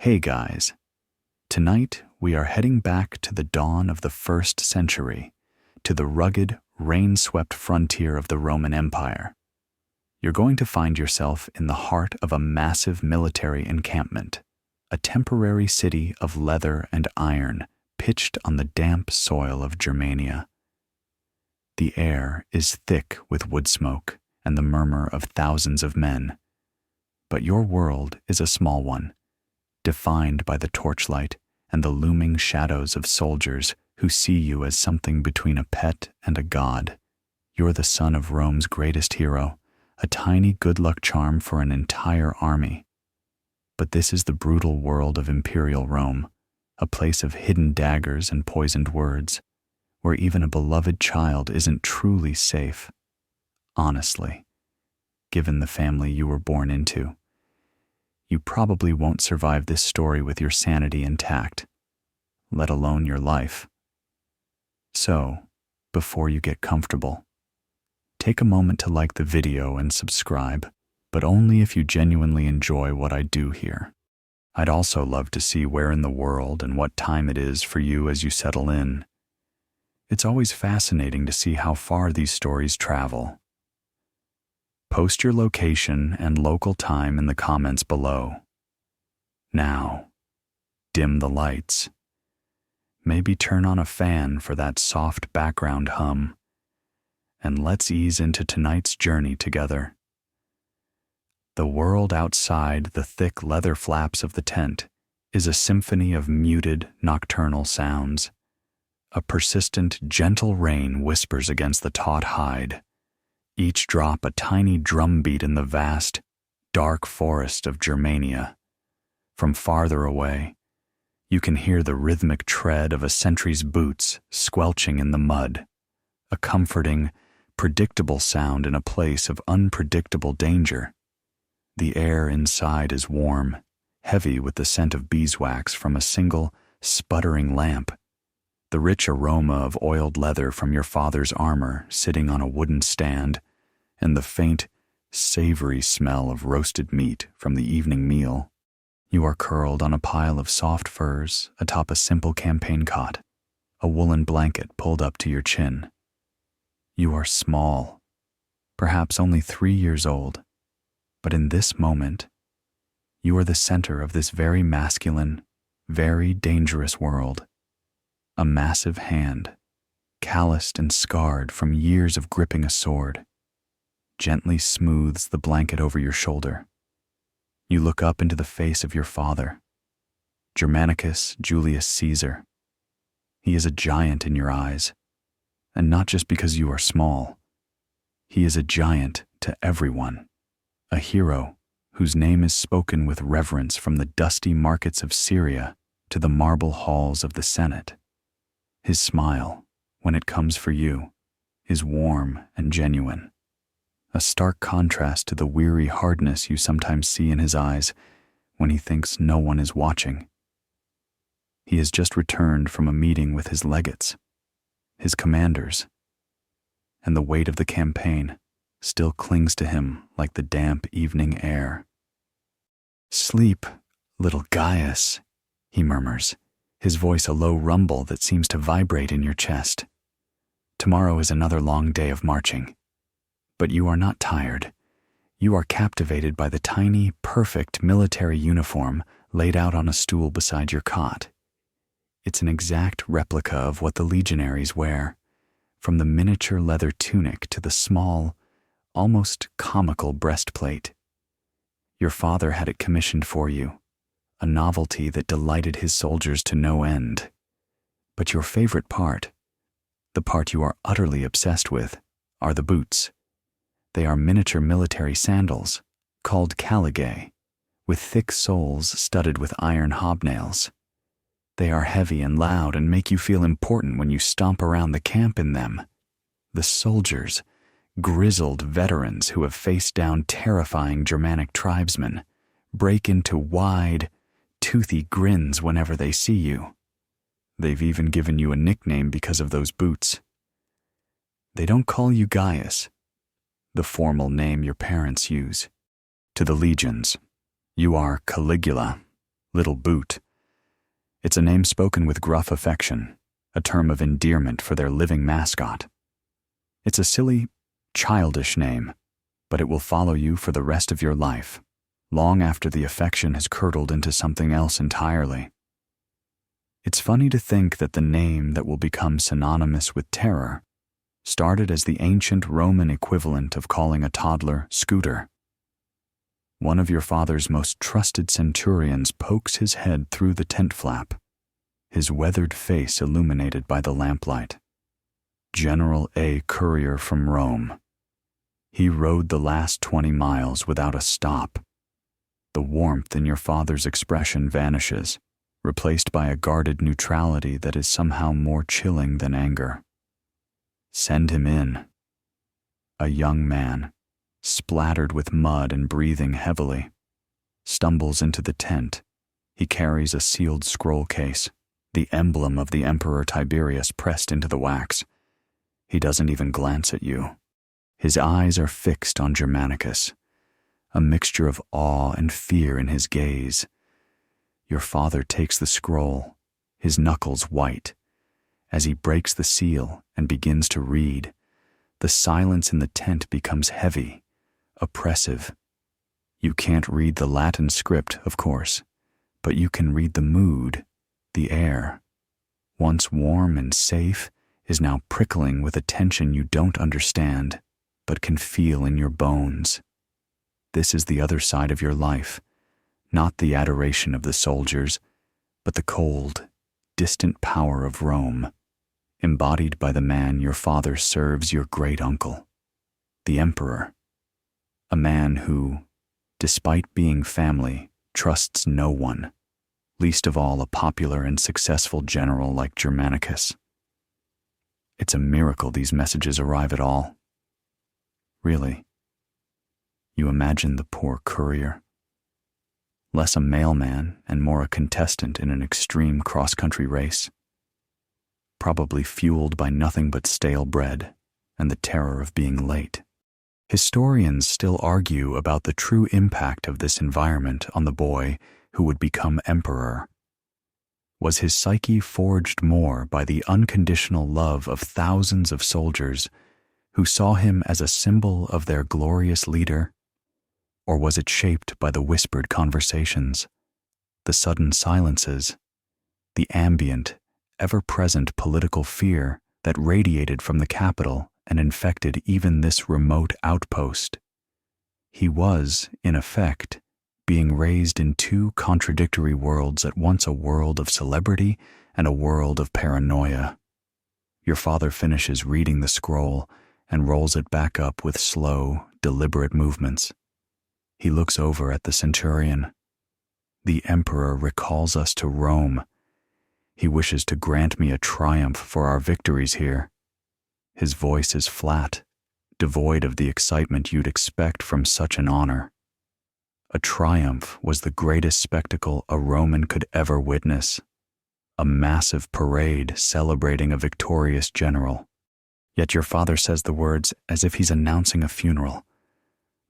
Hey guys, tonight we are heading back to the dawn of the 1st century, to the rugged, rain-swept frontier of the Roman Empire. You're going to find yourself in the heart of a massive military encampment, a temporary city of leather and iron pitched on the damp soil of Germania. The air is thick with wood smoke and the murmur of thousands of men. But your world is a small one, defined by the torchlight and the looming shadows of soldiers who see you as something between a pet and a god. You're the son of Rome's greatest hero, a tiny good luck charm for an entire army. But this is the brutal world of imperial Rome, a place of hidden daggers and poisoned words, where even a beloved child isn't truly safe. Honestly, given the family you were born into, you probably won't survive this story with your sanity intact, let alone your life. So, before you get comfortable, take a moment to like the video and subscribe, but only if you genuinely enjoy what I do here. I'd also love to see where in the world and what time it is for you as you settle in. It's always fascinating to see how far these stories travel. Post your location and local time in the comments below. Now, dim the lights. Maybe turn on a fan for that soft background hum. And let's ease into tonight's journey together. The world outside the thick leather flaps of the tent is a symphony of muted, nocturnal sounds. A persistent, gentle rain whispers against the taut hide, each drop a tiny drumbeat in the vast, dark forest of Germania. From farther away, you can hear the rhythmic tread of a sentry's boots squelching in the mud, a comforting, predictable sound in a place of unpredictable danger. The air inside is warm, heavy with the scent of beeswax from a single, sputtering lamp, the rich aroma of oiled leather from your father's armor sitting on a wooden stand, and the faint, savory smell of roasted meat from the evening meal. You are curled on a pile of soft furs atop a simple campaign cot, a woolen blanket pulled up to your chin. You are small, perhaps only 3 years old, but in this moment, you are the center of this very masculine, very dangerous world. A massive hand, calloused and scarred from years of gripping a sword, gently smooths the blanket over your shoulder. You look up into the face of your father, Germanicus Julius Caesar. He is a giant in your eyes, and not just because you are small. He is a giant to everyone, a hero whose name is spoken with reverence from the dusty markets of Syria to the marble halls of the Senate. His smile, when it comes for you, is warm and genuine, a stark contrast to the weary hardness you sometimes see in his eyes when he thinks no one is watching. He has just returned from a meeting with his legates, his commanders, and the weight of the campaign still clings to him like the damp evening air. "Sleep, little Gaius," he murmurs, his voice a low rumble that seems to vibrate in your chest. Tomorrow is another long day of marching. But you are not tired. You are captivated by the tiny, perfect military uniform laid out on a stool beside your cot. It's an exact replica of what the legionaries wear, from the miniature leather tunic to the small, almost comical breastplate. Your father had it commissioned for you, a novelty that delighted his soldiers to no end. But your favorite part, the part you are utterly obsessed with, are the boots. They are miniature military sandals, called Caligula, with thick soles studded with iron hobnails. They are heavy and loud and make you feel important when you stomp around the camp in them. The soldiers, grizzled veterans who have faced down terrifying Germanic tribesmen, break into wide, toothy grins whenever they see you. They've even given you a nickname because of those boots. They don't call you Gaius, the formal name your parents use. To the legions, you are Caligula, little boot. It's a name spoken with gruff affection, a term of endearment for their living mascot. It's a silly, childish name, but it will follow you for the rest of your life, long after the affection has curdled into something else entirely. It's funny to think that the name that will become synonymous with terror started as the ancient Roman equivalent of calling a toddler Scooter. One of your father's most trusted centurions pokes his head through the tent flap, his weathered face illuminated by the lamplight. General A. Courier from Rome. He rode the last 20 miles without a stop. The warmth in your father's expression vanishes, replaced by a guarded neutrality that is somehow more chilling than anger. Send him in. A young man, splattered with mud and breathing heavily, stumbles into the tent. He carries a sealed scroll case, the emblem of the Emperor Tiberius pressed into the wax. He doesn't even glance at you. His eyes are fixed on Germanicus, a mixture of awe and fear in his gaze. Your father takes the scroll, his knuckles white. As he breaks the seal and begins to read, the silence in the tent becomes heavy, oppressive. You can't read the Latin script, of course, but you can read the mood, the air. Once warm and safe, is now prickling with a tension you don't understand, but can feel in your bones. This is the other side of your life, not the adoration of the soldiers, but the cold, distant power of Rome, embodied by the man your father serves your great-uncle, the emperor, a man who, despite being family, trusts no one, least of all a popular and successful general like Germanicus. It's a miracle these messages arrive at all. Really. You imagine the poor courier, less a mailman and more a contestant in an extreme cross-country race, probably fueled by nothing but stale bread and the terror of being late. Historians still argue about the true impact of this environment on the boy who would become emperor. Was his psyche forged more by the unconditional love of thousands of soldiers who saw him as a symbol of their glorious leader? Or was it shaped by the whispered conversations, the sudden silences, the ambient, ever-present political fear that radiated from the capital and infected even this remote outpost? He was, in effect, being raised in two contradictory worlds, at once a world of celebrity and a world of paranoia. Your father finishes reading the scroll and rolls it back up with slow, deliberate movements. He looks over at the centurion. The emperor recalls us to Rome. He wishes to grant me a triumph for our victories here. His voice is flat, devoid of the excitement you'd expect from such an honor. A triumph was the greatest spectacle a Roman could ever witness, a massive parade celebrating a victorious general. Yet your father says the words as if he's announcing a funeral.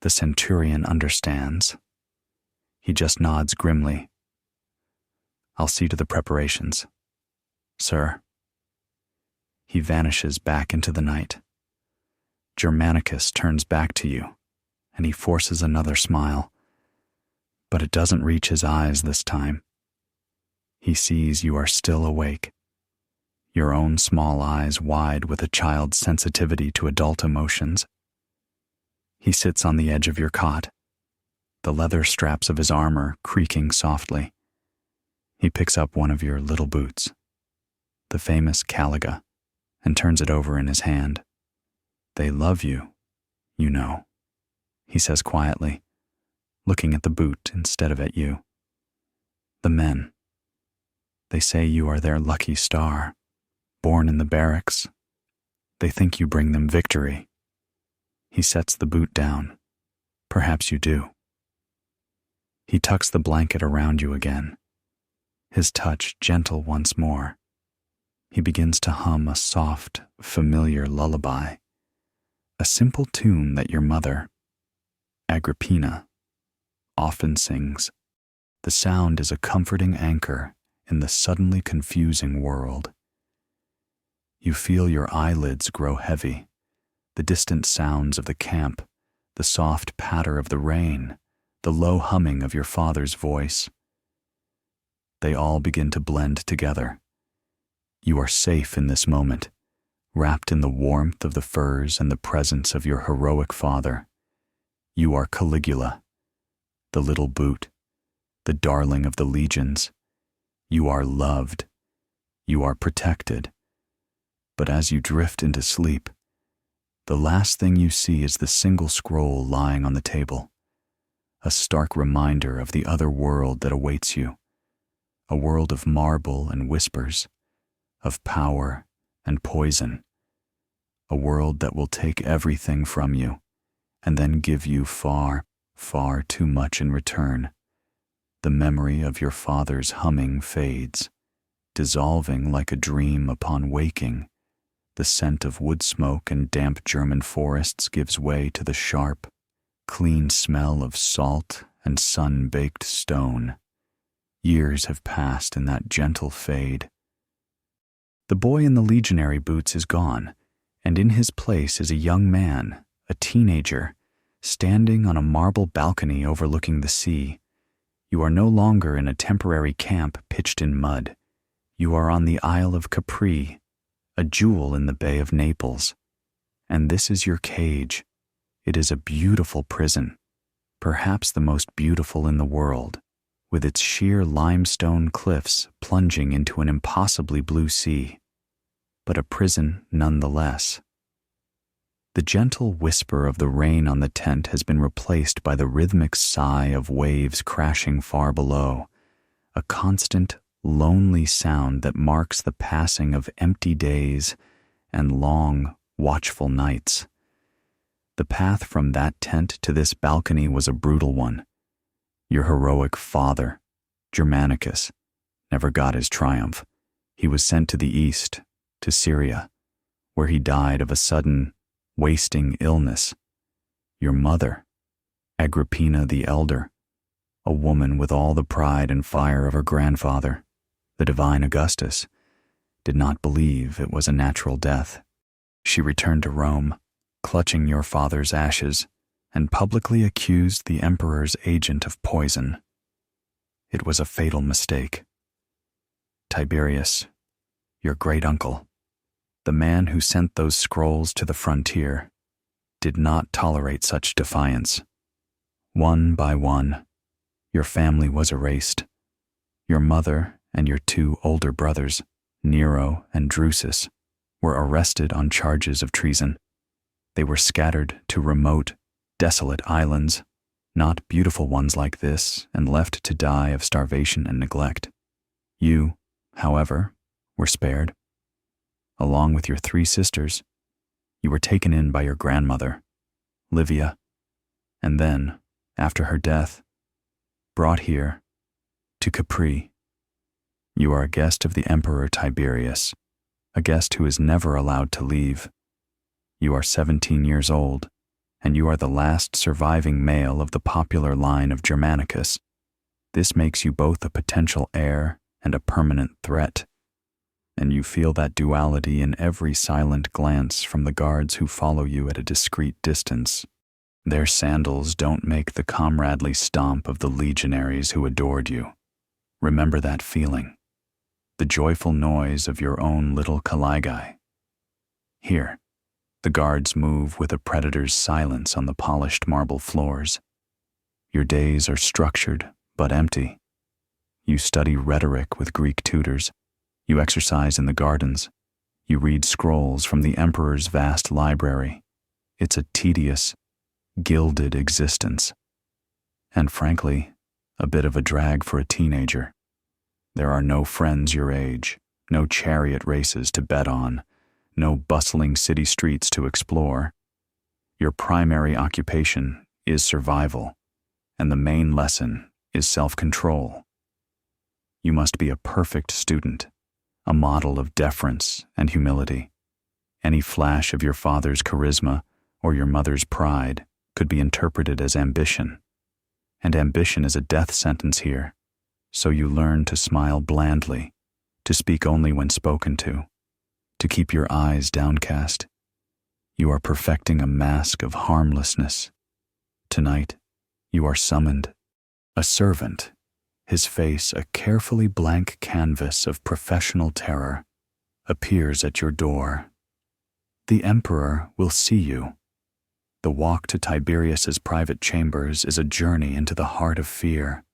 The centurion understands. He just nods grimly. I'll see to the preparations, sir. He vanishes back into the night. Germanicus turns back to you, and he forces another smile. But it doesn't reach his eyes this time. He sees you are still awake, your own small eyes wide with a child's sensitivity to adult emotions. He sits on the edge of your cot, the leather straps of his armor creaking softly. He picks up one of your little boots, the famous Caligula, and turns it over in his hand. They love you, you know, he says quietly, looking at the boot instead of at you. The men. They say you are their lucky star, born in the barracks. They think you bring them victory. He sets the boot down. Perhaps you do. He tucks the blanket around you again, his touch gentle once more. He begins to hum a soft, familiar lullaby, a simple tune that your mother, Agrippina, often sings. The sound is a comforting anchor in the suddenly confusing world. You feel your eyelids grow heavy, the distant sounds of the camp, the soft patter of the rain, the low humming of your father's voice. They all begin to blend together. You are safe in this moment, wrapped in the warmth of the furs and the presence of your heroic father. You are Caligula, the little boot, the darling of the legions. You are loved. You are protected. But as you drift into sleep, the last thing you see is the single scroll lying on the table, a stark reminder of the other world that awaits you, a world of marble and whispers, of power and poison, a world that will take everything from you and then give you far, far too much in return. The memory of your father's humming fades, dissolving like a dream upon waking. The scent of wood smoke and damp German forests gives way to the sharp, clean smell of salt and sun-baked stone. Years have passed in that gentle fade. The boy in the legionary boots is gone, and in his place is a young man, a teenager, standing on a marble balcony overlooking the sea. You are no longer in a temporary camp pitched in mud. You are on the Isle of Capri, a jewel in the Bay of Naples. And this is your cage. It is a beautiful prison, perhaps the most beautiful in the world, with its sheer limestone cliffs plunging into an impossibly blue sea, but a prison nonetheless. The gentle whisper of the rain on the tent has been replaced by the rhythmic sigh of waves crashing far below, a constant, lonely sound that marks the passing of empty days and long, watchful nights. The path from that tent to this balcony was a brutal one. Your heroic father, Germanicus, never got his triumph. He was sent to the east, to Syria, where he died of a sudden, wasting illness. Your mother, Agrippina the Elder, a woman with all the pride and fire of her grandfather, the divine Augustus, did not believe it was a natural death. She returned to Rome, clutching your father's ashes, and publicly accused the emperor's agent of poison. It was a fatal mistake. Tiberius, your great-uncle, the man who sent those scrolls to the frontier, did not tolerate such defiance. One by one, your family was erased. Your mother and your two older brothers, Nero and Drusus, were arrested on charges of treason. They were scattered to remote, desolate islands, not beautiful ones like this, and left to die of starvation and neglect. You, however, were spared. Along with your three sisters, you were taken in by your grandmother, Livia, and then, after her death, brought here, to Capri. You are a guest of the Emperor Tiberius, a guest who is never allowed to leave. You are 17 years old, and you are the last surviving male of the popular line of Germanicus. This makes you both a potential heir and a permanent threat. And you feel that duality in every silent glance from the guards who follow you at a discreet distance. Their sandals don't make the comradely stomp of the legionaries who adored you. Remember that feeling, the joyful noise of your own little Caligula. Here, the guards move with a predator's silence on the polished marble floors. Your days are structured but empty. You study rhetoric with Greek tutors. You exercise in the gardens. You read scrolls from the emperor's vast library. It's a tedious, gilded existence. And frankly, a bit of a drag for a teenager. There are no friends your age, no chariot races to bet on, no bustling city streets to explore. Your primary occupation is survival, and the main lesson is self-control. You must be a perfect student, a model of deference and humility. Any flash of your father's charisma or your mother's pride could be interpreted as ambition. And ambition is a death sentence here. So you learn to smile blandly, to speak only when spoken to keep your eyes downcast. You are perfecting a mask of harmlessness. Tonight, you are summoned. A servant, his face a carefully blank canvas of professional terror, appears at your door. The emperor will see you. The walk to Tiberius's private chambers is a journey into the heart of fear.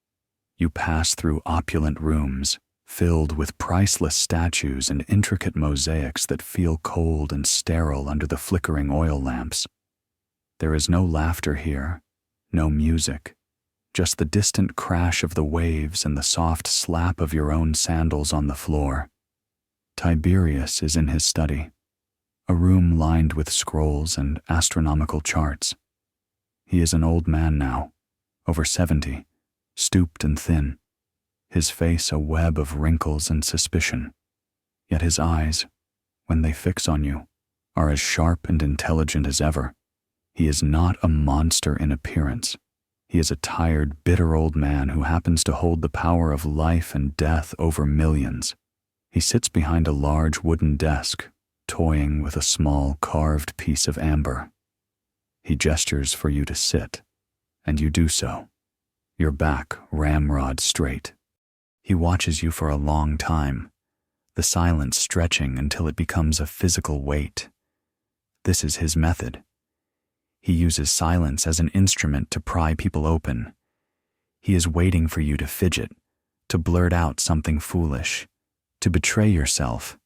You pass through opulent rooms, filled with priceless statues and intricate mosaics that feel cold and sterile under the flickering oil lamps. There is no laughter here, no music, just the distant crash of the waves and the soft slap of your own sandals on the floor. Tiberius is in his study, a room lined with scrolls and astronomical charts. He is an old man now, over 70, stooped and thin, his face a web of wrinkles and suspicion. Yet his eyes, when they fix on you, are as sharp and intelligent as ever. He is not a monster in appearance. He is a tired, bitter old man who happens to hold the power of life and death over millions. He sits behind a large wooden desk, toying with a small carved piece of amber. He gestures for you to sit, and you do so, your back ramrod straight. He watches you for a long time, the silence stretching until it becomes a physical weight. This is his method. He uses silence as an instrument to pry people open. He is waiting for you to fidget, to blurt out something foolish, to betray yourself.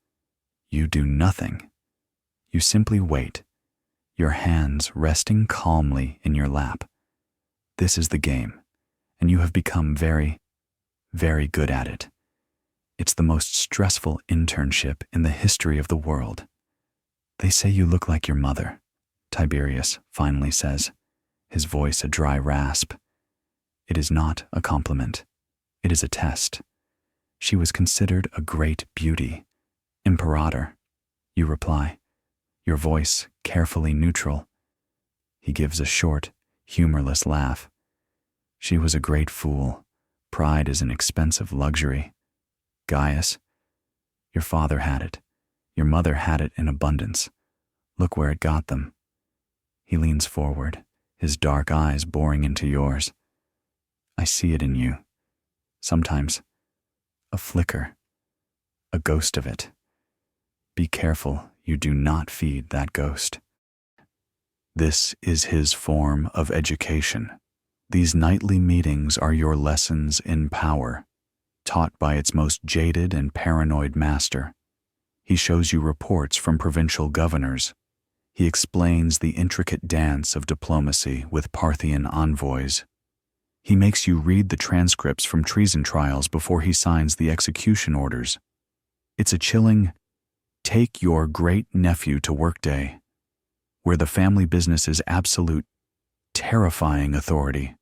You do nothing. You simply wait, your hands resting calmly in your lap. This is the game, and you have become very, very good at it. It's the most stressful internship in the history of the world. They say you look like your mother, Tiberius finally says, his voice a dry rasp. It is not a compliment. It is a test. She was considered a great beauty. Imperator, you reply, your voice carefully neutral. He gives a short, humorless laugh. She was a great fool. Pride is an expensive luxury. Gaius, your father had it. Your mother had it in abundance. Look where it got them. He leans forward, his dark eyes boring into yours. I see it in you. Sometimes, a flicker, a ghost of it. Be careful you do not feed that ghost. This is his form of education. These nightly meetings are your lessons in power, taught by its most jaded and paranoid master. He shows you reports from provincial governors. He explains the intricate dance of diplomacy with Parthian envoys. He makes you read the transcripts from treason trials before he signs the execution orders. It's a chilling, take your great-nephew to work day, where the family business is absolute, terrifying authority.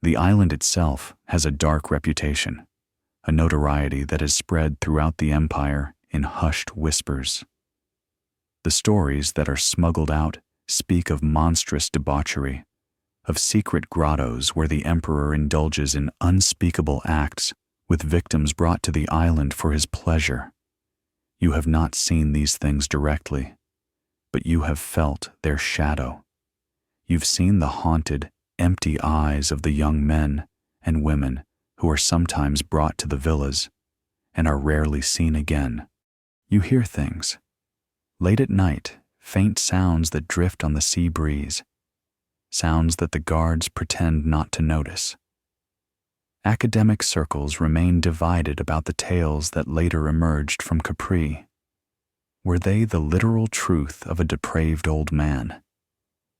The island itself has a dark reputation, a notoriety that is spread throughout the empire in hushed whispers. The stories that are smuggled out speak of monstrous debauchery, of secret grottos where the emperor indulges in unspeakable acts with victims brought to the island for his pleasure. You have not seen these things directly, but you have felt their shadow. You've seen the haunted, empty eyes of the young men and women who are sometimes brought to the villas and are rarely seen again. You hear things. Late at night, faint sounds that drift on the sea breeze, sounds that the guards pretend not to notice. Academic circles remain divided about the tales that later emerged from Capri. Were they the literal truth of a depraved old man,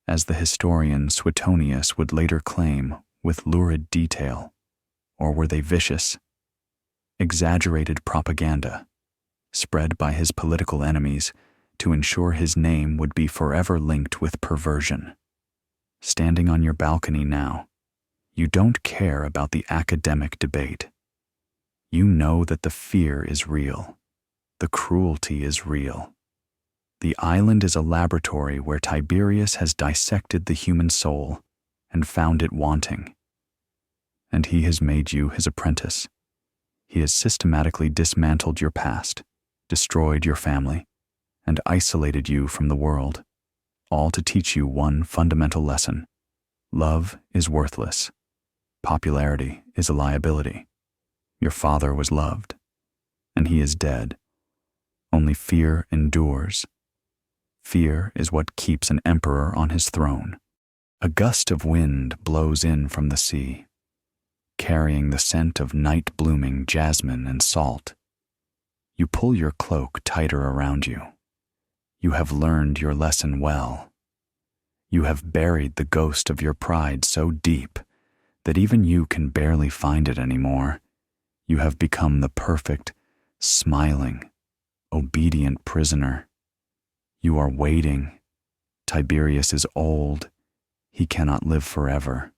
as the historian Suetonius would later claim with lurid detail, or were they vicious, exaggerated propaganda, spread by his political enemies to ensure his name would be forever linked with perversion? Standing on your balcony now, you don't care about the academic debate. You know that the fear is real. The cruelty is real. The island is a laboratory where Tiberius has dissected the human soul and found it wanting. And he has made you his apprentice, He has systematically dismantled your past, destroyed your family, and isolated you from the world, all to teach you one fundamental lesson. Love is worthless. Popularity is a liability. Your father was loved, and he is dead. Only fear endures. Fear is what keeps an emperor on his throne. A gust of wind blows in from the sea, carrying the scent of night-blooming jasmine and salt. You pull your cloak tighter around you. You have learned your lesson well. You have buried the ghost of your pride so deep that even you can barely find it anymore. You have become the perfect, smiling, obedient prisoner. You are waiting. Tiberius is old. He cannot live forever.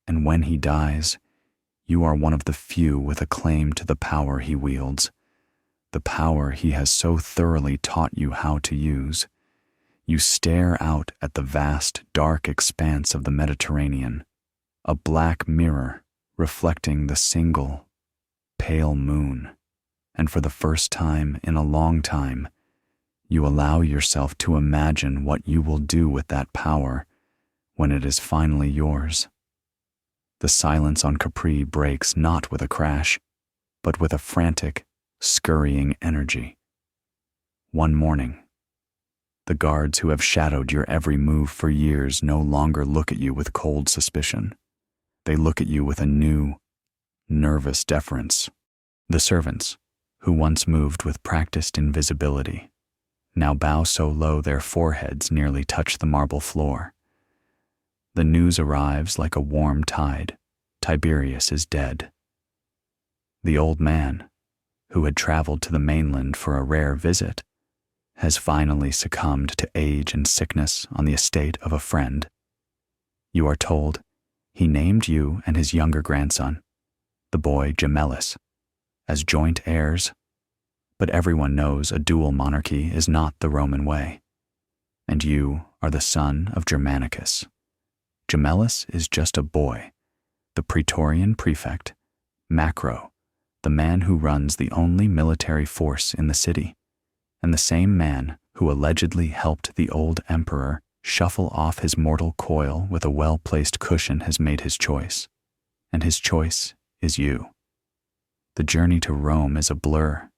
And when he dies, you are one of the few with a claim to the power he wields, the power he has so thoroughly taught you how to use. You stare out at the vast, dark expanse of the Mediterranean, a black mirror reflecting the single, pale moon, and for the first time in a long time, you allow yourself to imagine what you will do with that power when it is finally yours. The silence on Capri breaks not with a crash, but with a frantic, scurrying energy. One morning, the guards who have shadowed your every move for years no longer look at you with cold suspicion. They look at you with a new, nervous deference. The servants, who once moved with practiced invisibility, now bow so low their foreheads nearly touch the marble floor. The news arrives like a warm tide. Tiberius is dead. The old man, who had traveled to the mainland for a rare visit, has finally succumbed to age and sickness on the estate of a friend. You are told he named you and his younger grandson, the boy Gemellus, as joint heirs, but everyone knows a dual monarchy is not the Roman way, and you are the son of Germanicus. Gemellus is just a boy, the Praetorian prefect, Macro, the man who runs the only military force in the city, and the same man who allegedly helped the old emperor shuffle off his mortal coil with a well-placed cushion has made his choice, and his choice is you. The journey to Rome is a blur.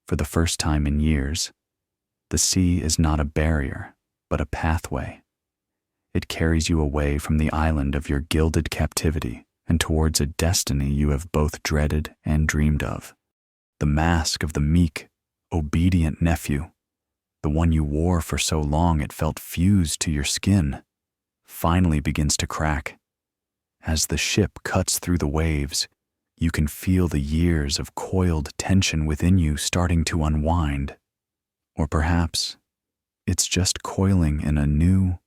For the first time in years, the sea is not a barrier, but a pathway. It carries you away from the island of your gilded captivity and towards a destiny you have both dreaded and dreamed of. The mask of the meek, obedient nephew, the one you wore for so long it felt fused to your skin, finally begins to crack. As the ship cuts through the waves, you can feel the years of coiled tension within you starting to unwind. Or perhaps it's just coiling in a new,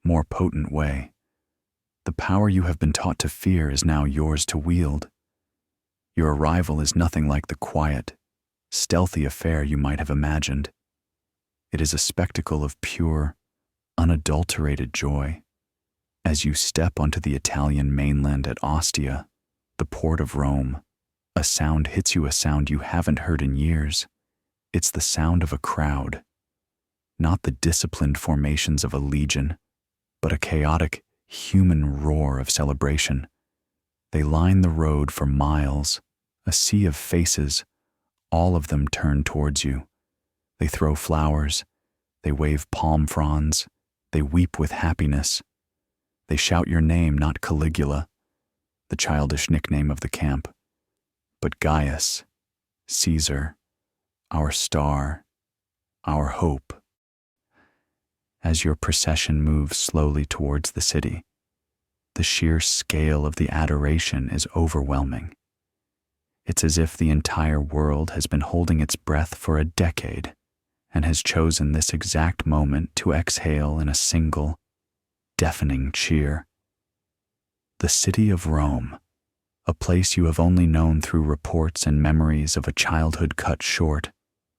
more potent way. The power you have been taught to fear is now yours to wield. Your arrival is nothing like the quiet, stealthy affair you might have imagined. It is a spectacle of pure, unadulterated joy. As you step onto the Italian mainland at Ostia, the port of Rome, a sound hits you, a sound you haven't heard in years. It's the sound of a crowd, not the disciplined formations of a legion, but a chaotic, human roar of celebration. They line the road for miles, a sea of faces, all of them turned towards you. They throw flowers, they wave palm fronds, they weep with happiness. They shout your name, not Caligula, the childish nickname of the camp, but Gaius, Caesar, our star, our hope. As your procession moves slowly towards the city, the sheer scale of the adoration is overwhelming. It's as if the entire world has been holding its breath for a decade and has chosen this exact moment to exhale in a single, deafening cheer. The city of Rome, a place you have only known through reports and memories of a childhood cut short,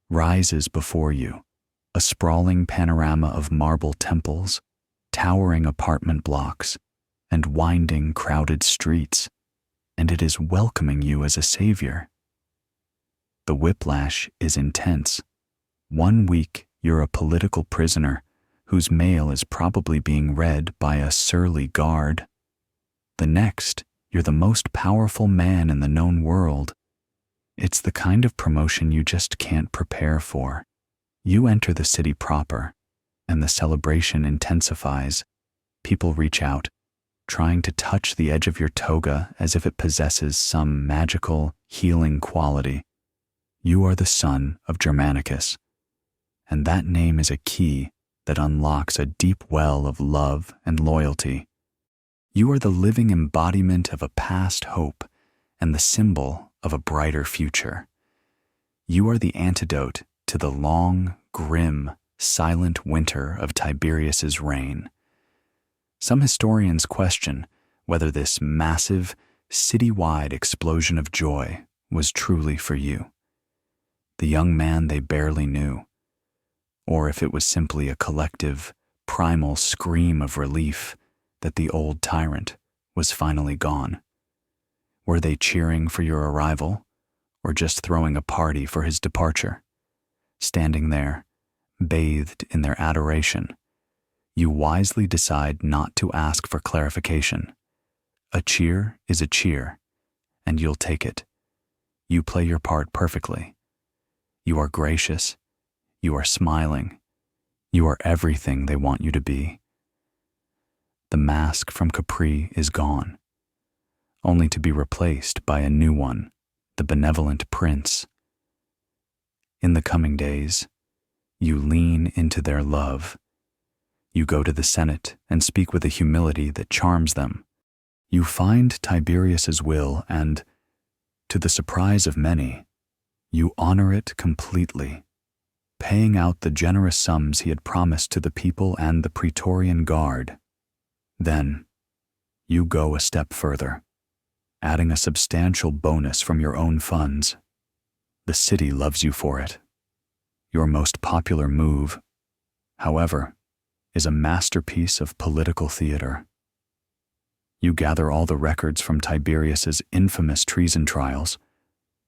rises before you, a sprawling panorama of marble temples, towering apartment blocks, and winding, crowded streets. and it is welcoming you as a savior. The whiplash is intense. 1 week, you're a political prisoner whose mail is probably being read by a surly guard. The next, you're the most powerful man in the known world. It's the kind of promotion you just can't prepare for. You enter the city proper, and the celebration intensifies. People reach out, trying to touch the edge of your toga as if it possesses some magical, healing quality. You are the son of Germanicus, and that name is a key that unlocks a deep well of love and loyalty. You are the living embodiment of a past hope and the symbol of a brighter future. You are the antidote to the long, grim, silent winter of Tiberius's reign. Some historians question whether this massive, citywide explosion of joy was truly for you, the young man they barely knew, or if it was simply a collective, primal scream of relief that the old tyrant was finally gone. Were they cheering for your arrival, or just throwing a party for his departure? Standing there, bathed in their adoration, you wisely decide not to ask for clarification. A cheer is a cheer, and you'll take it. You play your part perfectly. You are gracious. You are smiling. You are everything they want you to be. The mask from Capri is gone, only to be replaced by a new one, the benevolent prince. In the coming days, you lean into their love. You go to the Senate and speak with a humility that charms them. You find Tiberius's will and, to the surprise of many, you honor it completely, paying out the generous sums he had promised to the people and the Praetorian Guard. Then, you go a step further, adding a substantial bonus from your own funds. The city loves you for it. Your most popular move, however, is a masterpiece of political theater. You gather all the records from Tiberius's infamous treason trials,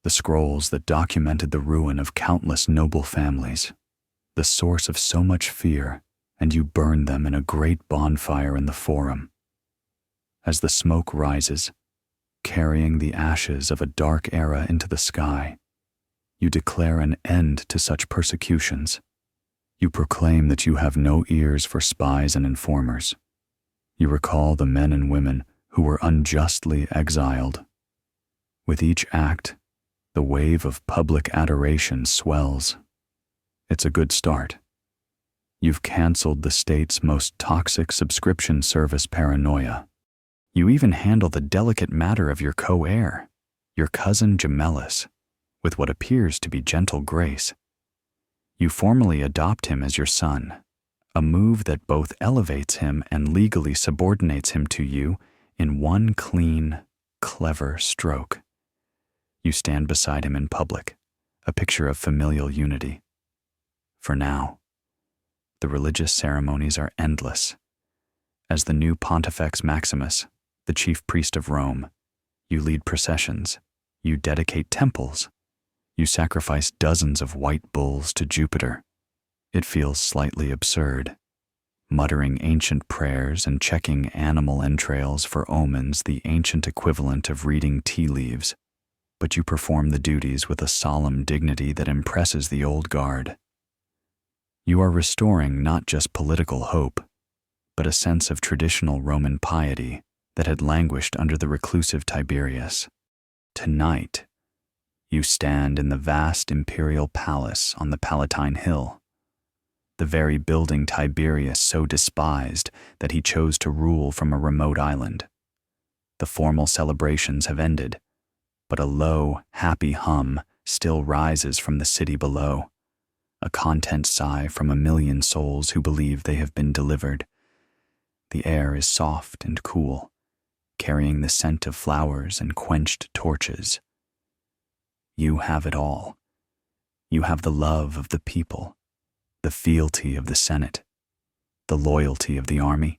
the scrolls that documented the ruin of countless noble families, the source of so much fear, and you burn them in a great bonfire in the Forum. As the smoke rises, carrying the ashes of a dark era into the sky, you declare an end to such persecutions. You proclaim that you have no ears for spies and informers. You recall the men and women who were unjustly exiled. With each act, the wave of public adoration swells. It's a good start. You've canceled the state's most toxic subscription service paranoia. You even handle the delicate matter of your co-heir, your cousin Gemellus, with what appears to be gentle grace. You formally adopt him as your son, a move that both elevates him and legally subordinates him to you in one clean, clever stroke. You stand beside him in public, a picture of familial unity. For now, the religious ceremonies are endless. As the new Pontifex Maximus, the chief priest of Rome, you lead processions, you dedicate temples, you sacrifice dozens of white bulls to Jupiter. It feels slightly absurd, muttering ancient prayers and checking animal entrails for omens, the ancient equivalent of reading tea leaves, but you perform the duties with a solemn dignity that impresses the old guard. You are restoring not just political hope, but a sense of traditional Roman piety that had languished under the reclusive Tiberius. Tonight, you stand in the vast imperial palace on the Palatine Hill, the very building Tiberius so despised that he chose to rule from a remote island. The formal celebrations have ended, but a low, happy hum still rises from the city below, a content sigh from a million souls who believe they have been delivered. The air is soft and cool, carrying the scent of flowers and quenched torches. You have it all. You have the love of the people, the fealty of the Senate, the loyalty of the army,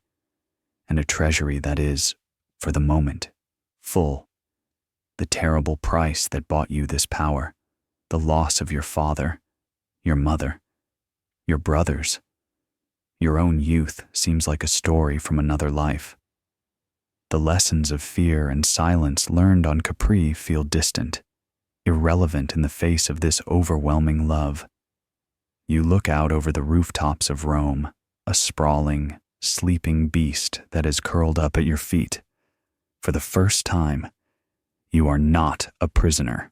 and a treasury that is, for the moment, full, the terrible price that bought you this power, the loss of your father, your mother, your brothers. Your own youth seems like a story from another life. The lessons of fear and silence learned on Capri feel distant, irrelevant in the face of this overwhelming love. You look out over the rooftops of Rome, a sprawling, sleeping beast that is curled up at your feet. For the first time, you are not a prisoner,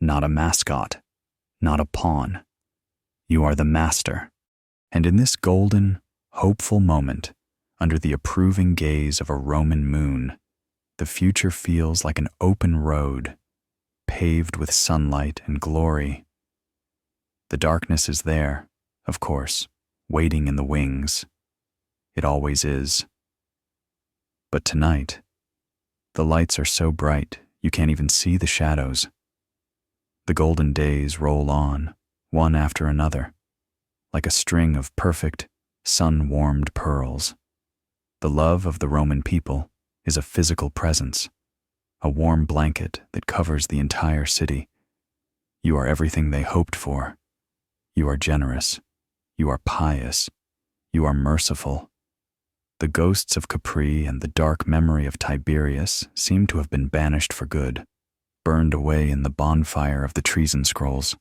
not a mascot, not a pawn. You are the master. And in this golden, hopeful moment, under the approving gaze of a Roman moon, the future feels like an open road, paved with sunlight and glory. The darkness is there, of course, waiting in the wings. It always is. But tonight, the lights are so bright you can't even see the shadows. The golden days roll on, one after another, like a string of perfect, sun-warmed pearls. The love of the Roman people is a physical presence, a warm blanket that covers the entire city. You are everything they hoped for. You are generous. You are pious. You are merciful. The ghosts of Capri and the dark memory of Tiberius seem to have been banished for good, burned away in the bonfire of the treason scrolls.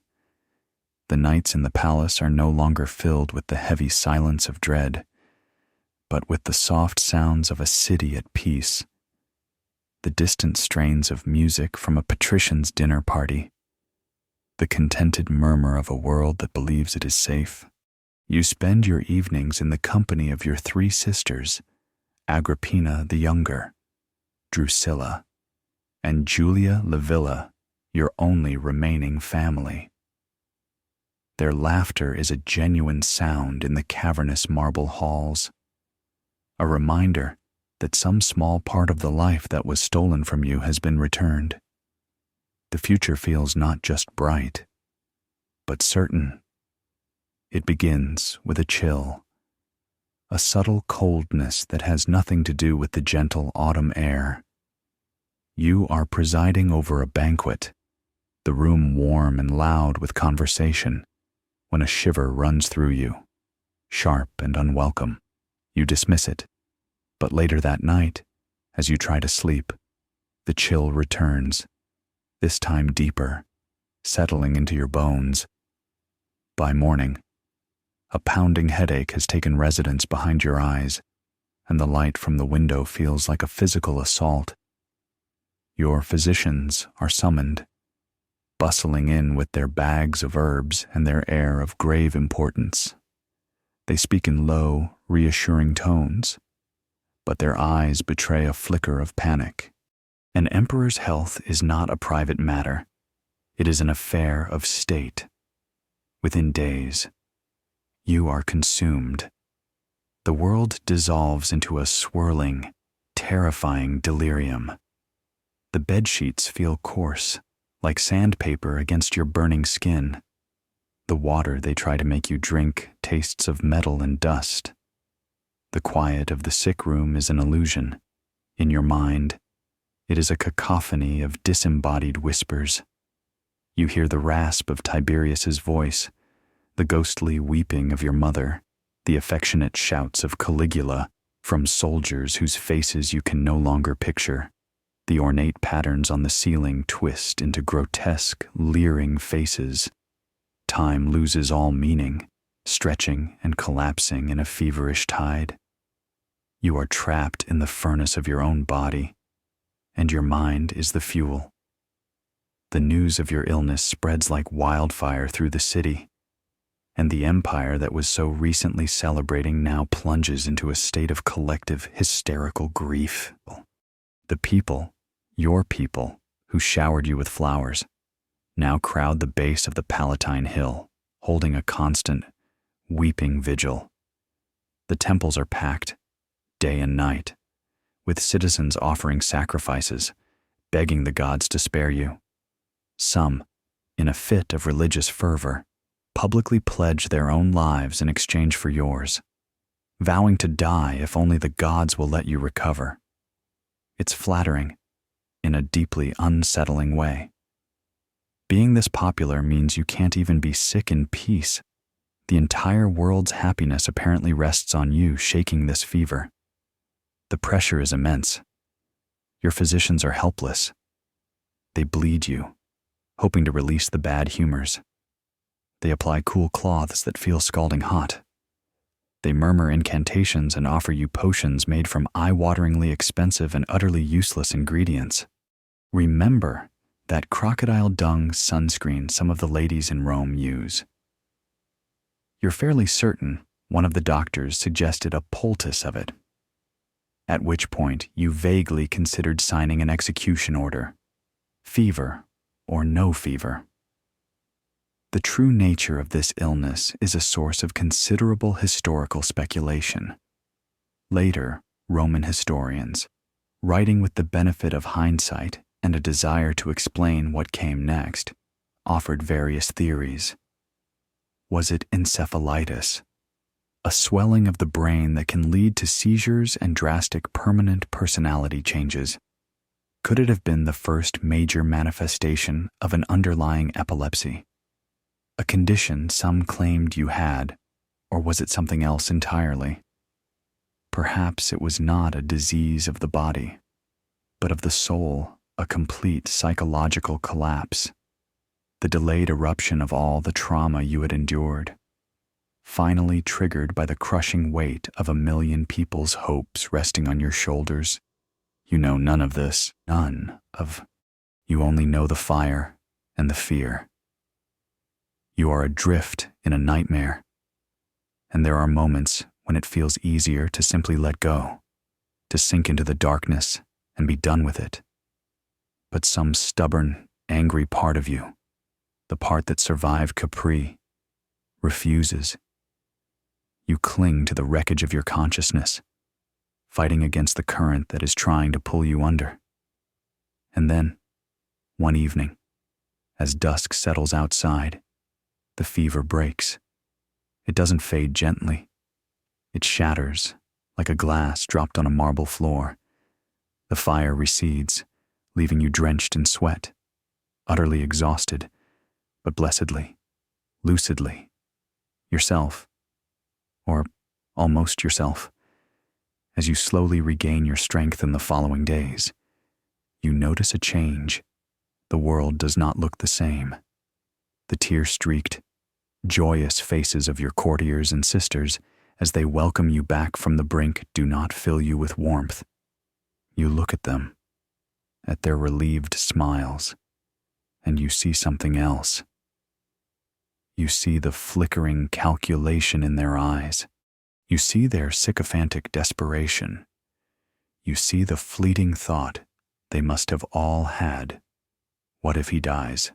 The nights in the palace are no longer filled with the heavy silence of dread, but with the soft sounds of a city at peace, the distant strains of music from a patrician's dinner party, the contented murmur of a world that believes it is safe. You spend your evenings in the company of your three sisters, Agrippina the younger, Drusilla, and Julia Livilla, your only remaining family. Their laughter is a genuine sound in the cavernous marble halls, a reminder that some small part of the life that was stolen from you has been returned. The future feels not just bright, but certain. It begins with a chill, a subtle coldness that has nothing to do with the gentle autumn air. You are presiding over a banquet, the room warm and loud with conversation, when a shiver runs through you, sharp and unwelcome. You dismiss it, but later that night, as you try to sleep, the chill returns, this time deeper, settling into your bones. By morning, a pounding headache has taken residence behind your eyes, and the light from the window feels like a physical assault. Your physicians are summoned, bustling in with their bags of herbs and their air of grave importance. They speak in low, reassuring tones, but their eyes betray a flicker of panic. An emperor's health is not a private matter. It is an affair of state. Within days, you are consumed. The world dissolves into a swirling, terrifying delirium. The bedsheets feel coarse, like sandpaper against your burning skin. The water they try to make you drink tastes of metal and dust. The quiet of the sick room is an illusion. In your mind, it is a cacophony of disembodied whispers. You hear the rasp of Tiberius's voice, the ghostly weeping of your mother, the affectionate shouts of Caligula from soldiers whose faces you can no longer picture. The ornate patterns on the ceiling twist into grotesque, leering faces. Time loses all meaning, stretching and collapsing in a feverish tide. You are trapped in the furnace of your own body, and your mind is the fuel. The news of your illness spreads like wildfire through the city, and the empire that was so recently celebrating now plunges into a state of collective hysterical grief. The people, your people, who showered you with flowers, now crowd the base of the Palatine Hill, holding a constant, weeping vigil. The temples are packed, day and night, with citizens offering sacrifices, begging the gods to spare you. Some, in a fit of religious fervor, publicly pledge their own lives in exchange for yours, vowing to die if only the gods will let you recover. It's flattering, in a deeply unsettling way. Being this popular means you can't even be sick in peace. The entire world's happiness apparently rests on you shaking this fever. The pressure is immense. Your physicians are helpless. They bleed you, hoping to release the bad humors. They apply cool cloths that feel scalding hot. They murmur incantations and offer you potions made from eye-wateringly expensive and utterly useless ingredients. Remember that crocodile dung sunscreen some of the ladies in Rome use. You're fairly certain one of the doctors suggested a poultice of it, at which point you vaguely considered signing an execution order, fever or no fever. The true nature of this illness is a source of considerable historical speculation. Later, Roman historians, writing with the benefit of hindsight and a desire to explain what came next, offered various theories. Was it encephalitis, a swelling of the brain that can lead to seizures and drastic permanent personality changes? Could it have been the first major manifestation of an underlying epilepsy? A condition some claimed you had, or was it something else entirely? Perhaps it was not a disease of the body, but of the soul, a complete psychological collapse, the delayed eruption of all the trauma you had endured, finally triggered by the crushing weight of 1 million people's hopes resting on your shoulders. You know none of this, none of. You only know the fire and the fear. You are adrift in a nightmare, and there are moments when it feels easier to simply let go, to sink into the darkness and be done with it. But some stubborn, angry part of you, the part that survived Capri, refuses. You cling to the wreckage of your consciousness, fighting against the current that is trying to pull you under. And then, one evening, as dusk settles outside, the fever breaks. It doesn't fade gently. It shatters like a glass dropped on a marble floor. The fire recedes, leaving you drenched in sweat, utterly exhausted, but blessedly, lucidly, yourself, or almost yourself. As you slowly regain your strength in the following days, you notice a change. The world does not look the same. The tear-streaked, joyous faces of your courtiers and sisters as they welcome you back from the brink do not fill you with warmth. You look at them, at their relieved smiles, and you see something else. You see the flickering calculation in their eyes. You see their sycophantic desperation. You see the fleeting thought they must have all had. What if he dies?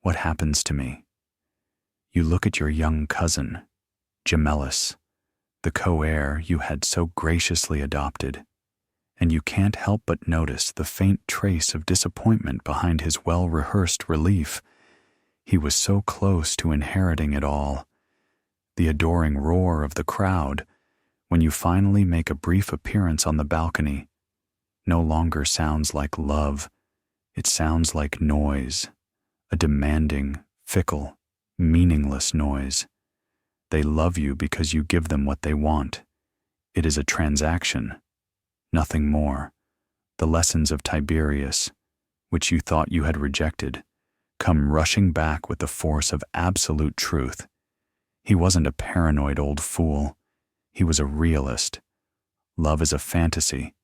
What happens to me? You look at your young cousin, Gemellus, the co-heir you had so graciously adopted, and you can't help but notice the faint trace of disappointment behind his well-rehearsed relief. He was so close to inheriting it all. The adoring roar of the crowd, when you finally make a brief appearance on the balcony, no longer sounds like love. It sounds like noise, a demanding, fickle, meaningless noise. They love you because you give them what they want. It is a transaction, nothing more. The lessons of Tiberius, which you thought you had rejected, come rushing back with the force of absolute truth. He wasn't a paranoid old fool. He was a realist. Love is a fantasy.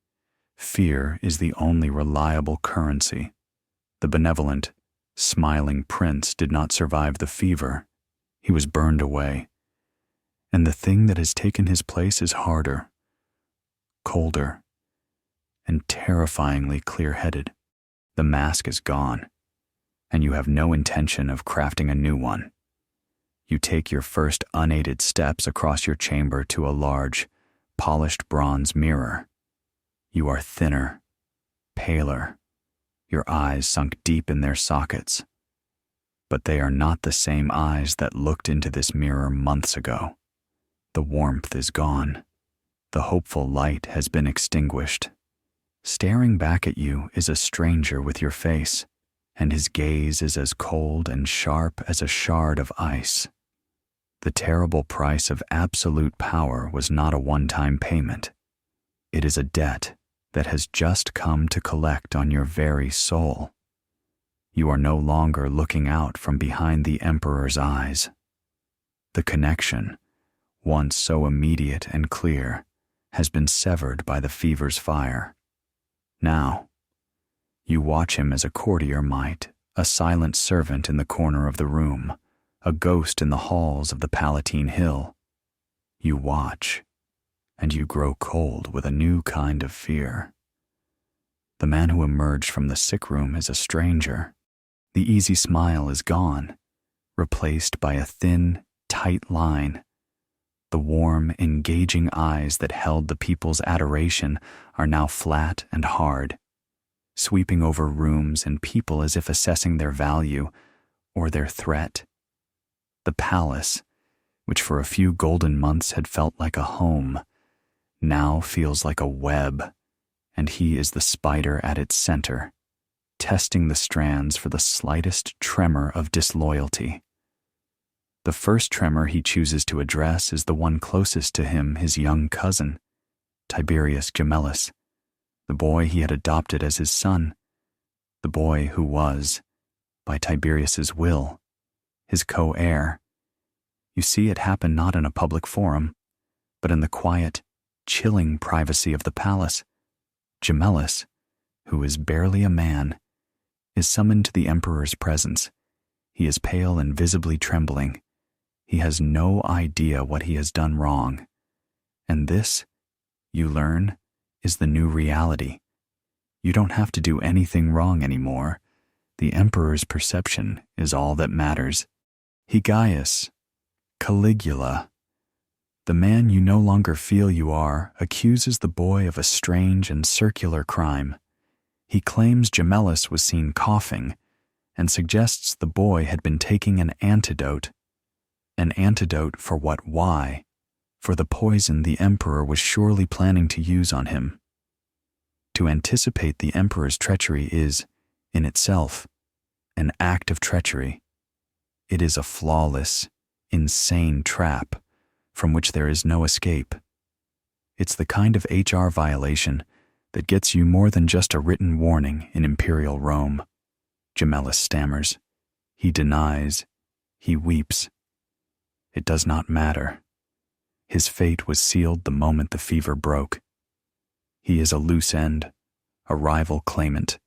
Fear is the only reliable currency. The benevolent, smiling prince did not survive the fever. He was burned away. And the thing that has taken his place is harder, colder, and terrifyingly clear-headed. The mask is gone, and you have no intention of crafting a new one. You take your first unaided steps across your chamber to a large, polished bronze mirror. You are thinner, paler, your eyes sunk deep in their sockets. But they are not the same eyes that looked into this mirror months ago. The warmth is gone. The hopeful light has been extinguished. Staring back at you is a stranger with your face, and his gaze is as cold and sharp as a shard of ice. The terrible price of absolute power was not a one-time payment. It is a debt that has just come to collect on your very soul. You are no longer looking out from behind the emperor's eyes. The connection, once so immediate and clear, has been severed by the fever's fire. Now, you watch him as a courtier might, a silent servant in the corner of the room, a ghost in the halls of the Palatine Hill. You watch, and you grow cold with a new kind of fear. The man who emerged from the sick room is a stranger. The easy smile is gone, replaced by a thin, tight line. The warm, engaging eyes that held the people's adoration are now flat and hard, sweeping over rooms and people as if assessing their value or their threat. The palace, which for a few golden months had felt like a home, now feels like a web, and he is the spider at its center, testing the strands for the slightest tremor of disloyalty. The first tremor he chooses to address is the one closest to him, his young cousin, Tiberius Gemellus, the boy he had adopted as his son, the boy who was, by Tiberius's will, his co-heir. You see it happen not in a public forum, but in the quiet, chilling privacy of the palace. Gemellus, who is barely a man, is summoned to the emperor's presence. He is pale and visibly trembling. He has no idea what he has done wrong. And this, you learn, is the new reality. You don't have to do anything wrong anymore. The emperor's perception is all that matters. Gaius, Caligula, the man you no longer feel you are, accuses the boy of a strange and circular crime. He claims Gemellus was seen coughing and suggests the boy had been taking an antidote. An antidote for what? Why? For the poison the emperor was surely planning to use on him. To anticipate the emperor's treachery is, in itself, an act of treachery. It is a flawless, insane trap from which there is no escape. It's the kind of HR violation that gets you more than just a written warning in imperial Rome. Gemellus stammers. He denies. He weeps. It does not matter. His fate was sealed the moment the fever broke. He is a loose end, a rival claimant,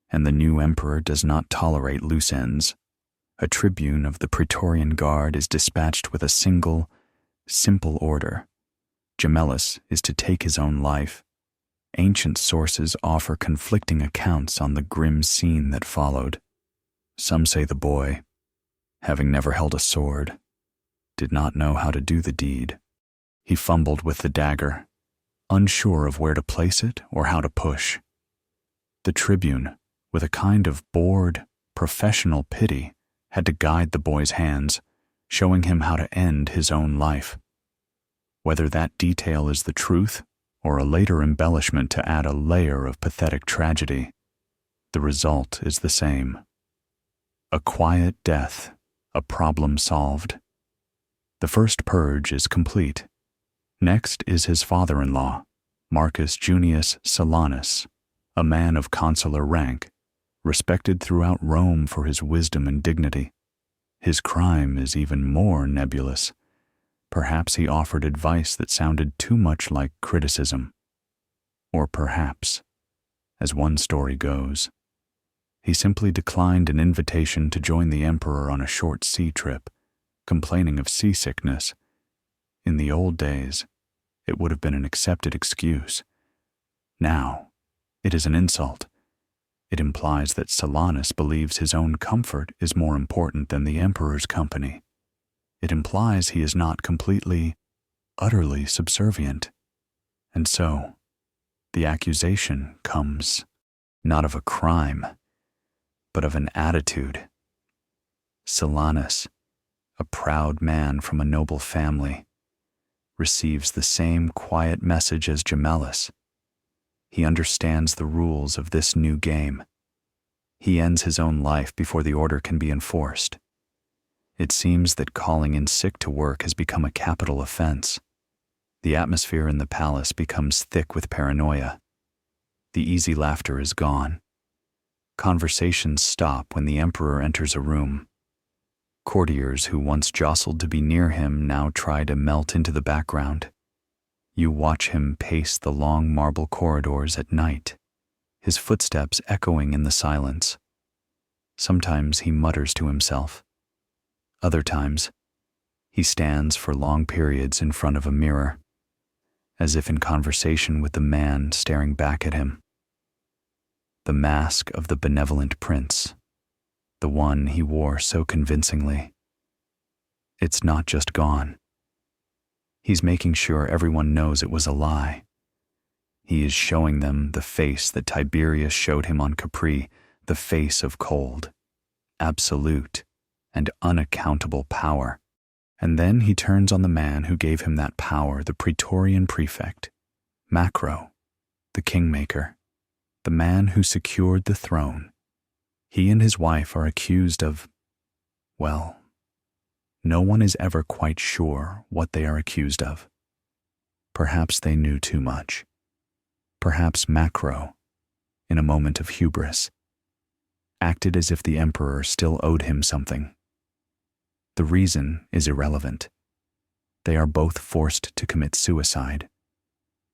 and the new emperor does not tolerate loose ends. A tribune of the Praetorian Guard is dispatched with a single, simple order. Gemellus is to take his own life. Ancient sources offer conflicting accounts on the grim scene that followed. Some say the boy, having never held a sword, did not know how to do the deed. He fumbled with the dagger, unsure of where to place it or how to push. The tribune, with a kind of bored, professional pity, had to guide the boy's hands, showing him how to end his own life. Whether that detail is the truth or a later embellishment to add a layer of pathetic tragedy, the result is the same. A quiet death, a problem solved. The first purge is complete. Next is his father-in-law, Marcus Junius Silanus, a man of consular rank, respected throughout Rome for his wisdom and dignity. His crime is even more nebulous. Perhaps he offered advice that sounded too much like criticism. Or perhaps, as one story goes, he simply declined an invitation to join the emperor on a short sea trip, complaining of seasickness. In the old days, it would have been an accepted excuse. Now, it is an insult. It implies that Silanus believes his own comfort is more important than the emperor's company. It implies he is not completely, utterly subservient. And so, the accusation comes not of a crime, but of an attitude. Silanus, a proud man from a noble family, receives the same quiet message as Gemellus. He understands the rules of this new game. He ends his own life before the order can be enforced. It seems that calling in sick to work has become a capital offense. The atmosphere in the palace becomes thick with paranoia. The easy laughter is gone. Conversations stop when the emperor enters a room. Courtiers who once jostled to be near him now try to melt into the background. You watch him pace the long marble corridors at night, his footsteps echoing in the silence. Sometimes he mutters to himself. Other times, he stands for long periods in front of a mirror, as if in conversation with the man staring back at him. The mask of the benevolent prince, the one he wore so convincingly. It's not just gone. He's making sure everyone knows it was a lie. He is showing them the face that Tiberius showed him on Capri, the face of cold, absolute, and unaccountable power. And then he turns on the man who gave him that power, the Praetorian prefect, Macro, the kingmaker, the man who secured the throne. He and his wife are accused of, well, no one is ever quite sure what they are accused of. Perhaps they knew too much. Perhaps Macro, in a moment of hubris, acted as if the emperor still owed him something. The reason is irrelevant. They are both forced to commit suicide.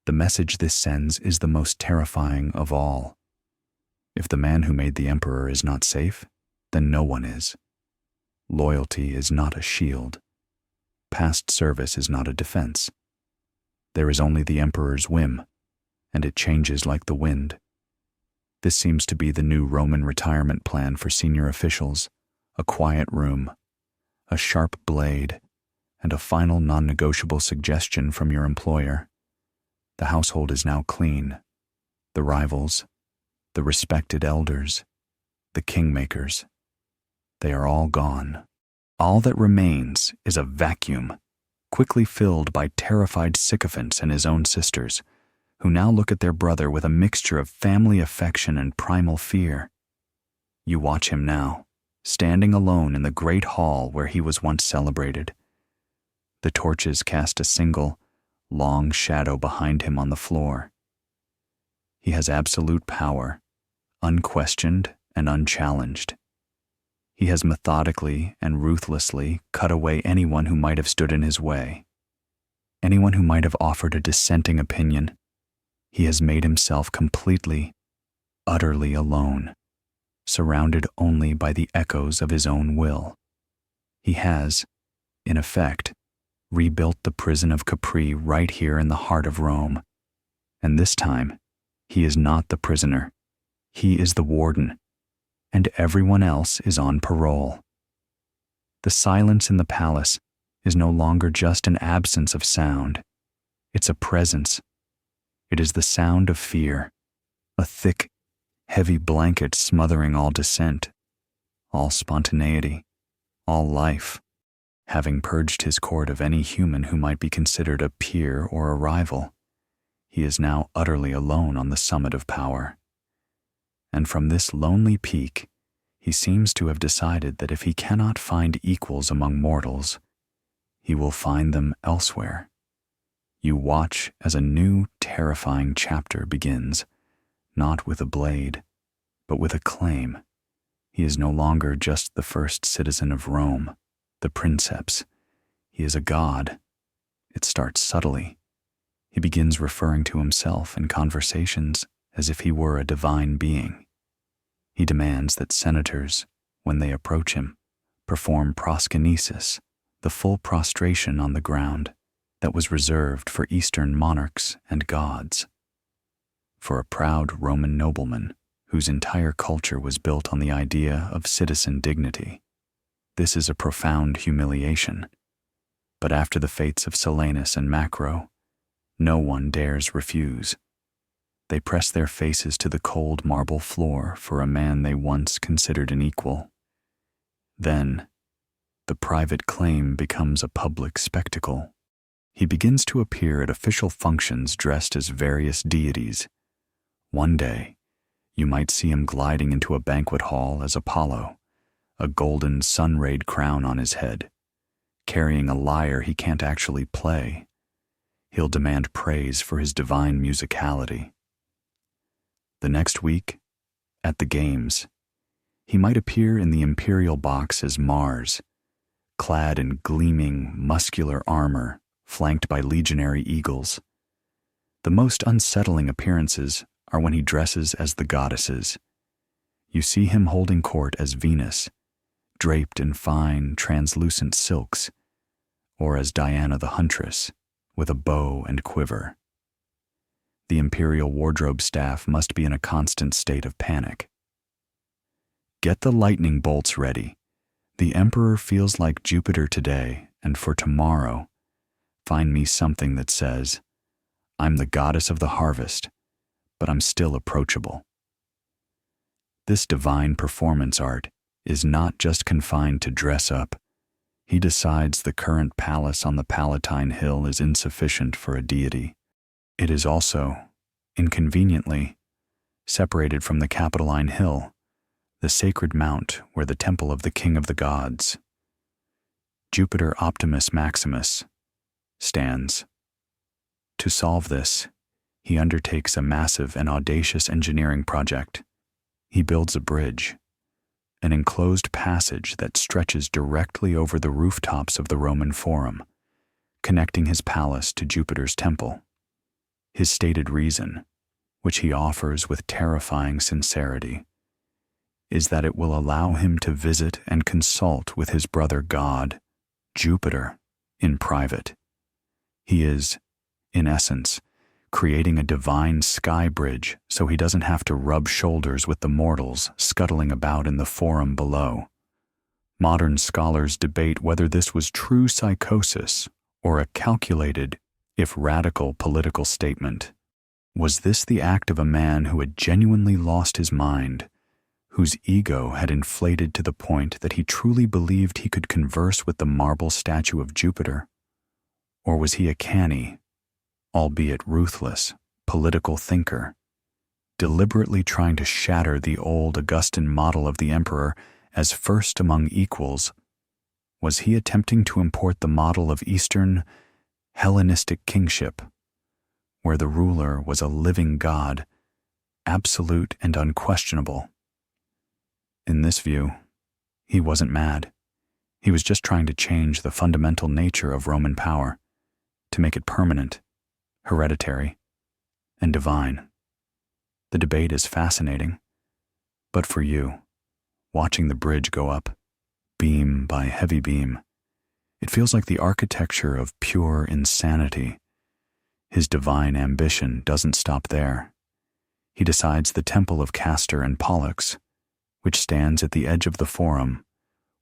The message this sends is the most terrifying of all. If the man who made the emperor is not safe, then no one is. Loyalty is not a shield. Past service is not a defense. There is only the emperor's whim, and it changes like the wind. This seems to be the new Roman retirement plan for senior officials: a quiet room, a sharp blade, and a final non-negotiable suggestion from your employer. The household is now clean. The rivals, the respected elders, the kingmakers, they are all gone. All that remains is a vacuum, quickly filled by terrified sycophants and his own sisters, who now look at their brother with a mixture of family affection and primal fear. You watch him now, standing alone in the great hall where he was once celebrated. The torches cast a single, long shadow behind him on the floor. He has absolute power, unquestioned and unchallenged. He has methodically and ruthlessly cut away anyone who might have stood in his way, anyone who might have offered a dissenting opinion. He has made himself completely, utterly alone, surrounded only by the echoes of his own will. He has, in effect, rebuilt the prison of Capri right here in the heart of Rome. And this time, he is not the prisoner. He is the warden, and everyone else is on parole. The silence in the palace is no longer just an absence of sound. It's a presence. It is the sound of fear, a thick, heavy blanket smothering all dissent, all spontaneity, all life. Having purged his court of any human who might be considered a peer or a rival, he is now utterly alone on the summit of power. And from this lonely peak, he seems to have decided that if he cannot find equals among mortals, he will find them elsewhere. You watch as a new, terrifying chapter begins, not with a blade, but with a claim. He is no longer just the first citizen of Rome, the princeps. He is a god. It starts subtly. He begins referring to himself in conversations as if he were a divine being. He demands that senators, when they approach him, perform proskynesis, the full prostration on the ground that was reserved for Eastern monarchs and gods. For a proud Roman nobleman whose entire culture was built on the idea of citizen dignity, this is a profound humiliation. But after the fates of Silanus and Macro, no one dares refuse. They press their faces to the cold marble floor for a man they once considered an equal. Then, the private claim becomes a public spectacle. He begins to appear at official functions dressed as various deities, One day, you might see him gliding into a banquet hall as Apollo, a golden sun-rayed crown on his head, carrying a lyre he can't actually play. He'll demand praise for his divine musicality. The next week, at the games, he might appear in the imperial box as Mars, clad in gleaming, muscular armor flanked by legionary eagles. The most unsettling appearances are when he dresses as the goddesses. You see him holding court as Venus, draped in fine, translucent silks, or as Diana the huntress, with a bow and quiver. The imperial wardrobe staff must be in a constant state of panic. Get the lightning bolts ready. The emperor feels like Jupiter today, and for tomorrow, find me something that says, "I'm the goddess of the harvest, but I'm still approachable." This divine performance art is not just confined to dress up. He decides the current palace on the Palatine Hill is insufficient for a deity. It is also, inconveniently, separated from the Capitoline Hill, the sacred mount where the temple of the king of the gods, Jupiter Optimus Maximus, stands. To solve this, he undertakes a massive and audacious engineering project. He builds a bridge, an enclosed passage that stretches directly over the rooftops of the Roman Forum, connecting his palace to Jupiter's temple. His stated reason, which he offers with terrifying sincerity, is that it will allow him to visit and consult with his brother god, Jupiter, in private. He is, in essence, creating a divine sky bridge so he doesn't have to rub shoulders with the mortals scuttling about in the forum below. Modern scholars debate whether this was true psychosis or a calculated, if radical, political statement. Was this the act of a man who had genuinely lost his mind, whose ego had inflated to the point that he truly believed he could converse with the marble statue of Jupiter? Or was he a canny, albeit ruthless, political thinker, deliberately trying to shatter the old Augustan model of the emperor as first among equals? Was he attempting to import the model of Eastern, Hellenistic kingship, where the ruler was a living god, absolute and unquestionable? In this view, he wasn't mad. He was just trying to change the fundamental nature of Roman power, to make it permanent, hereditary, and divine. The debate is fascinating, but for you, watching the bridge go up, beam by heavy beam, it feels like the architecture of pure insanity. His divine ambition doesn't stop there. He decides the temple of Castor and Pollux, which stands at the edge of the forum,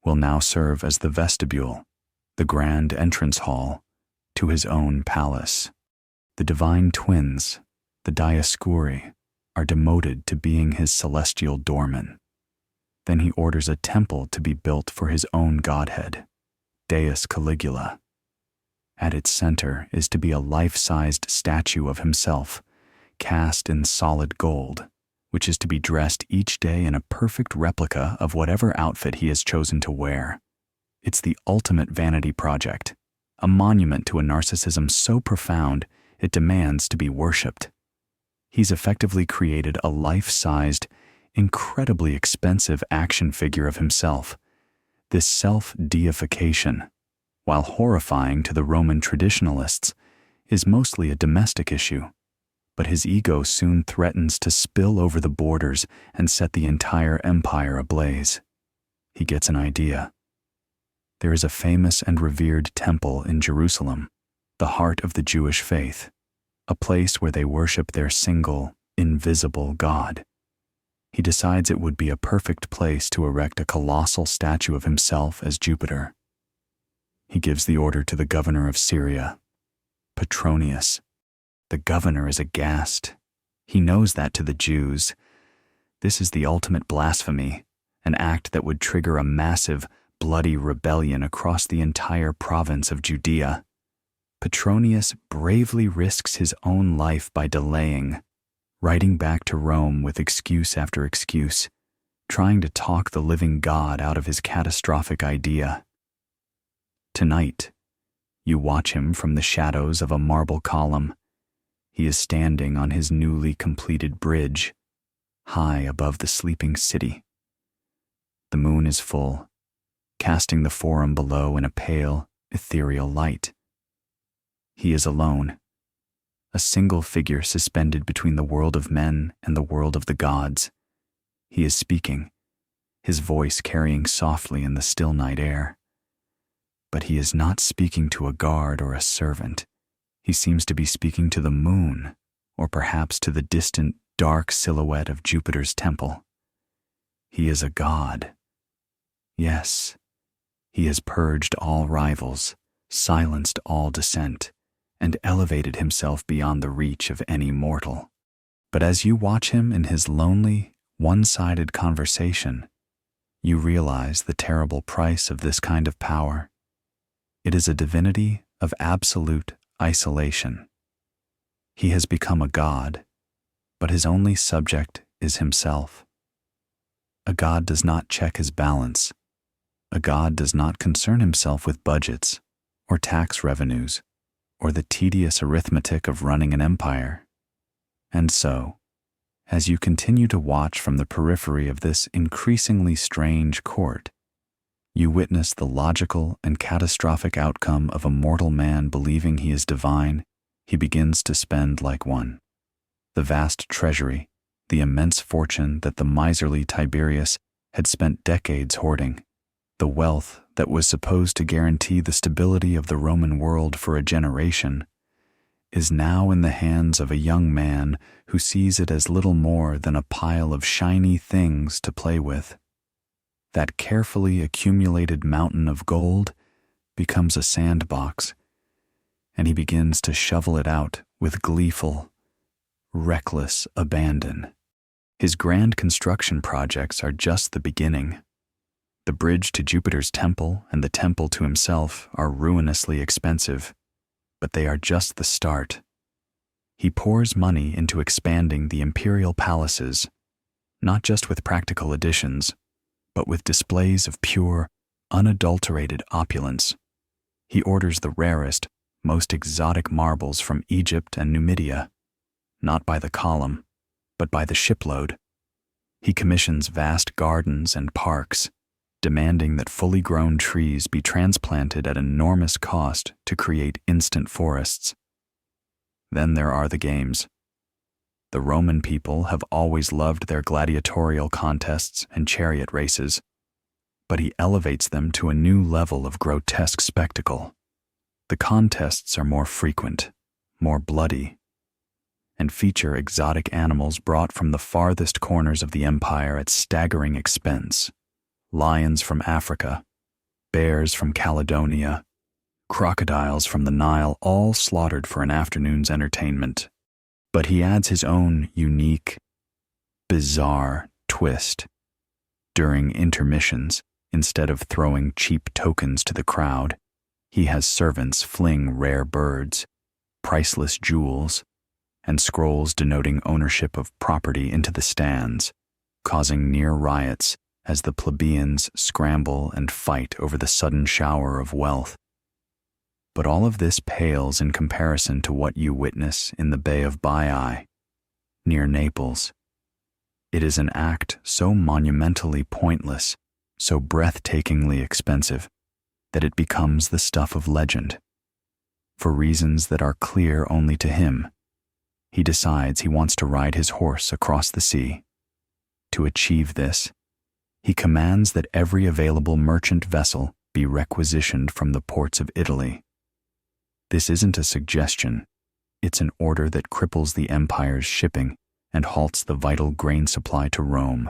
will now serve as the vestibule, the grand entrance hall, to his own palace. The divine twins, the Dioscuri, are demoted to being his celestial doormen. Then he orders a temple to be built for his own godhead, Deus Caligula. At its center is to be a life-sized statue of himself, cast in solid gold, which is to be dressed each day in a perfect replica of whatever outfit he has chosen to wear. It's the ultimate vanity project, a monument to a narcissism so profound it demands to be worshipped. He's effectively created a life-sized, incredibly expensive action figure of himself. This self-deification, while horrifying to the Roman traditionalists, is mostly a domestic issue. But his ego soon threatens to spill over the borders and set the entire empire ablaze. He gets an idea. There is a famous and revered temple in Jerusalem, the heart of the Jewish faith, a place where they worship their single, invisible God. He decides it would be a perfect place to erect a colossal statue of himself as Jupiter. He gives the order to the governor of Syria, Petronius. The governor is aghast. He knows that to the Jews, this is the ultimate blasphemy, an act that would trigger a massive, bloody rebellion across the entire province of Judea. Petronius bravely risks his own life by delaying, writing back to Rome with excuse after excuse, trying to talk the living God out of his catastrophic idea. Tonight, you watch him from the shadows of a marble column. He is standing on his newly completed bridge, high above the sleeping city. The moon is full, casting the forum below in a pale, ethereal light. He is alone, a single figure suspended between the world of men and the world of the gods. He is speaking, his voice carrying softly in the still night air. But he is not speaking to a guard or a servant. He seems to be speaking to the moon, or perhaps to the distant, dark silhouette of Jupiter's temple. He is a god. Yes, he has purged all rivals, silenced all dissent, and elevated himself beyond the reach of any mortal. But as you watch him in his lonely, one-sided conversation, you realize the terrible price of this kind of power. It is a divinity of absolute isolation. He has become a god, but his only subject is himself. A god does not check his balance. A god does not concern himself with budgets, or tax revenues, or the tedious arithmetic of running an empire. And so, as you continue to watch from the periphery of this increasingly strange court, you witness the logical and catastrophic outcome of a mortal man believing he is divine. He begins to spend like one. The vast treasury, the immense fortune that the miserly Tiberius had spent decades hoarding, the wealth that was supposed to guarantee the stability of the Roman world for a generation, is now in the hands of a young man who sees it as little more than a pile of shiny things to play with. That carefully accumulated mountain of gold becomes a sandbox, and he begins to shovel it out with gleeful, reckless abandon. His grand construction projects are just the beginning. The bridge to Jupiter's temple and the temple to himself are ruinously expensive, but they are just the start. He pours money into expanding the imperial palaces, not just with practical additions, but with displays of pure, unadulterated opulence. He orders the rarest, most exotic marbles from Egypt and Numidia, not by the column, but by the shipload. He commissions vast gardens and parks, demanding that fully grown trees be transplanted at enormous cost to create instant forests. Then there are the games. The Roman people have always loved their gladiatorial contests and chariot races, but he elevates them to a new level of grotesque spectacle. The contests are more frequent, more bloody, and feature exotic animals brought from the farthest corners of the empire at staggering expense. Lions from Africa, bears from Caledonia, crocodiles from the Nile, all slaughtered for an afternoon's entertainment. But he adds his own unique, bizarre twist. During intermissions, instead of throwing cheap tokens to the crowd, he has servants fling rare birds, priceless jewels, and scrolls denoting ownership of property into the stands, causing near riots as the plebeians scramble and fight over the sudden shower of wealth. But all of this pales in comparison to what you witness in the Bay of Baiae, near Naples. It is an act so monumentally pointless, so breathtakingly expensive, that it becomes the stuff of legend. For reasons that are clear only to him, he decides he wants to ride his horse across the sea. To achieve this, he commands that every available merchant vessel be requisitioned from the ports of Italy. This isn't a suggestion. It's an order that cripples the empire's shipping and halts the vital grain supply to Rome,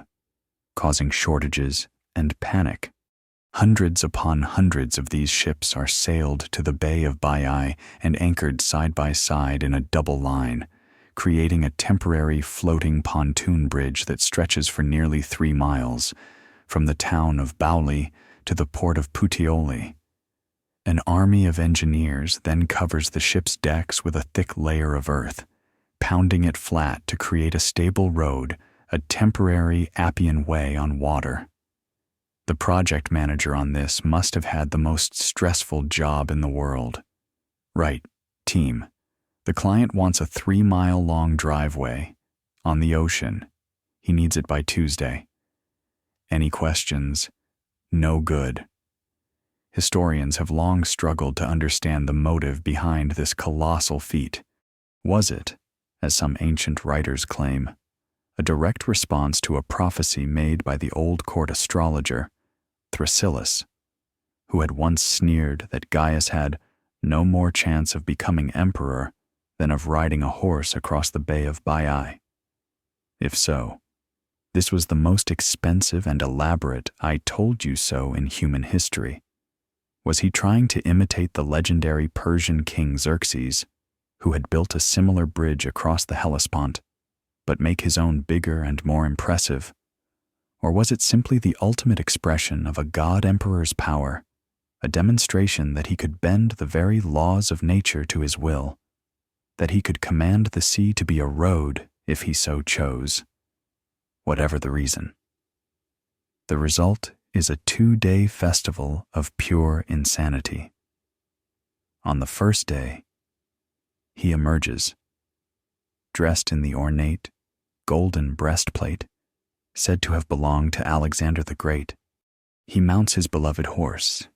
causing shortages and panic. Hundreds upon hundreds of these ships are sailed to the Bay of Baiae and anchored side by side in a double line, creating a temporary floating pontoon bridge that stretches for nearly 3 miles, from the town of Bauli to the port of Puteoli. An army of engineers then covers the ship's decks with a thick layer of earth, pounding it flat to create a stable road, a temporary Appian way on water. The project manager on this must have had the most stressful job in the world. Right, team. The client wants a 3-mile-long driveway on the ocean. He needs it by Tuesday. Any questions? No good. Historians have long struggled to understand the motive behind this colossal feat. Was it, as some ancient writers claim, a direct response to a prophecy made by the old court astrologer, Thrasyllus, who had once sneered that Gaius had no more chance of becoming emperor than of riding a horse across the Bay of Baiae? If so, this was the most expensive and elaborate "I told you so" in human history. Was he trying to imitate the legendary Persian king Xerxes, who had built a similar bridge across the Hellespont, but make his own bigger and more impressive? Or was it simply the ultimate expression of a god-emperor's power, a demonstration that he could bend the very laws of nature to his will, that he could command the sea to be a road if he so chose? Whatever the reason, the result is a 2-day festival of pure insanity. On the first day, he emerges, dressed in the ornate, golden breastplate said to have belonged to Alexander the Great. He mounts his beloved horse,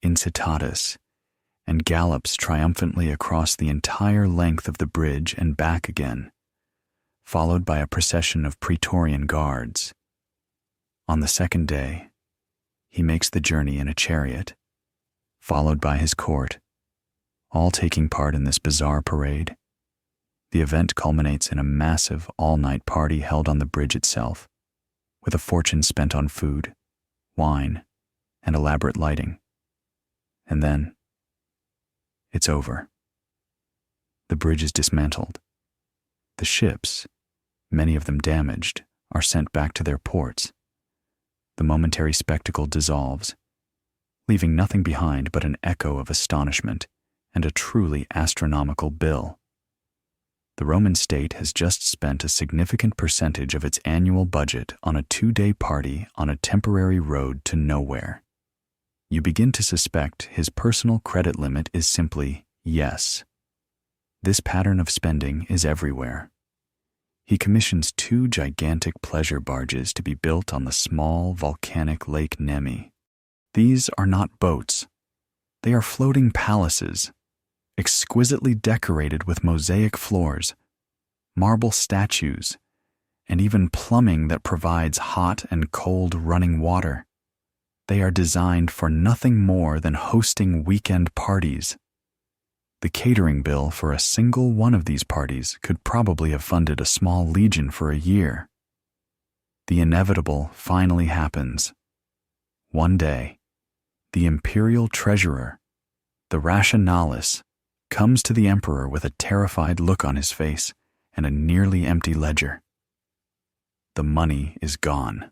Incitatus, and gallops triumphantly across the entire length of the bridge and back again, followed by a procession of Praetorian guards. On the second day, he makes the journey in a chariot, followed by his court, all taking part in this bizarre parade. The event culminates in a massive all-night party held on the bridge itself, with a fortune spent on food, wine, and elaborate lighting. And then, it's over. The bridge is dismantled. The ships, many of them damaged, are sent back to their ports. The momentary spectacle dissolves, leaving nothing behind but an echo of astonishment and a truly astronomical bill. The Roman state has just spent a significant percentage of its annual budget on a 2-day party on a temporary road to nowhere. You begin to suspect his personal credit limit is simply yes. This pattern of spending is everywhere. He commissions 2 gigantic pleasure barges to be built on the small volcanic Lake Nemi. These are not boats. They are floating palaces, exquisitely decorated with mosaic floors, marble statues, and even plumbing that provides hot and cold running water. They are designed for nothing more than hosting weekend parties. The catering bill for a single one of these parties could probably have funded a small legion for a year. The inevitable finally happens. One day, the imperial treasurer, the rationalis, comes to the emperor with a terrified look on his face and a nearly empty ledger. The money is gone.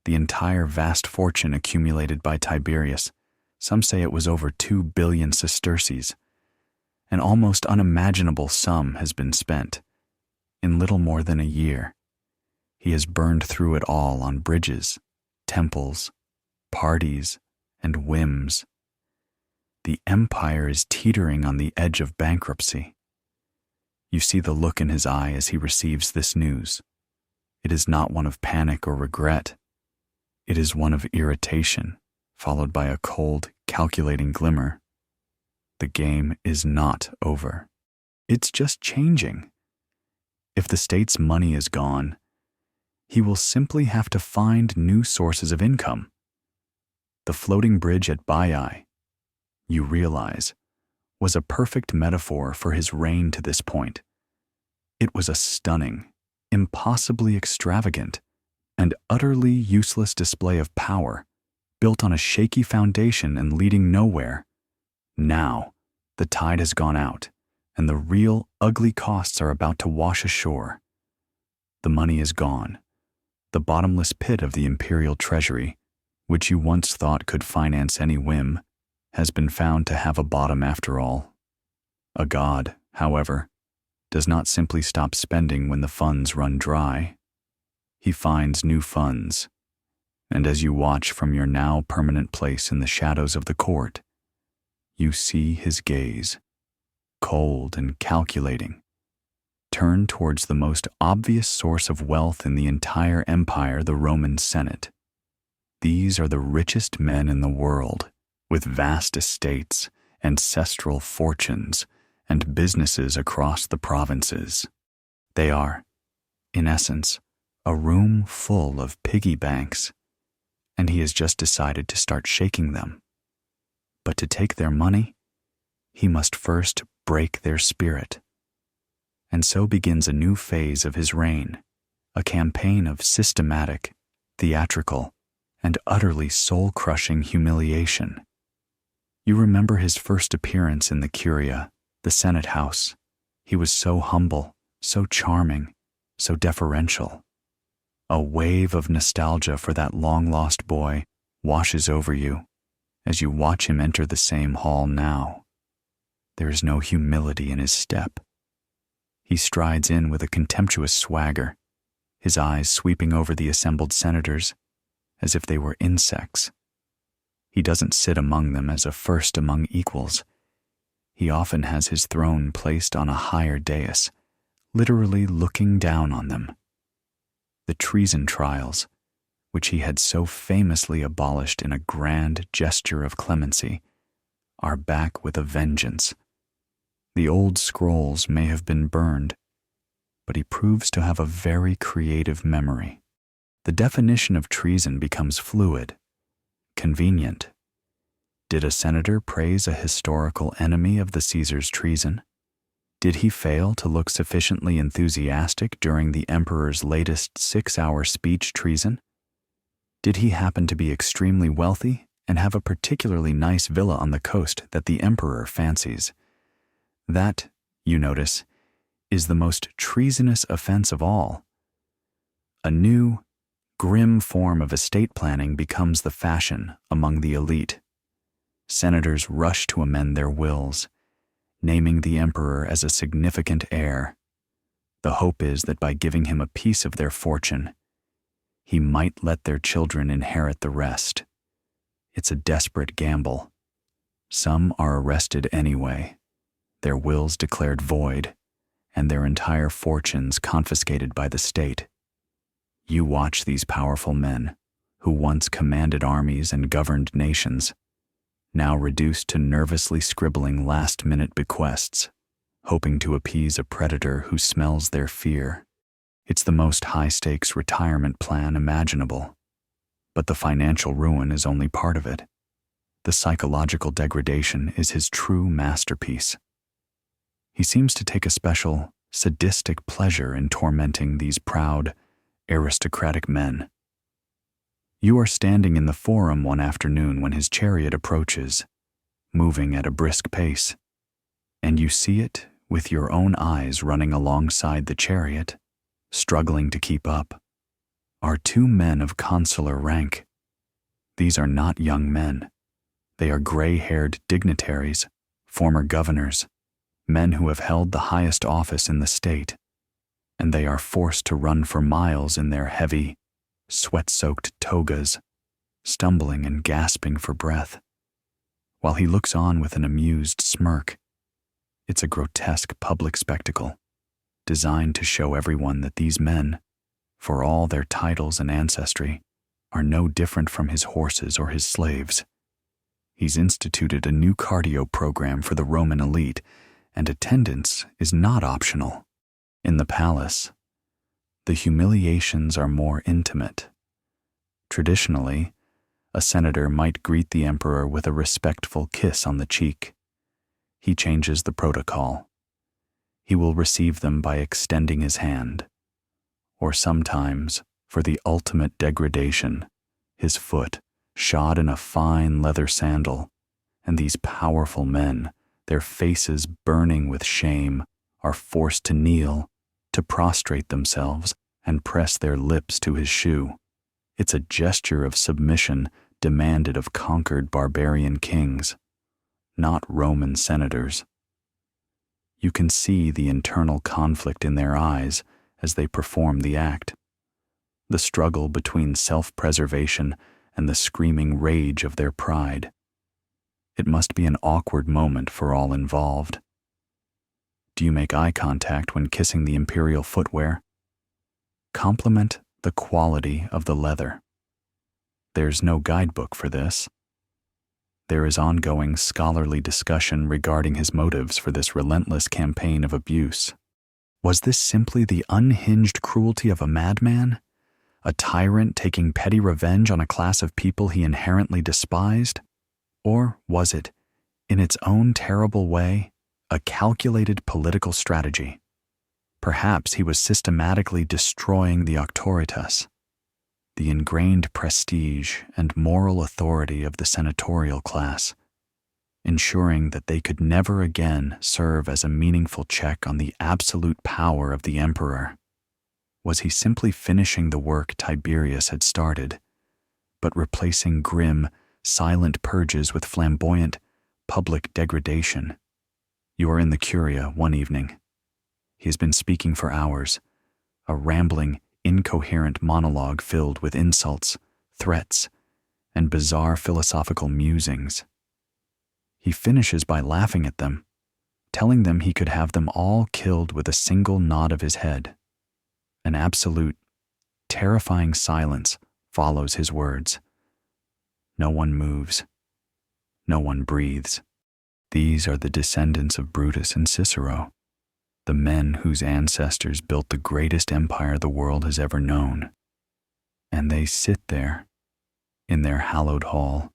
The entire vast fortune accumulated by Tiberius, some say it was over 2 billion sesterces, an almost unimaginable sum has been spent. In little more than a year, he has burned through it all on bridges, temples, parties, and whims. The empire is teetering on the edge of bankruptcy. You see the look in his eye as he receives this news. It is not one of panic or regret. It is one of irritation, followed by a cold, calculating glimmer. The game is not over. It's just changing. If the state's money is gone, he will simply have to find new sources of income. The floating bridge at Baiae, you realize, was a perfect metaphor for his reign to this point. It was a stunning, impossibly extravagant, and utterly useless display of power, built on a shaky foundation and leading nowhere. Now, the tide has gone out, and the real, ugly costs are about to wash ashore. The money is gone. The bottomless pit of the imperial treasury, which you once thought could finance any whim, has been found to have a bottom after all. A god, however, does not simply stop spending when the funds run dry. He finds new funds, and as you watch from your now permanent place in the shadows of the court, you see his gaze, cold and calculating, turn towards the most obvious source of wealth in the entire empire, the Roman Senate. These are the richest men in the world, with vast estates, ancestral fortunes, and businesses across the provinces. They are, in essence, a room full of piggy banks, and he has just decided to start shaking them. But to take their money, he must first break their spirit. And so begins a new phase of his reign, a campaign of systematic, theatrical, and utterly soul-crushing humiliation. You remember his first appearance in the Curia, the Senate House. He was so humble, so charming, so deferential. A wave of nostalgia for that long-lost boy washes over you as you watch him enter the same hall now. There is no humility in his step. He strides in with a contemptuous swagger, his eyes sweeping over the assembled senators as if they were insects. He doesn't sit among them as a first among equals. He often has his throne placed on a higher dais, literally looking down on them. The treason trials, which he had so famously abolished in a grand gesture of clemency, are back with a vengeance. The old scrolls may have been burned, but he proves to have a very creative memory. The definition of treason becomes fluid, convenient. Did a senator praise a historical enemy of the Caesar's treason? Did he fail to look sufficiently enthusiastic during the emperor's latest 6-hour speech treason? Did he happen to be extremely wealthy and have a particularly nice villa on the coast that the emperor fancies? That, you notice, is the most treasonous offense of all. A new, grim form of estate planning becomes the fashion among the elite. Senators rush to amend their wills, naming the emperor as a significant heir. The hope is that by giving him a piece of their fortune, he might let their children inherit the rest. It's a desperate gamble. Some are arrested anyway, their wills declared void, and their entire fortunes confiscated by the state. You watch these powerful men, who once commanded armies and governed nations, now reduced to nervously scribbling last-minute bequests, hoping to appease a predator who smells their fear. It's the most high-stakes retirement plan imaginable. But the financial ruin is only part of it. The psychological degradation is his true masterpiece. He seems to take a special, sadistic pleasure in tormenting these proud, aristocratic men. You are standing in the forum one afternoon when his chariot approaches, moving at a brisk pace, and you see it with your own eyes running alongside the chariot, struggling to keep up, are 2 men of consular rank. These are not young men. They are gray-haired dignitaries, former governors, men who have held the highest office in the state, and they are forced to run for miles in their heavy, sweat-soaked togas, stumbling and gasping for breath, while he looks on with an amused smirk. It's a grotesque public spectacle, designed to show everyone that these men, for all their titles and ancestry, are no different from his horses or his slaves. He's instituted a new cardio program for the Roman elite, and attendance is not optional. In the palace, the humiliations are more intimate. Traditionally, a senator might greet the emperor with a respectful kiss on the cheek. He changes the protocol. He will receive them by extending his hand, or sometimes, for the ultimate degradation, his foot shod in a fine leather sandal, and these powerful men, their faces burning with shame, are forced to kneel, to prostrate themselves and press their lips to his shoe. It's a gesture of submission demanded of conquered barbarian kings, not Roman senators. You can see the internal conflict in their eyes as they perform the act, the struggle between self-preservation and the screaming rage of their pride. It must be an awkward moment for all involved. Do you make eye contact when kissing the imperial footwear? Compliment the quality of the leather. There's no guidebook for this. There is ongoing scholarly discussion regarding his motives for this relentless campaign of abuse. Was this simply the unhinged cruelty of a madman? A tyrant taking petty revenge on a class of people he inherently despised? Or was it, in its own terrible way, a calculated political strategy? Perhaps he was systematically destroying the auctoritas, the ingrained prestige and moral authority of the senatorial class, ensuring that they could never again serve as a meaningful check on the absolute power of the emperor. Was he simply finishing the work Tiberius had started, but replacing grim, silent purges with flamboyant, public degradation? You are in the Curia one evening. He has been speaking for hours, a rambling, incoherent monologue filled with insults, threats, and bizarre philosophical musings. He finishes by laughing at them, telling them he could have them all killed with a single nod of his head. An absolute, terrifying silence follows his words. No one moves. No one breathes. These are the descendants of Brutus and Cicero, the men whose ancestors built the greatest empire the world has ever known. And they sit there, in their hallowed hall,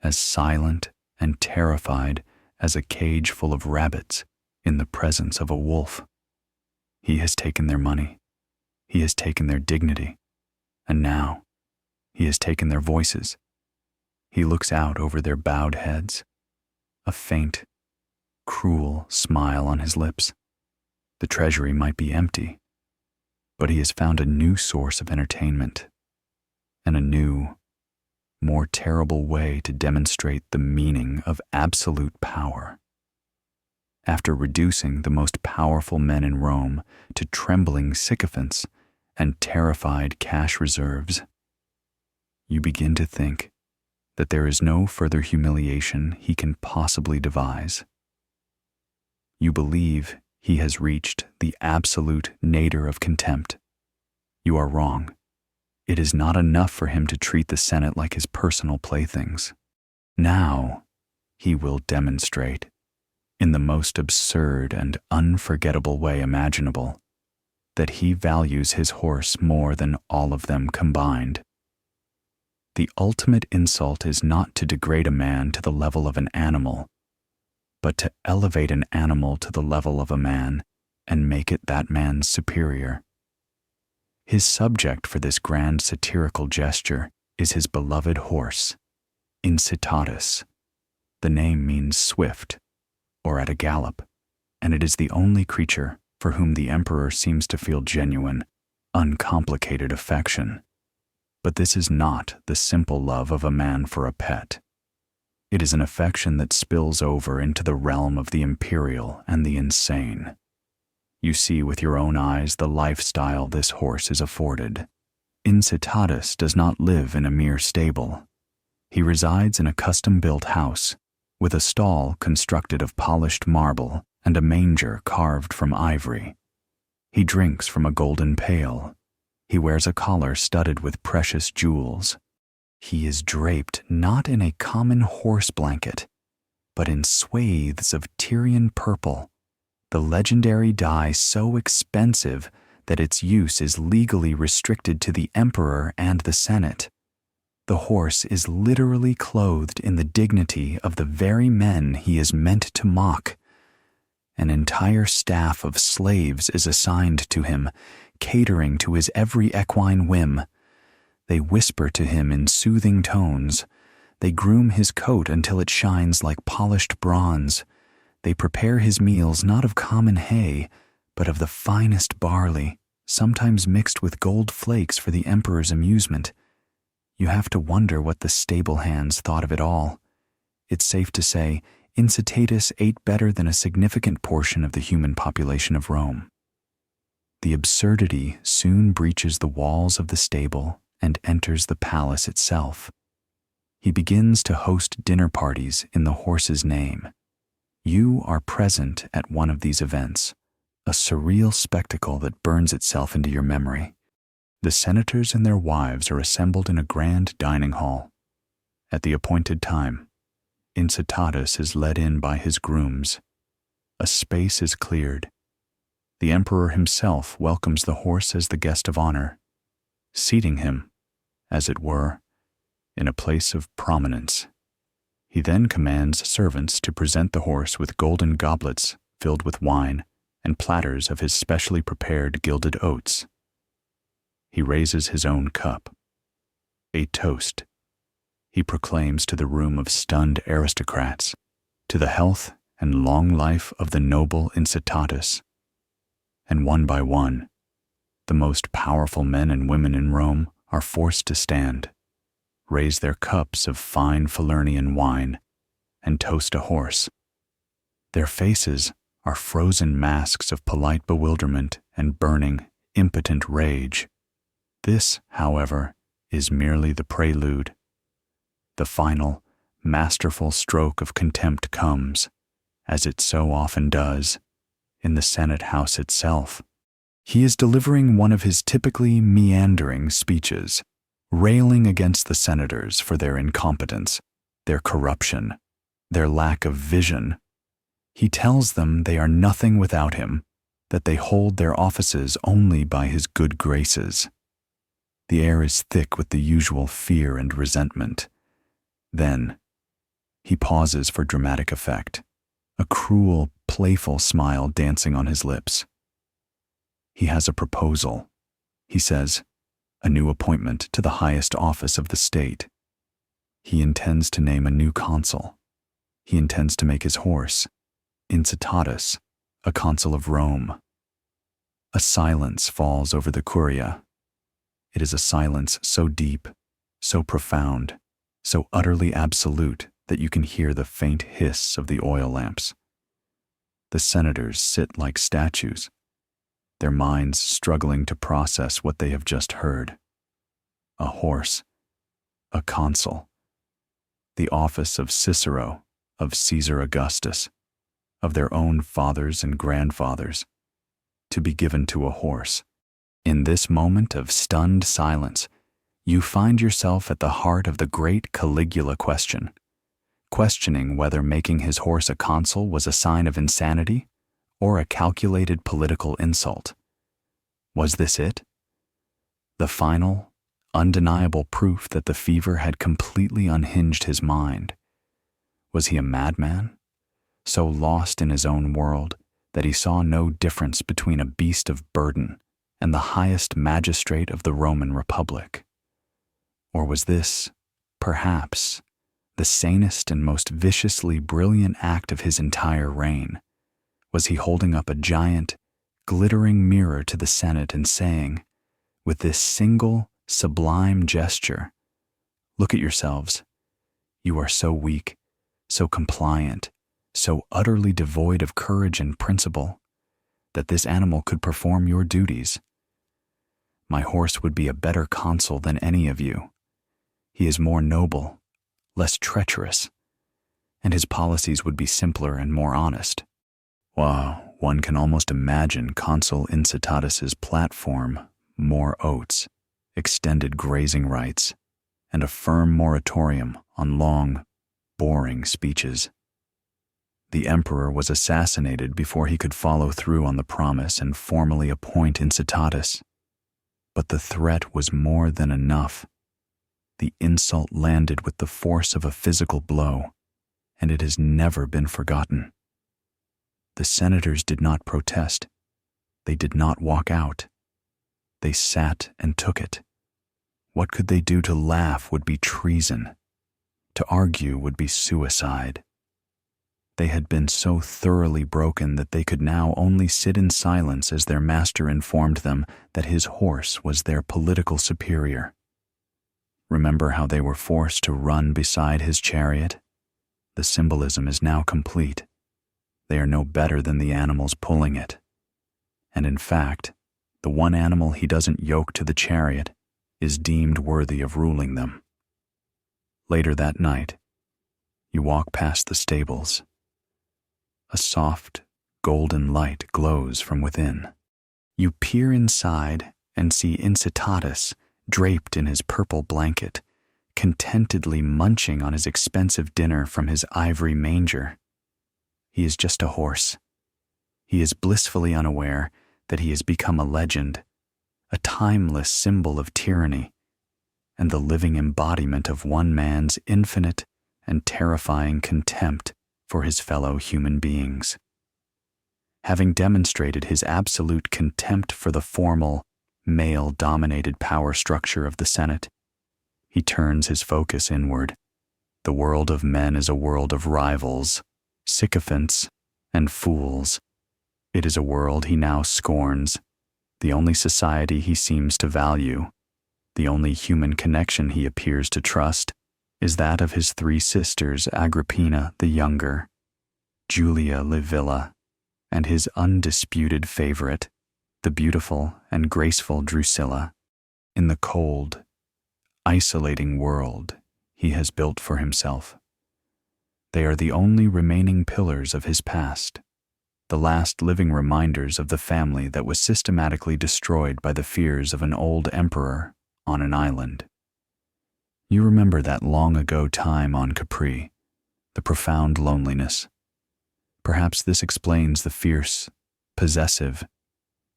as silent and terrified as a cage full of rabbits in the presence of a wolf. He has taken their money. He has taken their dignity. And now, he has taken their voices. He looks out over their bowed heads, a faint, cruel smile on his lips. The treasury might be empty, but he has found a new source of entertainment and a new, more terrible way to demonstrate the meaning of absolute power. After reducing the most powerful men in Rome to trembling sycophants and terrified cash reserves, you begin to think that there is no further humiliation he can possibly devise. You believe he has reached the absolute nadir of contempt. You are wrong. It is not enough for him to treat the Senate like his personal playthings. Now, he will demonstrate, in the most absurd and unforgettable way imaginable, that he values his horse more than all of them combined. The ultimate insult is not to degrade a man to the level of an animal, but to elevate an animal to the level of a man and make it that man's superior. His subject for this grand satirical gesture is his beloved horse, incitatus. The name means swift, or at a gallop, and it is the only creature for whom the emperor seems to feel genuine, uncomplicated affection. But this is not the simple love of a man for a pet. It is an affection that spills over into the realm of the imperial and the insane. You see with your own eyes the lifestyle this horse is afforded. Incitatus does not live in a mere stable. He resides in a custom-built house, with a stall constructed of polished marble and a manger carved from ivory. He drinks from a golden pail. He wears a collar studded with precious jewels. He is draped not in a common horse blanket, but in swathes of Tyrian purple, the legendary dye so expensive that its use is legally restricted to the emperor and the Senate. The horse is literally clothed in the dignity of the very men he is meant to mock. An entire staff of slaves is assigned to him, catering to his every equine whim. They whisper to him in soothing tones. They groom his coat until it shines like polished bronze. They prepare his meals not of common hay, but of the finest barley, sometimes mixed with gold flakes for the emperor's amusement. You have to wonder what the stable hands thought of it all. It's safe to say Incitatus ate better than a significant portion of the human population of Rome. The absurdity soon breaches the walls of the stable and enters the palace itself. He begins to host dinner parties in the horse's name. You are present at one of these events, a surreal spectacle that burns itself into your memory. The senators and their wives are assembled in a grand dining hall. At the appointed time, Incitatus is led in by his grooms. A space is cleared. The emperor himself welcomes the horse as the guest of honor, seating him, as it were, in a place of prominence. He then commands servants to present the horse with golden goblets filled with wine and platters of his specially prepared gilded oats. He raises his own cup. A toast he proclaims to the room of stunned aristocrats, to the health and long life of the noble Incitatus. And one by one, the most powerful men and women in Rome are forced to stand, raise their cups of fine Falernian wine, and toast a horse. Their faces are frozen masks of polite bewilderment and burning, impotent rage. This, however, is merely the prelude. The final, masterful stroke of contempt comes, as it so often does, in the Senate House itself. He is delivering one of his typically meandering speeches, railing against the senators for their incompetence, their corruption, their lack of vision. He tells them they are nothing without him, that they hold their offices only by his good graces. The air is thick with the usual fear and resentment. Then, he pauses for dramatic effect, a cruel, playful smile dancing on his lips. He has a proposal, he says, a new appointment to the highest office of the state. He intends to name a new consul. He intends to make his horse, Incitatus, a consul of Rome. A silence falls over the curia. It is a silence so deep, so profound, so utterly absolute that you can hear the faint hiss of the oil lamps. The senators sit like statues, their minds struggling to process what they have just heard. A horse, a consul, the office of Cicero, of Caesar Augustus, of their own fathers and grandfathers, to be given to a horse. In this moment of stunned silence, you find yourself at the heart of the great Caligula question, questioning whether making his horse a consul was a sign of insanity or a calculated political insult. Was this it? The final, undeniable proof that the fever had completely unhinged his mind. Was he a madman, so lost in his own world that he saw no difference between a beast of burden and the highest magistrate of the Roman Republic? Or was this, perhaps, the sanest and most viciously brilliant act of his entire reign? Was he holding up a giant, glittering mirror to the Senate and saying, with this single, sublime gesture, "Look at yourselves. You are so weak, so compliant, so utterly devoid of courage and principle, that this animal could perform your duties. My horse would be a better consul than any of you. He is more noble, less treacherous, and his policies would be simpler and more honest." Wow, one can almost imagine Consul Incitatus's platform, more oats, extended grazing rights, and a firm moratorium on long, boring speeches. The emperor was assassinated before he could follow through on the promise and formally appoint Incitatus. But the threat was more than enough. The insult landed with the force of a physical blow, and it has never been forgotten. The senators did not protest. They did not walk out. They sat and took it. What could they do? To laugh would be treason. To argue would be suicide. They had been so thoroughly broken that they could now only sit in silence as their master informed them that his horse was their political superior. Remember how they were forced to run beside his chariot? The symbolism is now complete. They are no better than the animals pulling it. And in fact, the one animal he doesn't yoke to the chariot is deemed worthy of ruling them. Later that night, you walk past the stables. A soft, golden light glows from within. You peer inside and see Incitatus draped in his purple blanket, contentedly munching on his expensive dinner from his ivory manger. He is just a horse. He is blissfully unaware that he has become a legend, a timeless symbol of tyranny, and the living embodiment of one man's infinite and terrifying contempt for his fellow human beings. Having demonstrated his absolute contempt for the formal, male-dominated power structure of the Senate, he turns his focus inward. The world of men is a world of rivals, sycophants, and fools. It is a world he now scorns, the only society he seems to value. The only human connection he appears to trust is that of his three sisters, Agrippina the younger, Julia Livilla, and his undisputed favorite, the beautiful and graceful Drusilla. In the cold, isolating world he has built for himself. They are the only remaining pillars of his past, the last living reminders of the family that was systematically destroyed by the fears of an old emperor on an island. You remember that long ago time on Capri, the profound loneliness. Perhaps this explains the fierce, possessive,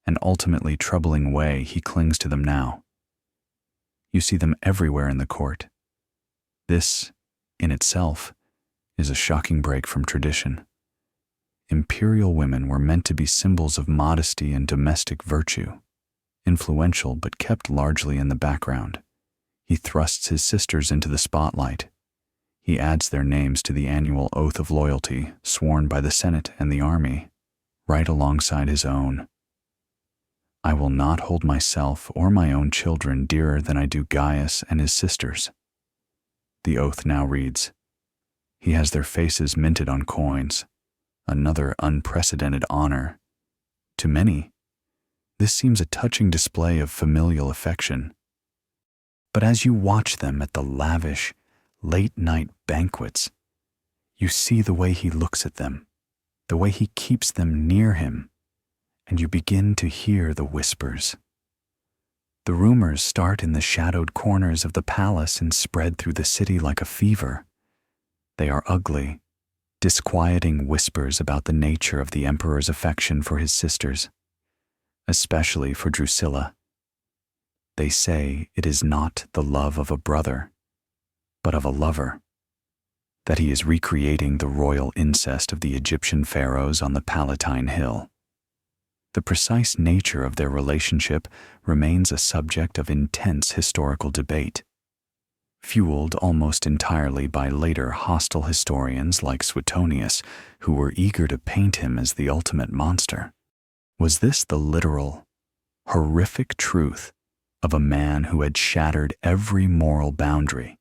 and ultimately troubling way he clings to them now. You see them everywhere in the court. This, in itself, is a shocking break from tradition. Imperial women were meant to be symbols of modesty and domestic virtue, influential but kept largely in the background. He thrusts his sisters into the spotlight. He adds their names to the annual oath of loyalty sworn by the Senate and the army, right alongside his own. I will not hold myself or my own children dearer than I do Gaius and his sisters. The oath now reads. He has their faces minted on coins, another unprecedented honor. To many, this seems a touching display of familial affection. But as you watch them at the lavish, late-night banquets, you see the way he looks at them, the way he keeps them near him, and you begin to hear the whispers. The rumors start in the shadowed corners of the palace and spread through the city like a fever. They are ugly, disquieting whispers about the nature of the emperor's affection for his sisters, especially for Drusilla. They say it is not the love of a brother, but of a lover, that he is recreating the royal incest of the Egyptian pharaohs on the Palatine Hill. The precise nature of their relationship remains a subject of intense historical debate, fueled almost entirely by later hostile historians like Suetonius, who were eager to paint him as the ultimate monster. Was this the literal, horrific truth of a man who had shattered every moral boundary?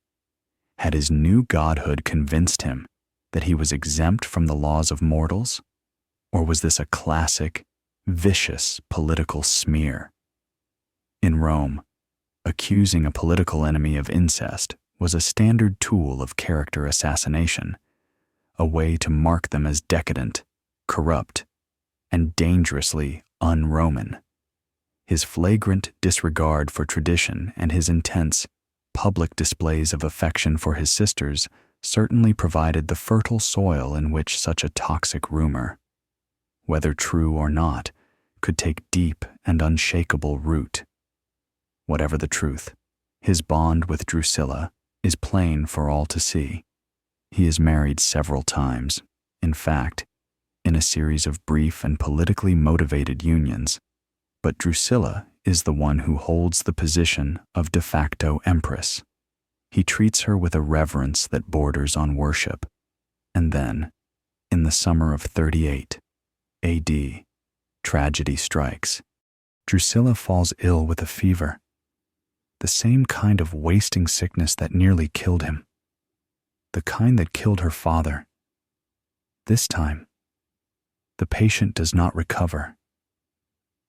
Had his new godhood convinced him that he was exempt from the laws of mortals? Or was this a classic, vicious political smear? In Rome, accusing a political enemy of incest was a standard tool of character assassination, a way to mark them as decadent, corrupt, and dangerously un-Roman. His flagrant disregard for tradition and his intense, public displays of affection for his sisters certainly provided the fertile soil in which such a toxic rumor, whether true or not, could take deep and unshakable root. Whatever the truth, his bond with Drusilla is plain for all to see. He is married several times, in fact, in a series of brief and politically motivated unions, but Drusilla is the one who holds the position of de facto empress. He treats her with a reverence that borders on worship. And then, in the summer of 38 AD, tragedy strikes. Drusilla falls ill with a fever, the same kind of wasting sickness that nearly killed him. the kind that killed her father. This time, the patient does not recover.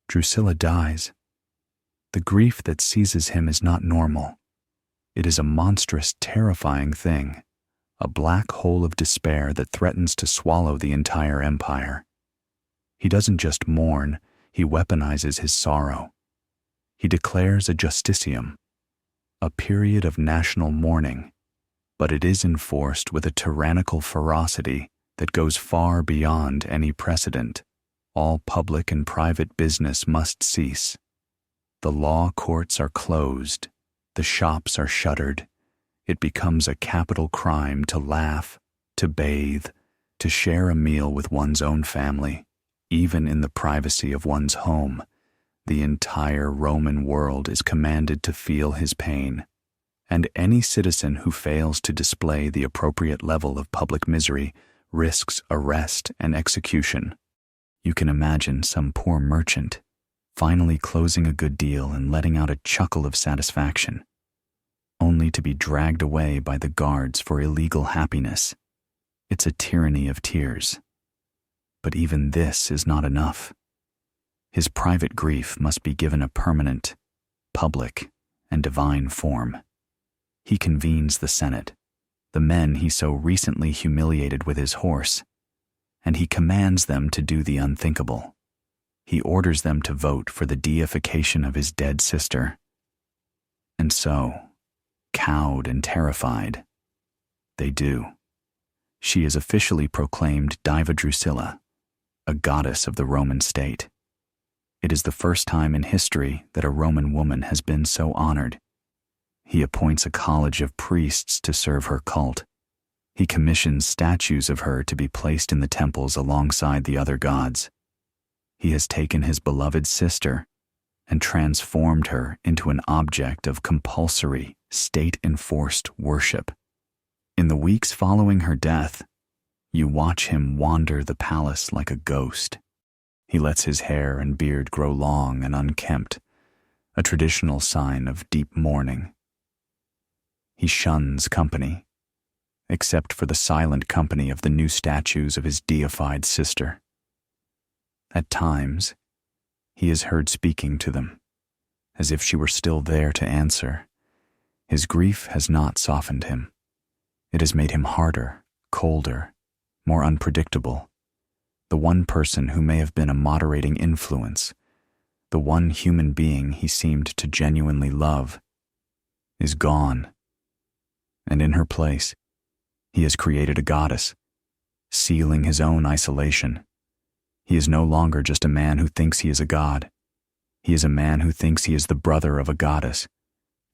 Drusilla dies. The grief that seizes him is not normal. It is a monstrous, terrifying thing, a black hole of despair that threatens to swallow the entire empire. He doesn't just mourn, he weaponizes his sorrow. He declares a justicium, a period of national mourning, but it is enforced with a tyrannical ferocity that goes far beyond any precedent. All public and private business must cease. The law courts are closed, the shops are shuttered. It becomes a capital crime to laugh, to bathe, to share a meal with one's own family, even in the privacy of one's home. The entire Roman world is commanded to feel his pain, and any citizen who fails to display the appropriate level of public misery risks arrest and execution. You can imagine some poor merchant finally closing a good deal and letting out a chuckle of satisfaction, only to be dragged away by the guards for illegal happiness. It's a tyranny of tears. But even this is not enough. His private grief must be given a permanent, public, and divine form. He convenes the Senate, the men he so recently humiliated with his horse, and he commands them to do the unthinkable. He orders them to vote for the deification of his dead sister. And so, cowed and terrified, they do. She is officially proclaimed Diva Drusilla, a goddess of the Roman state. It is the first time in history that a Roman woman has been so honored. He appoints a college of priests to serve her cult. He commissions statues of her to be placed in the temples alongside the other gods. He has taken his beloved sister and transformed her into an object of compulsory, state-enforced worship. In the weeks following her death, you watch him wander the palace like a ghost. He lets his hair and beard grow long and unkempt, a traditional sign of deep mourning. He shuns company, except for the silent company of the new statues of his deified sister. At times, he is heard speaking to them, as if she were still there to answer. His grief has not softened him. It has made him harder, colder, more unpredictable. The one person who may have been a moderating influence, the one human being he seemed to genuinely love, is gone. And in her place, he has created a goddess, sealing his own isolation. He is no longer just a man who thinks he is a god. He is a man who thinks he is the brother of a goddess,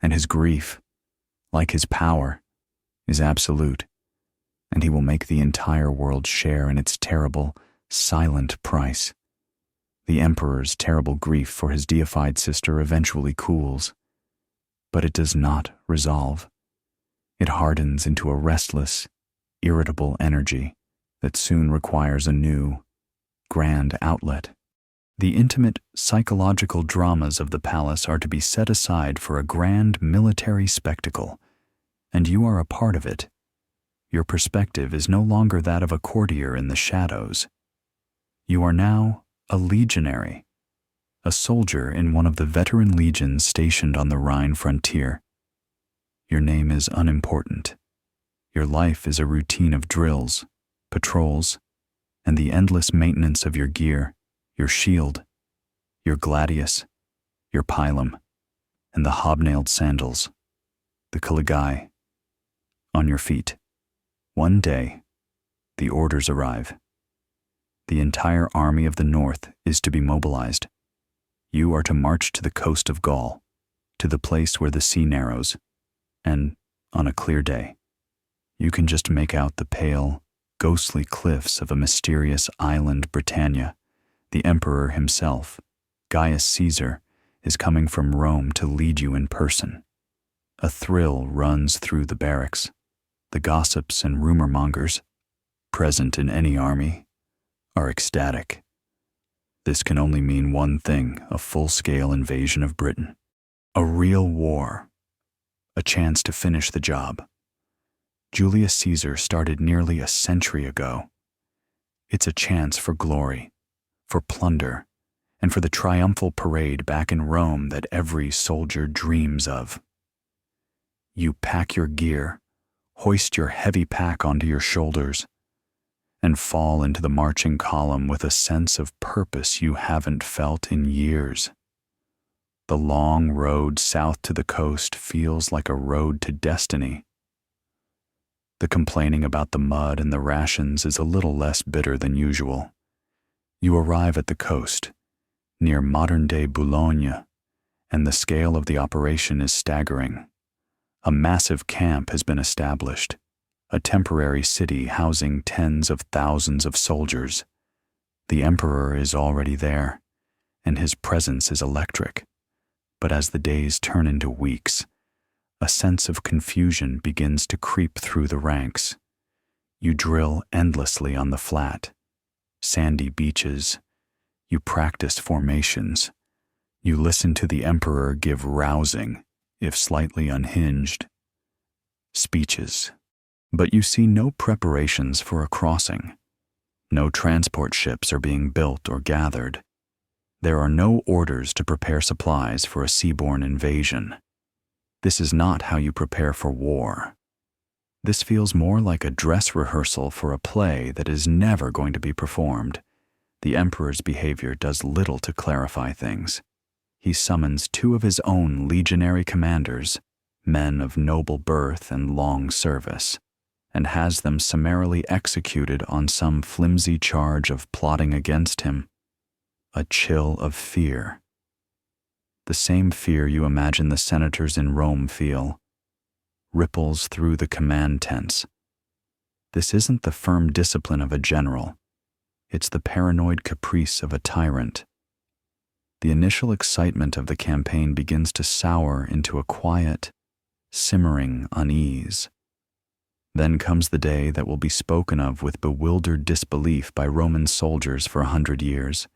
and his grief, like his power, is absolute, and he will make the entire world share in its terrible, silent price. The emperor's terrible grief for his deified sister eventually cools, but it does not resolve. It hardens into a restless, irritable energy that soon requires a new, grand outlet. The intimate psychological dramas of the palace are to be set aside for a grand military spectacle, and you are a part of it. Your perspective is no longer that of a courtier in the shadows. You are now a legionary, a soldier in one of the veteran legions stationed on the Rhine frontier. Your name is unimportant. Your life is a routine of drills, patrols, and the endless maintenance of your gear, your shield, your gladius, your pilum, and the hobnailed sandals, the caligae, on your feet. One day, the orders arrive. The entire army of the north is to be mobilized. You are to march to the coast of Gaul, to the place where the sea narrows, and, on a clear day, you can just make out the pale, ghostly cliffs of a mysterious island Britannia. The emperor himself, Gaius Caesar, is coming from Rome to lead you in person. A thrill runs through the barracks. The gossips and rumor mongers, present in any army, are ecstatic. This can only mean one thing: a full-scale invasion of Britain. A real war. A chance to finish the job. Julius Caesar started nearly a century ago. It's a chance for glory, for plunder, and for the triumphal parade back in Rome that every soldier dreams of. You pack your gear, hoist your heavy pack onto your shoulders, and fall into the marching column with a sense of purpose you haven't felt in years. The long road south to the coast feels like a road to destiny. The complaining about the mud and the rations is a little less bitter than usual. You arrive at the coast, near modern-day Boulogne, and the scale of the operation is staggering. A massive camp has been established, a temporary city housing tens of thousands of soldiers. The emperor is already there, and his presence is electric. But as the days turn into weeks, a sense of confusion begins to creep through the ranks. You drill endlessly on the flat, sandy beaches. You practice formations. You listen to the emperor give rousing, if slightly unhinged, speeches. But you see no preparations for a crossing. No transport ships are being built or gathered. There are no orders to prepare supplies for a seaborne invasion. This is not how you prepare for war. This feels more like a dress rehearsal for a play that is never going to be performed. The emperor's behavior does little to clarify things. He summons 2 of his own legionary commanders, men of noble birth and long service, and has them summarily executed on some flimsy charge of plotting against him. A chill of fear. The same fear you imagine the senators in Rome feel, ripples through the command tents. This isn't the firm discipline of a general. It's the paranoid caprice of a tyrant. The initial excitement of the campaign begins to sour into a quiet, simmering unease. Then comes the day that will be spoken of with bewildered disbelief by Roman soldiers for 100 years.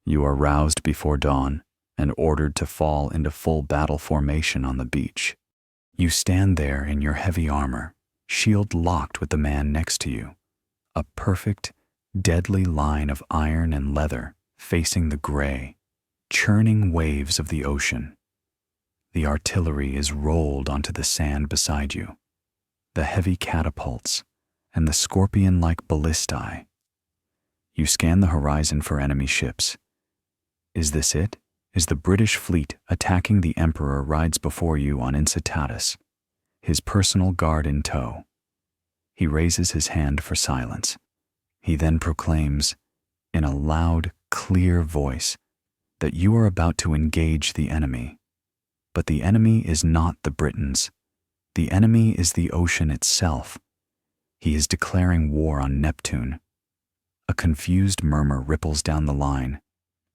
You are roused before dawn and ordered to fall into full battle formation on the beach. You stand there in your heavy armor, shield locked with the man next to you, a perfect, deadly line of iron and leather facing the gray, churning waves of the ocean. The artillery is rolled onto the sand beside you, the heavy catapults and the scorpion-like ballistae. You scan the horizon for enemy ships. Is this it? Is the British fleet attacking the emperor rides before you on Incitatus, his personal guard in tow. He raises his hand for silence. He then proclaims, in a loud, clear voice, that you are about to engage the enemy. But the enemy is not the Britons. The enemy is the ocean itself. He is declaring war on Neptune. A confused murmur ripples down the line,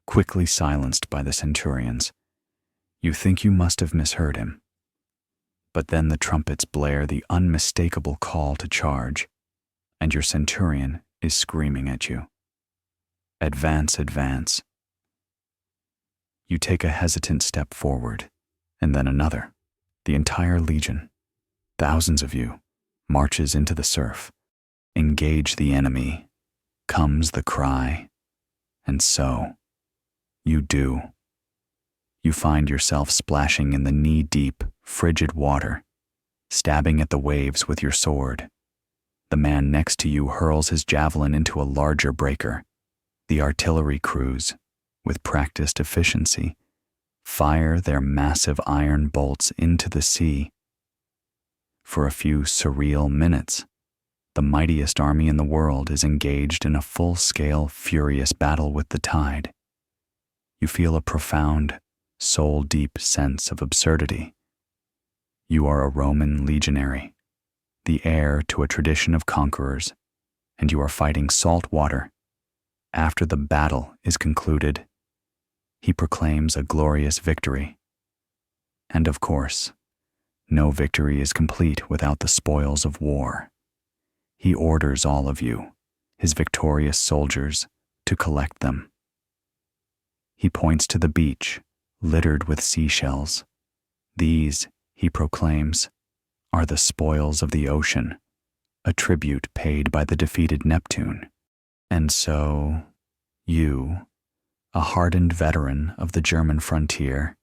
quickly silenced by the centurions. You think you must have misheard him. But then the trumpets blare the unmistakable call to charge, and your centurion is screaming at you. Advance, advance. You take a hesitant step forward, and then another. The entire legion, thousands of you, marches into the surf. Engage the enemy, comes the cry, and so you do. You find yourself splashing in the knee-deep, frigid water, stabbing at the waves with your sword. The man next to you hurls his javelin into a larger breaker. The artillery crews, with practiced efficiency, fire their massive iron bolts into the sea. For a few surreal minutes, the mightiest army in the world is engaged in a full-scale, furious battle with the tide. You feel a profound, soul-deep sense of absurdity. You are a Roman legionary, the heir to a tradition of conquerors, and you are fighting salt water. After the battle is concluded, he proclaims a glorious victory. And of course, no victory is complete without the spoils of war. He orders all of you, his victorious soldiers, to collect them. He points to the beach, littered with seashells. These, he proclaims, are the spoils of the ocean, a tribute paid by the defeated Neptune. And so, you, a hardened veteran of the German frontier,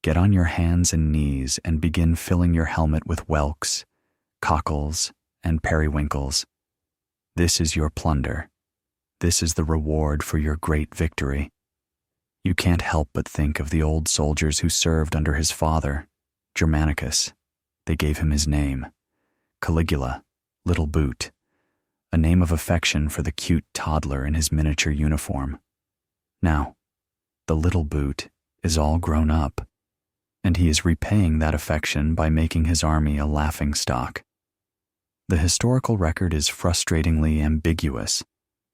get on your hands and knees and begin filling your helmet with whelks, cockles, and periwinkles. This is your plunder. This is the reward for your great victory. You can't help but think of the old soldiers who served under his father, Germanicus. They gave him his name, Caligula, Little Boot, a name of affection for the cute toddler in his miniature uniform. Now, the Little Boot is all grown up, and he is repaying that affection by making his army a laughingstock. The historical record is frustratingly ambiguous,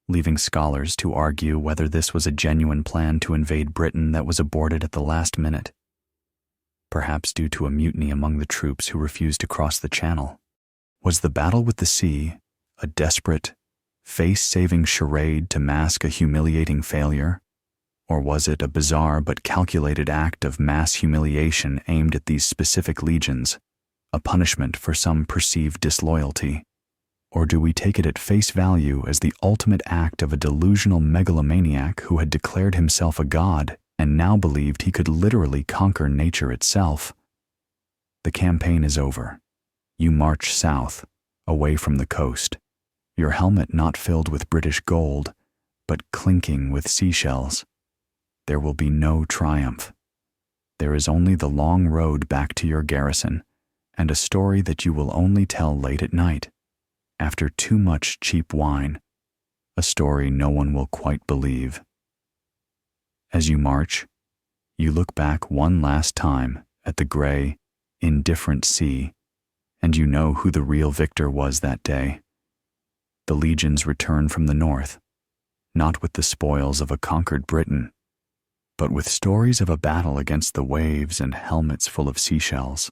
leaving scholars to argue whether this was a genuine plan to invade Britain that was aborted at the last minute, perhaps due to a mutiny among the troops who refused to cross the Channel. Was the battle with the sea a desperate, face-saving charade to mask a humiliating failure? Or was it a bizarre but calculated act of mass humiliation aimed at these specific legions, a punishment for some perceived disloyalty? Or do we take it at face value as the ultimate act of a delusional megalomaniac who had declared himself a god and now believed he could literally conquer nature itself? The campaign is over. You march south, away from the coast, your helmet not filled with British gold, but clinking with seashells. There will be no triumph. There is only the long road back to your garrison, and a story that you will only tell late at night, after too much cheap wine, a story no one will quite believe. As you march, you look back one last time at the gray, indifferent sea, and you know who the real victor was that day. The legions return from the north, not with the spoils of a conquered Britain, but with stories of a battle against the waves and helmets full of seashells.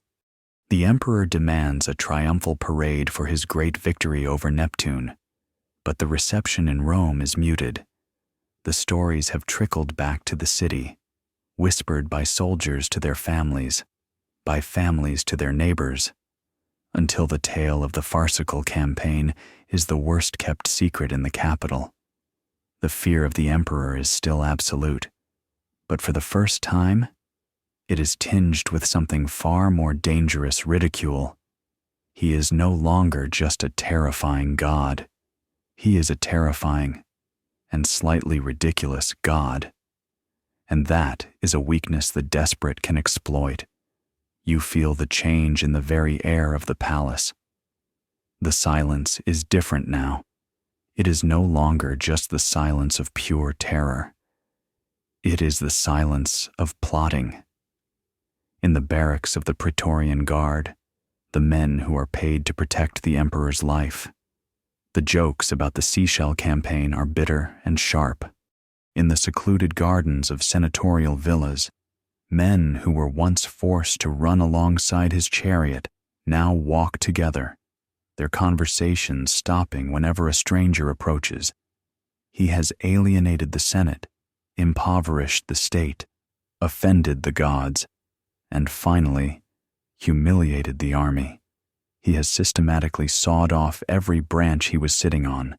The emperor demands a triumphal parade for his great victory over Neptune, but the reception in Rome is muted. The stories have trickled back to the city, whispered by soldiers to their families, by families to their neighbors, until the tale of the farcical campaign is the worst-kept secret in the capital. The fear of the emperor is still absolute, but for the first time, it is tinged with something far more dangerous ridicule. He is no longer just a terrifying god. He is a terrifying and slightly ridiculous god. And that is a weakness the desperate can exploit. You feel the change in the very air of the palace. The silence is different now. It is no longer just the silence of pure terror. It is the silence of plotting. In the barracks of the Praetorian Guard, the men who are paid to protect the emperor's life, the jokes about the seashell campaign are bitter and sharp. In the secluded gardens of senatorial villas, men who were once forced to run alongside his chariot now walk together, their conversations stopping whenever a stranger approaches. He has alienated the Senate, impoverished the state, offended the gods, and finally, humiliated the army. He has systematically sawed off every branch he was sitting on,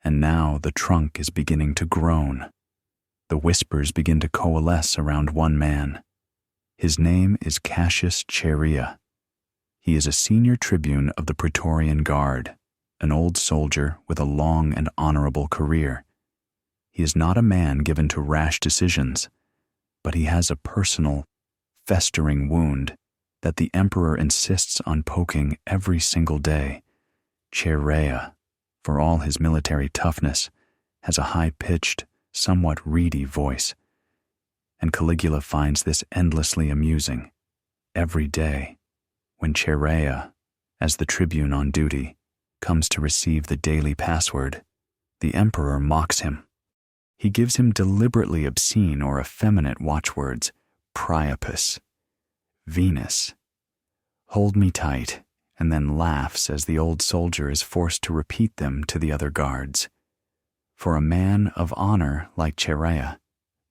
and now the trunk is beginning to groan. The whispers begin to coalesce around one man. His name is Cassius Chaerea. He is a senior tribune of the Praetorian Guard, an old soldier with a long and honorable career. He is not a man given to rash decisions, but he has a personal, festering wound that the emperor insists on poking every single day. Chaerea, for all his military toughness, has a high-pitched, somewhat reedy voice, and Caligula finds this endlessly amusing. Every day, when Chaerea, as the tribune on duty, comes to receive the daily password, the emperor mocks him. He gives him deliberately obscene or effeminate watchwords: Priapus, Venus, hold me tight, and then laughs as the old soldier is forced to repeat them to the other guards. For a man of honor like Chaerea,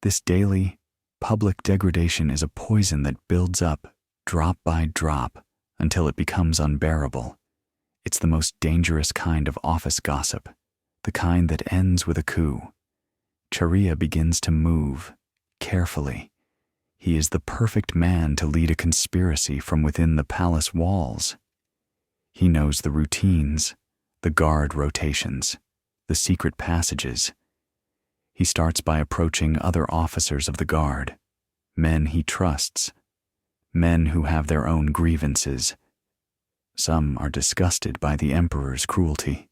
this daily, public degradation is a poison that builds up, drop by drop, until it becomes unbearable. It's the most dangerous kind of office gossip, the kind that ends with a coup. Charia begins to move, carefully. He is the perfect man to lead a conspiracy from within the palace walls. He knows the routines, the guard rotations, the secret passages. He starts by approaching other officers of the guard, men he trusts, men who have their own grievances. Some are disgusted by the emperor's cruelty.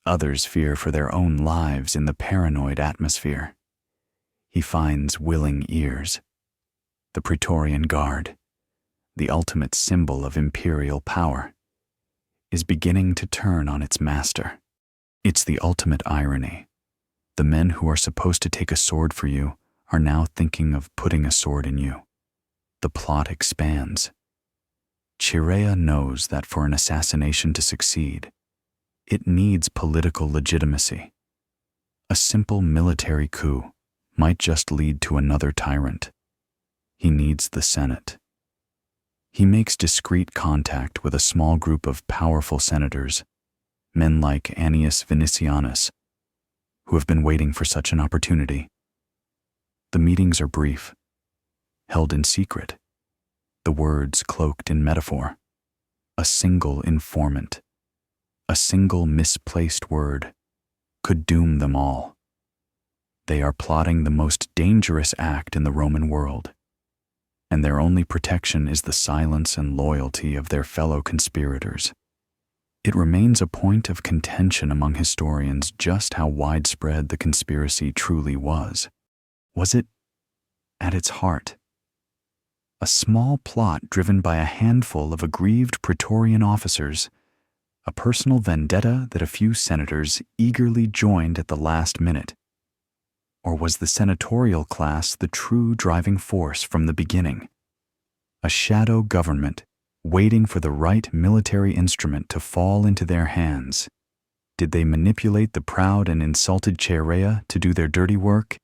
Others fear for their own lives in the paranoid atmosphere. He finds willing ears. The Praetorian Guard, the ultimate symbol of imperial power, is beginning to turn on its master. It's the ultimate irony. The men who are supposed to take a sword for you are now thinking of putting a sword in you. The plot expands. Charia knows that for an assassination to succeed, it needs political legitimacy. A simple military coup might just lead to another tyrant. He needs the Senate. He makes discreet contact with a small group of powerful senators, men like Annius Vinicianus, who have been waiting for such an opportunity. The meetings are brief, held in secret, the words cloaked in metaphor. A single informant, a single misplaced word, could doom them all. They are plotting the most dangerous act in the Roman world, and their only protection is the silence and loyalty of their fellow conspirators. It remains a point of contention among historians just how widespread the conspiracy truly was. Was it, at its heart, a small plot driven by a handful of aggrieved Praetorian officers, a personal vendetta that a few senators eagerly joined at the last minute? Or was the senatorial class the true driving force from the beginning? A shadow government waiting for the right military instrument to fall into their hands. Did they manipulate the proud and insulted Chaerea to do their dirty work?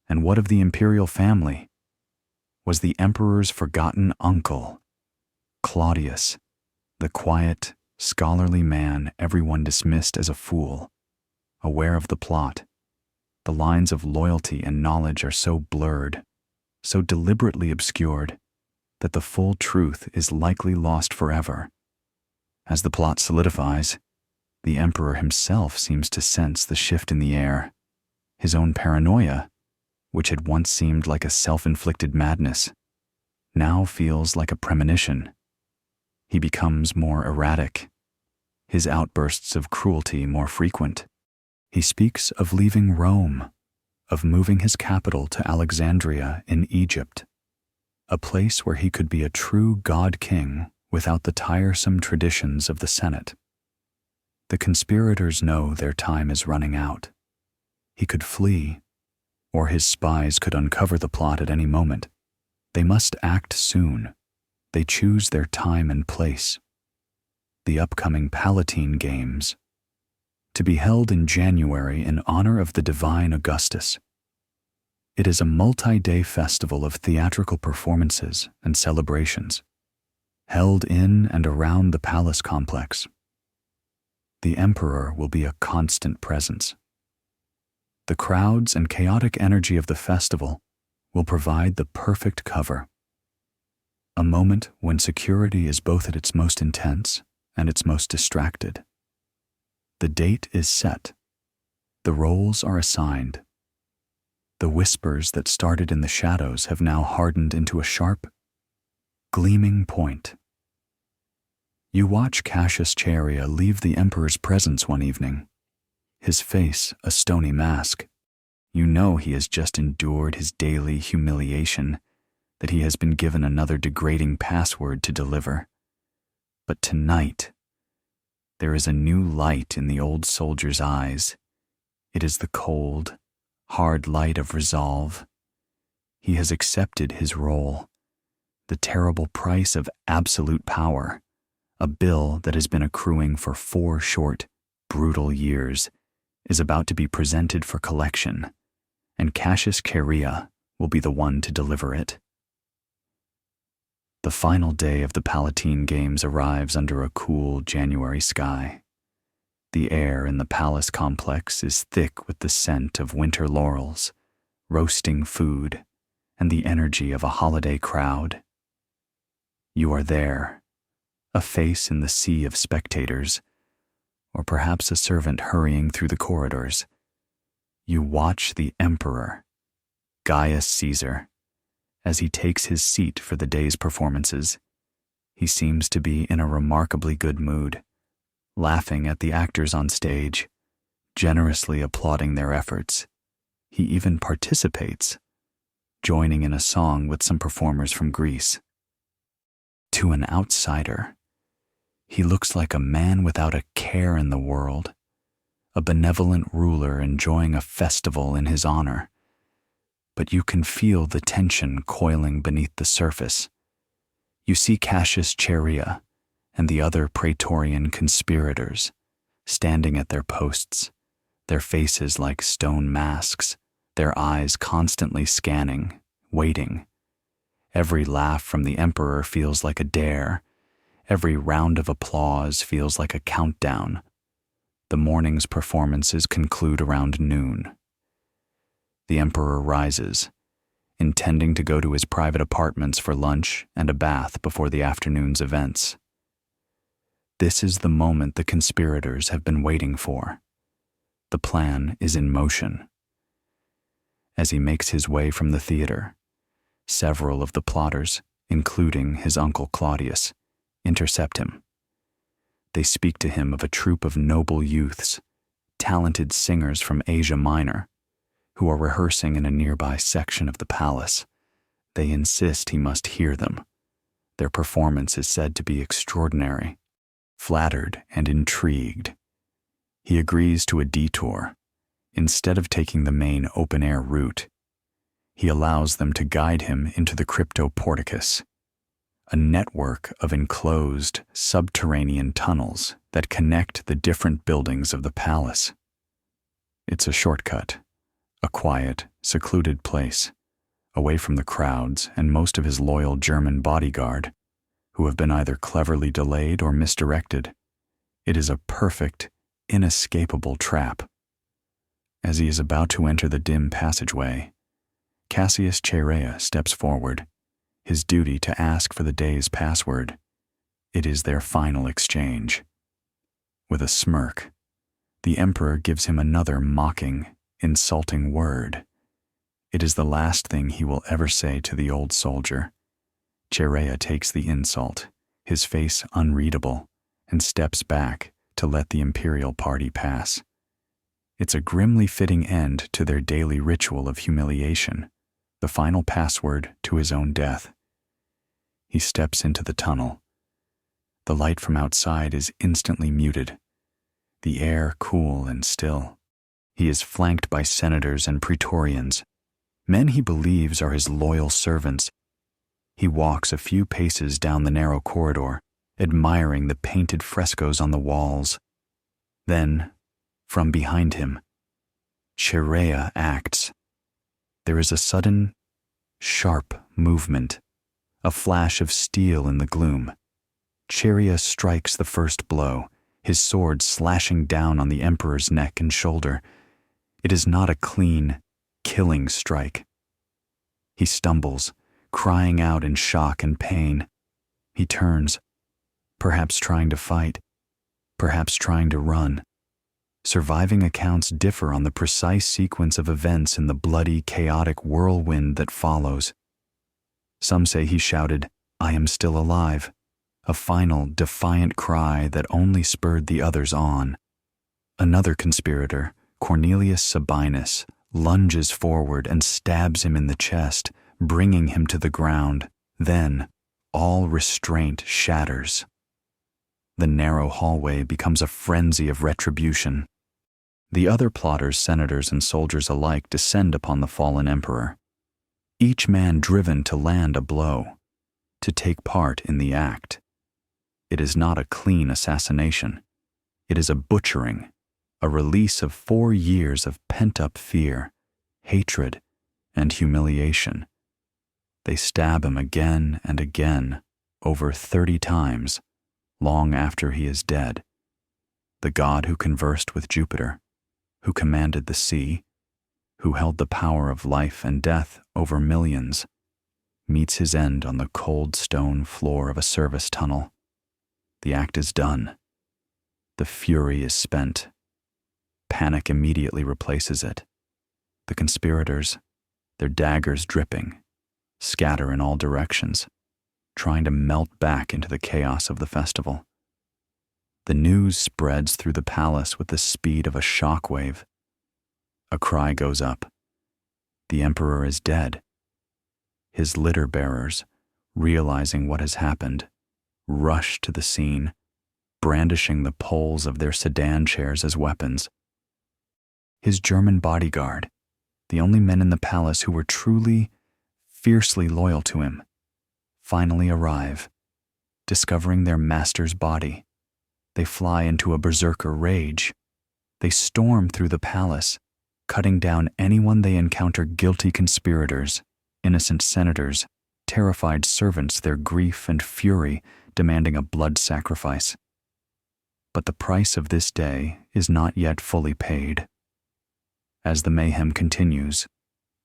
And what of the imperial family? Was the emperor's forgotten uncle, Claudius, the quiet, scholarly man everyone dismissed as a fool, aware of the plot? The lines of loyalty and knowledge are so blurred, so deliberately obscured, that the full truth is likely lost forever. As the plot solidifies, the emperor himself seems to sense the shift in the air. His own paranoia, which had once seemed like a self-inflicted madness, now feels like a premonition. He becomes more erratic, his outbursts of cruelty more frequent. He speaks of leaving Rome, of moving his capital to Alexandria in Egypt, a place where he could be a true god-king without the tiresome traditions of the Senate. The conspirators know their time is running out. He could flee, or his spies could uncover the plot at any moment. They must act soon. They choose their time and place. The upcoming Palatine Games, to be held in January in honor of the divine Augustus. It is a multi-day festival of theatrical performances and celebrations, held in and around the palace complex. The emperor will be a constant presence. The crowds and chaotic energy of the festival will provide the perfect cover. A moment when security is both at its most intense and its most distracted. The date is set. The roles are assigned. The whispers that started in the shadows have now hardened into a sharp, gleaming point. You watch Cassius Chaerea leave the emperor's presence one evening, his face a stony mask. You know he has just endured his daily humiliation, that he has been given another degrading password to deliver. But tonight, there is a new light in the old soldier's eyes. It is the cold, hard light of resolve. He has accepted his role, the terrible price of absolute power, a bill that has been accruing for 4 short, brutal years, is about to be presented for collection, and Cassius Chaerea will be the one to deliver it. The final day of the Palatine Games arrives under a cool January sky. The air in the palace complex is thick with the scent of winter laurels, roasting food, and the energy of a holiday crowd. You are there, a face in the sea of spectators, or perhaps a servant hurrying through the corridors. You watch the emperor, Gaius Caesar, as he takes his seat for the day's performances. He seems to be in a remarkably good mood, laughing at the actors on stage, generously applauding their efforts. He even participates, joining in a song with some performers from Greece. To an outsider, he looks like a man without a care in the world, a benevolent ruler enjoying a festival in his honor. But you can feel the tension coiling beneath the surface. You see Cassius Chaerea and the other Praetorian conspirators standing at their posts, their faces like stone masks, their eyes constantly scanning, waiting. Every laugh from the emperor feels like a dare. Every round of applause feels like a countdown. The morning's performances conclude around noon. The emperor rises, intending to go to his private apartments for lunch and a bath before the afternoon's events. This is the moment the conspirators have been waiting for. The plan is in motion. As he makes his way from the theater, several of the plotters, including his uncle Claudius, intercept him. They speak to him of a troupe of noble youths, talented singers from Asia Minor, who are rehearsing in a nearby section of the palace. They insist he must hear them. Their performance is said to be extraordinary. Flattered and intrigued, he agrees to a detour. Instead of taking the main open-air route, he allows them to guide him into the cryptoporticus, a network of enclosed subterranean tunnels that connect the different buildings of the palace. It's a shortcut, a quiet, secluded place, away from the crowds and most of his loyal German bodyguard, who have been either cleverly delayed or misdirected. It is a perfect, inescapable trap. As he is about to enter the dim passageway, Cassius Chaerea steps forward, his duty to ask for the day's password. It is their final exchange. With a smirk, the emperor gives him another mocking, insulting word. It is the last thing he will ever say to the old soldier. Chaerea takes the insult, his face unreadable, and steps back to let the imperial party pass. It's a grimly fitting end to their daily ritual of humiliation, the final password to his own death. He steps into the tunnel. The light from outside is instantly muted, the air cool and still. He is flanked by senators and praetorians, men he believes are his loyal servants. He walks a few paces down the narrow corridor, admiring the painted frescoes on the walls. Then, from behind him, Chaerea acts. There is a sudden, sharp movement, a flash of steel in the gloom. Chaerea strikes the first blow, his sword slashing down on the emperor's neck and shoulder. It is not a clean, killing strike. He stumbles, crying out in shock and pain. He turns, perhaps trying to fight, perhaps trying to run. Surviving accounts differ on the precise sequence of events in the bloody, chaotic whirlwind that follows. Some say he shouted, "I am still alive," a final, defiant cry that only spurred the others on. Another conspirator, Cornelius Sabinus, lunges forward and stabs him in the chest, bringing him to the ground. Then, all restraint shatters. The narrow hallway becomes a frenzy of retribution. The other plotters, senators, and soldiers alike descend upon the fallen emperor, each man driven to land a blow, to take part in the act. It is not a clean assassination. It is a butchering, a release of 4 years of pent-up fear, hatred, and humiliation. They stab him again and again, over 30 times, long after he is dead. The god who conversed with Jupiter, who commanded the sea, who held the power of life and death over millions, meets his end on the cold stone floor of a service tunnel. The act is done. The fury is spent. Panic immediately replaces it. The conspirators, their daggers dripping, scatter in all directions, trying to melt back into the chaos of the festival. The news spreads through the palace with the speed of a shockwave. A cry goes up. The emperor is dead. His litter bearers, realizing what has happened, rush to the scene, brandishing the poles of their sedan chairs as weapons. His German bodyguard, the only men in the palace who were truly, fiercely loyal to him, finally arrive, discovering their master's body. They fly into a berserker rage. They storm through the palace, cutting down anyone they encounter: guilty conspirators, innocent senators, terrified servants, their grief and fury demanding a blood sacrifice. But the price of this day is not yet fully paid. As the mayhem continues,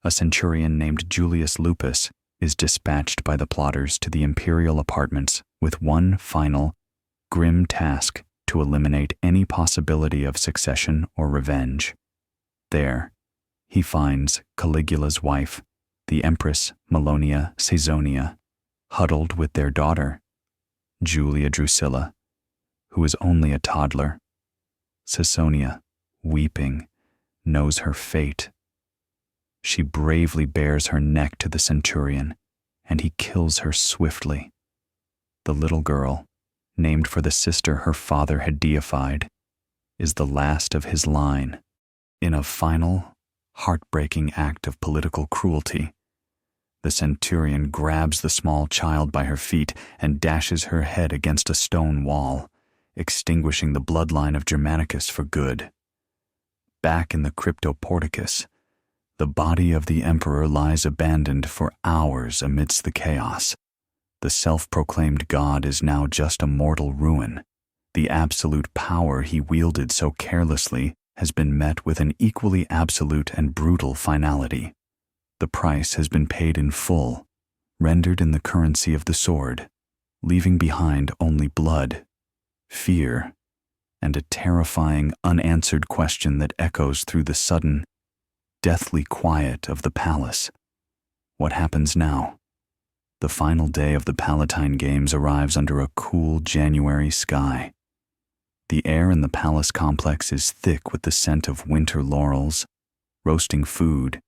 a centurion named Julius Lupus is dispatched by the plotters to the imperial apartments with one final, grim task: to eliminate any possibility of succession or revenge. There, he finds Caligula's wife, the Empress Melonia Caesonia, huddled with their daughter, Julia Drusilla, who is only a toddler. Caesonia, weeping, knows her fate. She bravely bares her neck to the centurion, and he kills her swiftly. The little girl, named for the sister her father had deified, is the last of his line. In a final, heartbreaking act of political cruelty, the centurion grabs the small child by her feet and dashes her head against a stone wall, extinguishing the bloodline of Germanicus for good. Back in the cryptoporticus, the body of the emperor lies abandoned for hours amidst the chaos. The self-proclaimed god is now just a mortal ruin. The absolute power he wielded so carelessly has been met with an equally absolute and brutal finality. The price has been paid in full, rendered in the currency of the sword, leaving behind only blood, fear, and a terrifying unanswered question that echoes through the sudden, deathly quiet of the palace. What happens now? The final day of the Palatine Games arrives under a cool January sky. The air in the palace complex is thick with the scent of winter laurels, roasting food,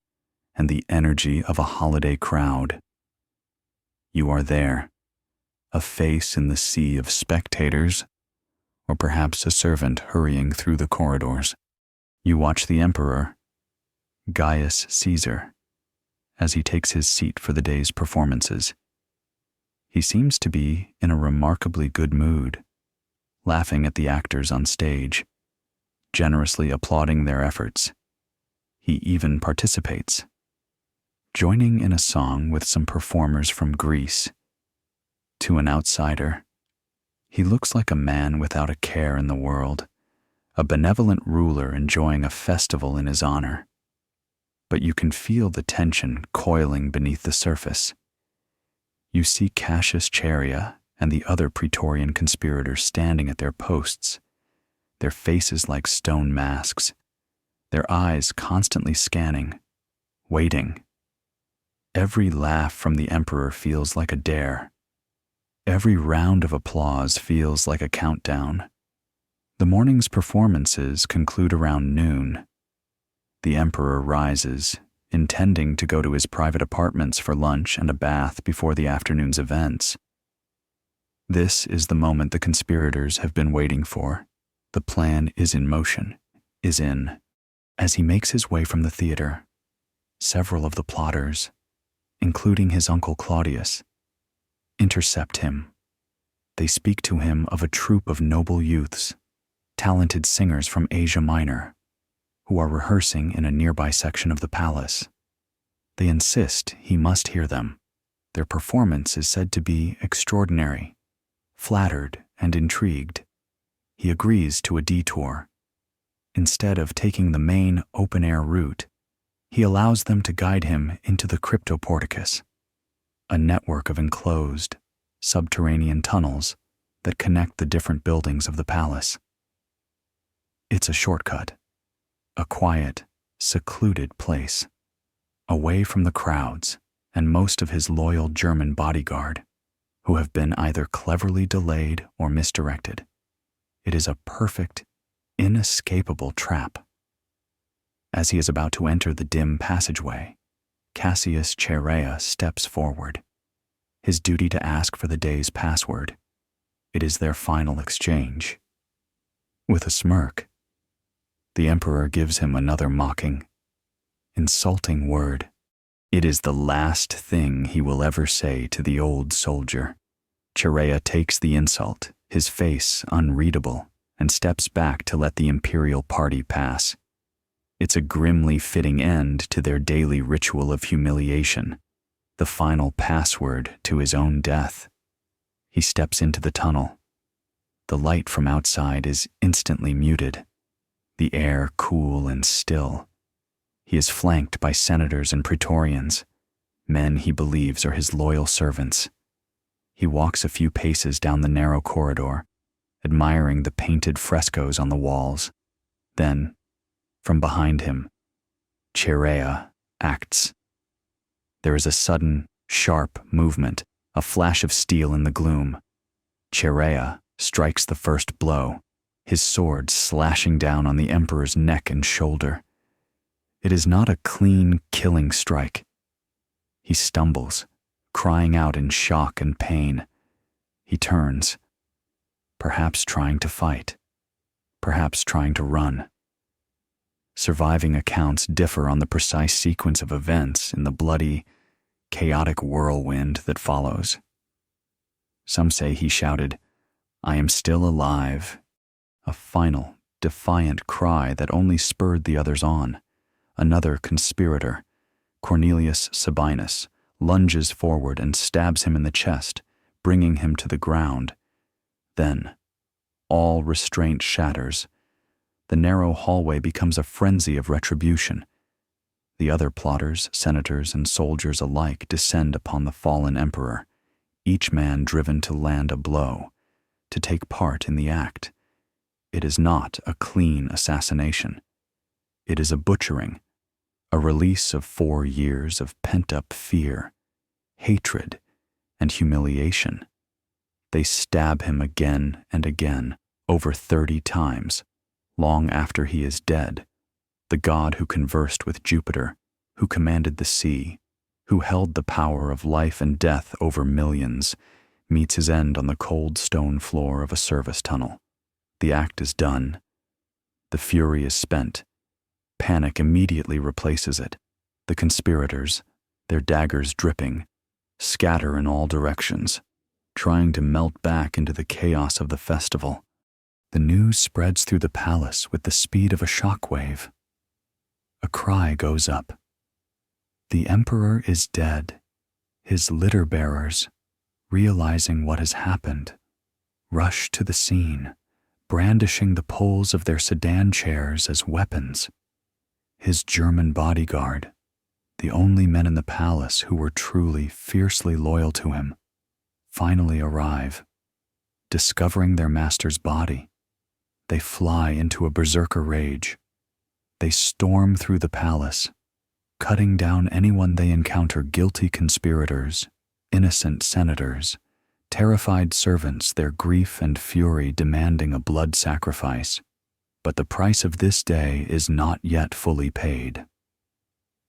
and the energy of a holiday crowd. You are there, a face in the sea of spectators, or perhaps a servant hurrying through the corridors. You watch the emperor, Gaius Caesar, as he takes his seat for the day's performances. He seems to be in a remarkably good mood, laughing at the actors on stage, generously applauding their efforts. He even participates, joining in a song with some performers from Greece. To an outsider, he looks like a man without a care in the world, a benevolent ruler enjoying a festival in his honor. But you can feel the tension coiling beneath the surface. You see Cassius Chaerea and the other Praetorian conspirators standing at their posts, their faces like stone masks, their eyes constantly scanning, waiting. Every laugh from the emperor feels like a dare. Every round of applause feels like a countdown. The morning's performances conclude around noon. The emperor rises, intending to go to his private apartments for lunch and a bath before the afternoon's events. This is the moment the conspirators have been waiting for. The plan is in motion, As he makes his way from the theater, several of the plotters, including his uncle Claudius, intercept him. They speak to him of a troupe of noble youths, talented singers from Asia Minor, who are rehearsing in a nearby section of the palace. They insist he must hear them. Their performance is said to be extraordinary. Flattered and intrigued, he agrees to a detour. Instead of taking the main open-air route, he allows them to guide him into the cryptoporticus, a network of enclosed, subterranean tunnels that connect the different buildings of the palace. It's a shortcut, a quiet, secluded place, away from the crowds and most of his loyal German bodyguard, who have been either cleverly delayed or misdirected. It is a perfect, inescapable trap. As he is about to enter the dim passageway, Cassius Chaerea steps forward, his duty to ask for the day's password. It is their final exchange. With a smirk, the emperor gives him another mocking, insulting word. It is the last thing he will ever say to the old soldier. Chaerea takes the insult, his face unreadable, and steps back to let the imperial party pass. It's a grimly fitting end to their daily ritual of humiliation, the final password to his own death. He steps into the tunnel. The light from outside is instantly muted, the air cool and still. He is flanked by senators and praetorians, men he believes are his loyal servants. He walks a few paces down the narrow corridor, admiring the painted frescoes on the walls. Then, from behind him, Chaerea acts. There is a sudden, sharp movement, a flash of steel in the gloom. Chaerea strikes the first blow, his sword slashing down on the emperor's neck and shoulder. It is not a clean, killing strike. He stumbles, crying out in shock and pain. He turns, perhaps trying to fight, perhaps trying to run. Surviving accounts differ on the precise sequence of events in the bloody, chaotic whirlwind that follows. Some say he shouted, "I am still alive," a final, defiant cry that only spurred the others on. Another conspirator, Cornelius Sabinus, lunges forward and stabs him in the chest, bringing him to the ground. Then, all restraint shatters. The narrow hallway becomes a frenzy of retribution. The other plotters, senators, and soldiers alike descend upon the fallen emperor, each man driven to land a blow, to take part in the act. It is not a clean assassination. It is a butchering, a release of 4 years of pent-up fear, hatred, and humiliation. They stab him again and again, over 30 times, long after he is dead. The god who conversed with Jupiter, who commanded the sea, who held the power of life and death over millions, meets his end on the cold stone floor of a service tunnel. The act is done. The fury is spent. Panic immediately replaces it. The conspirators, their daggers dripping, scatter in all directions, trying to melt back into the chaos of the festival. The news spreads through the palace with the speed of a shockwave. A cry goes up. The emperor is dead. His litter bearers, realizing what has happened, rush to the scene, brandishing the poles of their sedan chairs as weapons. His German bodyguard, the only men in the palace who were truly, fiercely loyal to him, finally arrive. Discovering their master's body, they fly into a berserker rage. They storm through the palace, cutting down anyone they encounter: guilty conspirators, innocent senators, terrified servants, their grief and fury demanding a blood sacrifice. But the price of this day is not yet fully paid.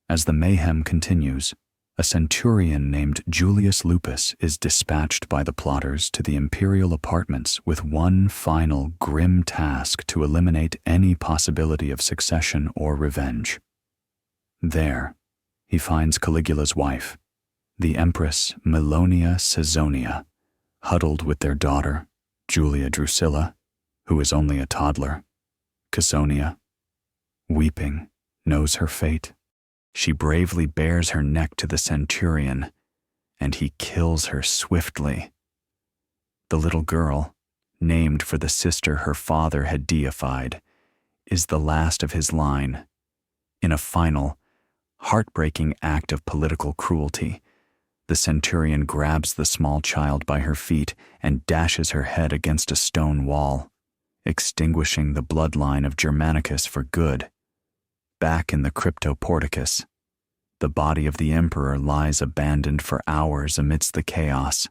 As the mayhem continues, a centurion named Julius Lupus is dispatched by the plotters to the imperial apartments with one final grim task to eliminate any possibility of succession or revenge. There, he finds Caligula's wife, the Empress Milonia Caesonia, huddled with their daughter, Julia Drusilla, who is only a toddler. Caesonia, weeping, knows her fate. She bravely bares her neck to the centurion, and he kills her swiftly. The little girl, named for the sister her father had deified, is the last of his line. In a final, heartbreaking act of political cruelty, the centurion grabs the small child by her feet and dashes her head against a stone wall, extinguishing the bloodline of Germanicus for good. Back in the cryptoporticus, the body of the emperor lies abandoned for hours amidst the chaos.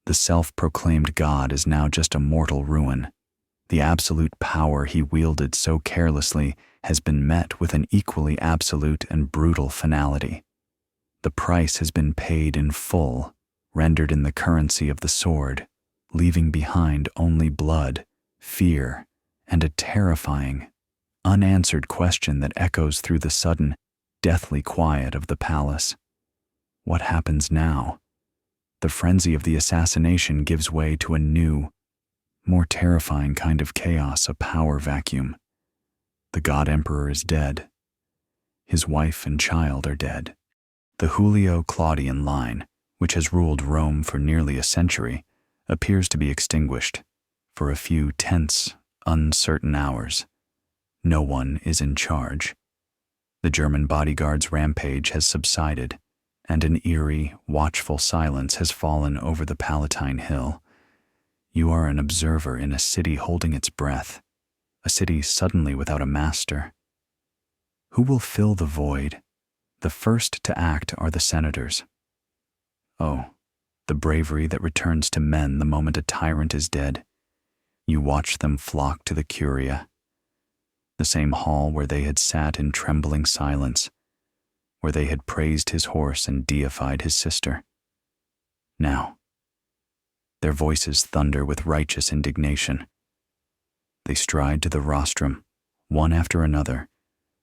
The self-proclaimed god is now just a mortal ruin. The absolute power he wielded so carelessly has been met with an equally absolute and brutal finality. The price has been paid in full, rendered in the currency of the sword, leaving behind only blood, fear, and a terrifying, unanswered question that echoes through the sudden, deathly quiet of the palace. What happens now? The frenzy of the assassination gives way to a new, more terrifying kind of chaos, a power vacuum. The god emperor is dead. His wife and child are dead. The Julio-Claudian line, which has ruled Rome for nearly a century, appears to be extinguished for a few tense, uncertain hours. No one is in charge. The German bodyguard's rampage has subsided, and an eerie, watchful silence has fallen over the Palatine Hill. You are an observer in a city holding its breath, a city suddenly without a master. Who will fill the void? The first to act are the senators. Oh, the bravery that returns to men the moment a tyrant is dead. You watch them flock to the Curia, the same hall where they had sat in trembling silence, where they had praised his horse and deified his sister. Now, their voices thunder with righteous indignation. They stride to the rostrum, one after another,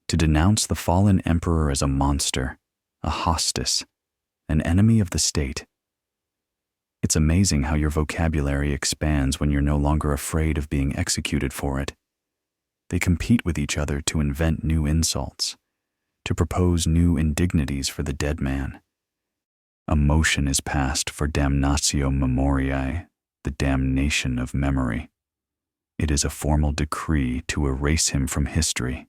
to denounce the fallen emperor as a monster, a hostis, an enemy of the state. It's amazing how your vocabulary expands when you're no longer afraid of being executed for it. They compete with each other to invent new insults, to propose new indignities for the dead man. A motion is passed for damnatio memoriae, the damnation of memory. It is a formal decree to erase him from history.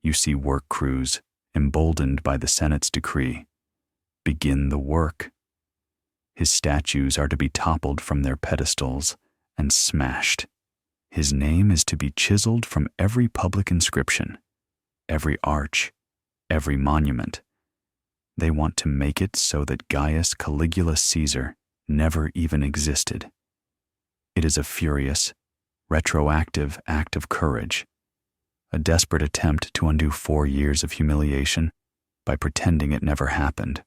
You see work crews, emboldened by the Senate's decree, begin the work. His statues are to be toppled from their pedestals and smashed. His name is to be chiseled from every public inscription, every arch, every monument. They want to make it so that Gaius Caligula Caesar never even existed. It is a furious, retroactive act of courage, a desperate attempt to undo 4 years of humiliation by pretending it never happened.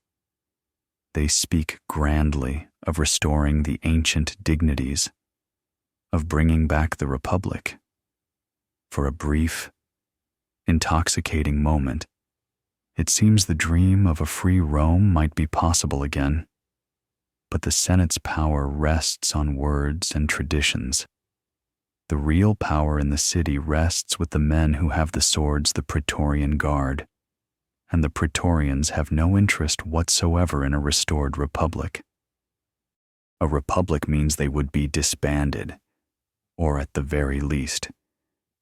They speak grandly of restoring the ancient dignities, of bringing back the Republic. For a brief, intoxicating moment, it seems the dream of a free Rome might be possible again. But the Senate's power rests on words and traditions. The real power in the city rests with the men who have the swords, the Praetorian Guard, and the Praetorians have no interest whatsoever in a restored republic. A republic means they would be disbanded, or at the very least,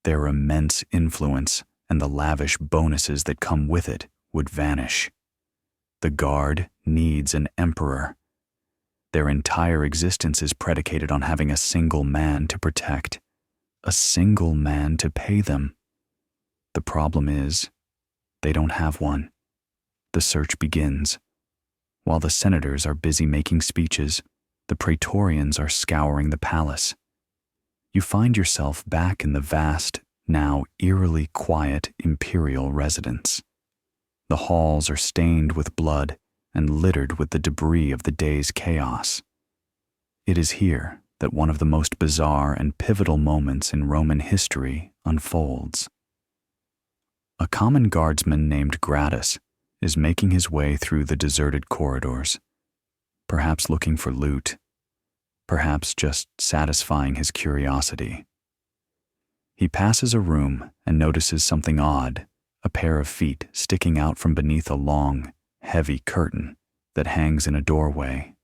their immense influence and the lavish bonuses that come with it would vanish. The Guard needs an emperor. Their entire existence is predicated on having a single man to protect, a single man to pay them. The problem is, they don't have one. The search begins. While the senators are busy making speeches, the Praetorians are scouring the palace. You find yourself back in the vast, now eerily quiet imperial residence. The halls are stained with blood and littered with the debris of the day's chaos. It is here that one of the most bizarre and pivotal moments in Roman history unfolds. A common guardsman named Gratus is making his way through the deserted corridors, perhaps looking for loot, perhaps just satisfying his curiosity. He passes a room and notices something odd, a pair of feet sticking out from beneath a long, heavy curtain that hangs in a doorway.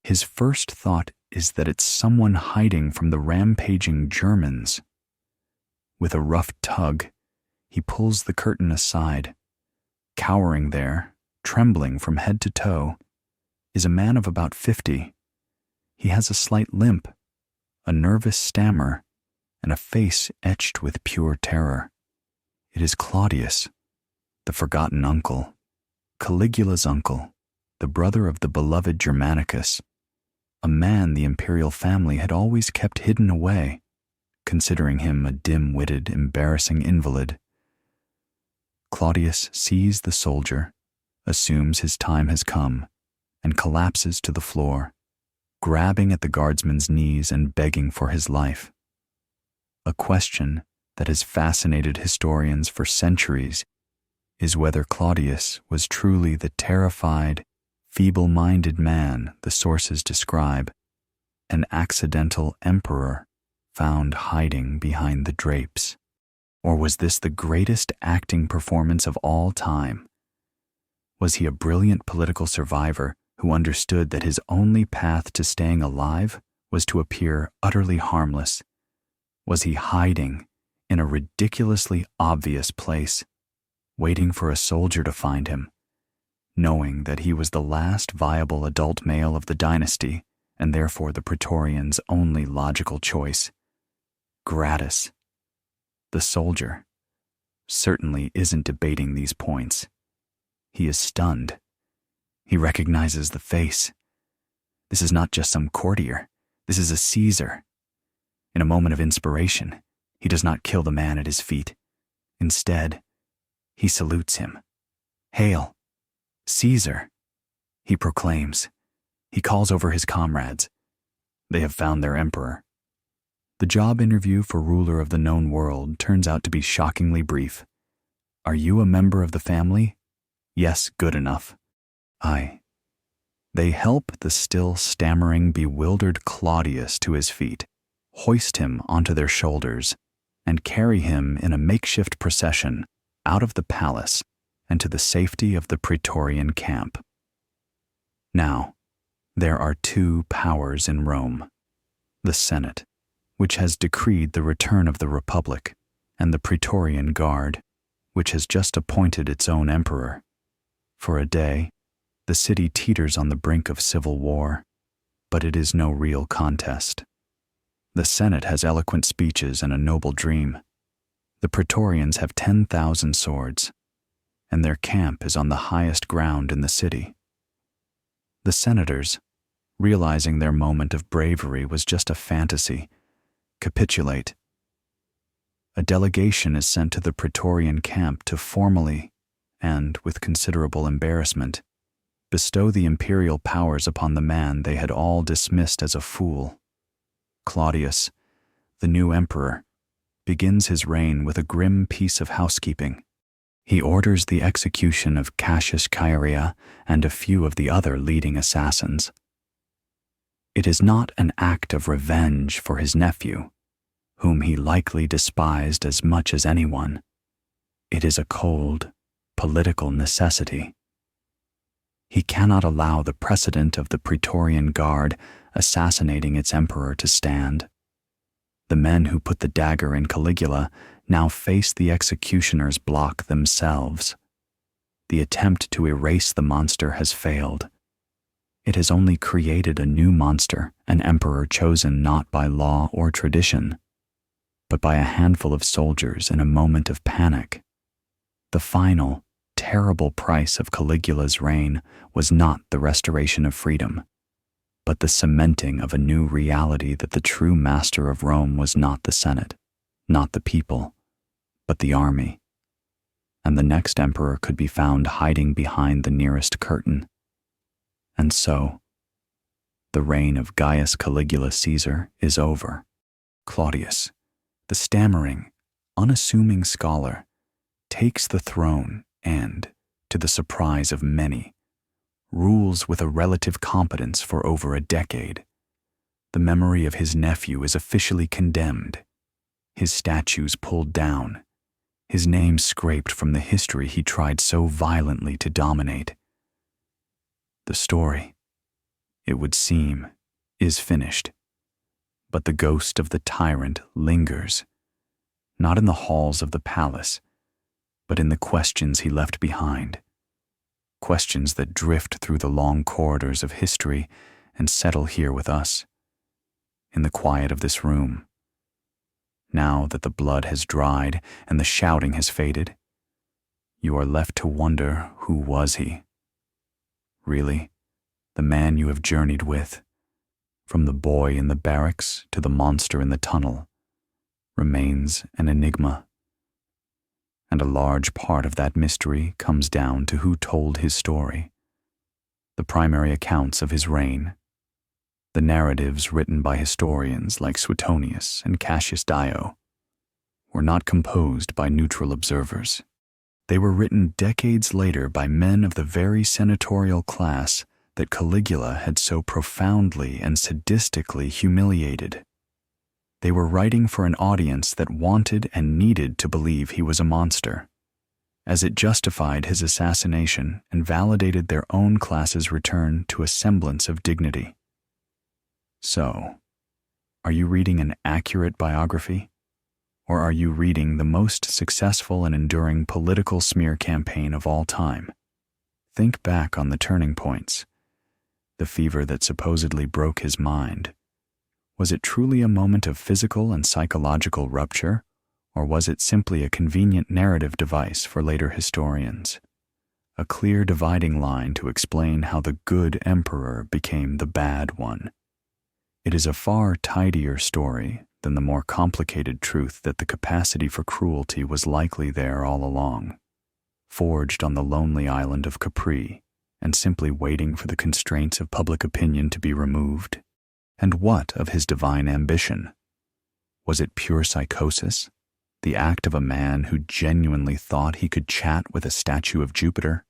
His first thought is that it's someone hiding from the rampaging Germans. With a rough tug, he pulls the curtain aside. Cowering there, trembling from head to toe, is a man of about 50. He has a slight limp, a nervous stammer, and a face etched with pure terror. It is Claudius, the forgotten uncle, Caligula's uncle, the brother of the beloved Germanicus, a man the imperial family had always kept hidden away, considering him a dim-witted, embarrassing invalid. Claudius sees the soldier, assumes his time has come, and collapses to the floor, grabbing at the guardsman's knees and begging for his life. A question that has fascinated historians for centuries is whether Claudius was truly the terrified, feeble-minded man the sources describe, an accidental emperor found hiding behind the drapes. Or was this the greatest acting performance of all time? Was he a brilliant political survivor who understood that his only path to staying alive was to appear utterly harmless? Was he hiding in a ridiculously obvious place, waiting for a soldier to find him, knowing that he was the last viable adult male of the dynasty and therefore the Praetorians' only logical choice? Gratus, the soldier, certainly isn't debating these points. He is stunned. He recognizes the face. This is not just some courtier. This is a Caesar. In a moment of inspiration, he does not kill the man at his feet. Instead, he salutes him. "Hail, Caesar," he proclaims. He calls over his comrades. They have found their emperor. The job interview for ruler of the known world turns out to be shockingly brief. "Are you a member of the family?" "Yes, good enough." "Aye." They help the still stammering, bewildered Claudius to his feet, hoist him onto their shoulders, and carry him in a makeshift procession out of the palace and to the safety of the Praetorian camp. Now, there are two powers in Rome: the Senate, which has decreed the return of the Republic, and the Praetorian Guard, which has just appointed its own emperor. For a day, the city teeters on the brink of civil war, but it is no real contest. The Senate has eloquent speeches and a noble dream. The Praetorians have 10,000 swords, and their camp is on the highest ground in the city. The senators, realizing their moment of bravery was just a fantasy, capitulate. A delegation is sent to the Praetorian camp to formally, and with considerable embarrassment, bestow the imperial powers upon the man they had all dismissed as a fool. Claudius, the new emperor, begins his reign with a grim piece of housekeeping. He orders the execution of Cassius Chaerea and a few of the other leading assassins. It is not an act of revenge for his nephew, whom he likely despised as much as anyone. It is a cold, political necessity. He cannot allow the precedent of the Praetorian Guard assassinating its emperor to stand. The men who put the dagger in Caligula now face the executioner's block themselves. The attempt to erase the monster has failed. It has only created a new monster, an emperor chosen not by law or tradition, but by a handful of soldiers in a moment of panic. The final, terrible price of Caligula's reign was not the restoration of freedom, but the cementing of a new reality that the true master of Rome was not the Senate, not the people, but the army. And the next emperor could be found hiding behind the nearest curtain. And so, the reign of Gaius Caligula Caesar is over. Claudius, the stammering, unassuming scholar, takes the throne and, to the surprise of many, rules with a relative competence for over a decade. The memory of his nephew is officially condemned, his statues pulled down, his name scraped from the history he tried so violently to dominate. The The story, it would seem, is finished. But the ghost of the tyrant lingers, not in the halls of the palace, but in the questions he left behind. Questions that drift through the long corridors of history and settle here with us, in the quiet of this room. Now that the blood has dried and the shouting has faded, you are left to wonder, who was he? Really, the man you have journeyed with, from the boy in the barracks to the monster in the tunnel, remains an enigma. And a large part of that mystery comes down to who told his story. The primary accounts of his reign, the narratives written by historians like Suetonius and Cassius Dio, were not composed by neutral observers. They were written decades later by men of the very senatorial class that Caligula had so profoundly and sadistically humiliated. They were writing for an audience that wanted and needed to believe he was a monster, as it justified his assassination and validated their own class's return to a semblance of dignity. So, are you reading an accurate biography? Or are you reading the most successful and enduring political smear campaign of all time? Think back on the turning points, the fever that supposedly broke his mind. Was it truly a moment of physical and psychological rupture, or was it simply a convenient narrative device for later historians? A clear dividing line to explain how the good emperor became the bad one. It is a far tidier story than the more complicated truth that the capacity for cruelty was likely there all along, forged on the lonely island of Capri and simply waiting for the constraints of public opinion to be removed. And what of his divine ambition? Was it pure psychosis, the act of a man who genuinely thought he could chat with a statue of Jupiter?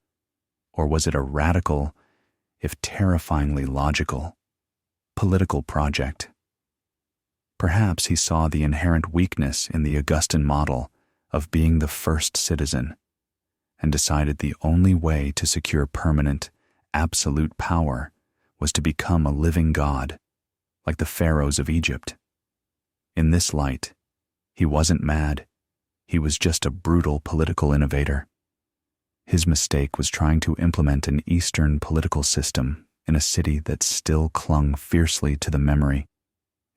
Or was it a radical, if terrifyingly logical, political project? Perhaps he saw the inherent weakness in the Augustan model of being the first citizen, and decided the only way to secure permanent, absolute power was to become a living god, like the pharaohs of Egypt. In this light, he wasn't mad, he was just a brutal political innovator. His mistake was trying to implement an Eastern political system in a city that still clung fiercely to the memory,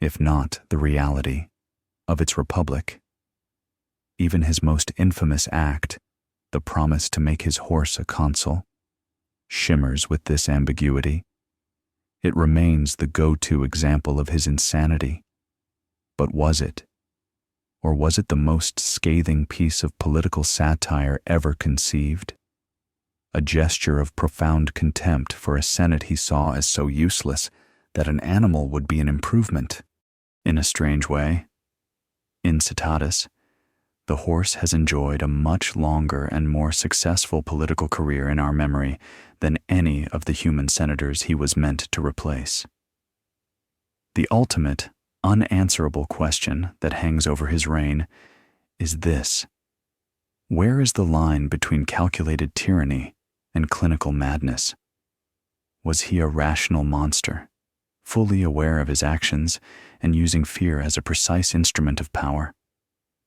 if not the reality, of its republic. Even his most infamous act, the promise to make his horse a consul, shimmers with this ambiguity. It remains the go-to example of his insanity. But was it? Or was it the most scathing piece of political satire ever conceived? A gesture of profound contempt for a Senate he saw as so useless that an animal would be an improvement. In a strange way, in citatis, the horse has enjoyed a much longer and more successful political career in our memory than any of the human senators he was meant to replace. The ultimate, unanswerable question that hangs over his reign is this: where is the line between calculated tyranny and clinical madness? Was he a rational monster, fully aware of his actions and using fear as a precise instrument of power?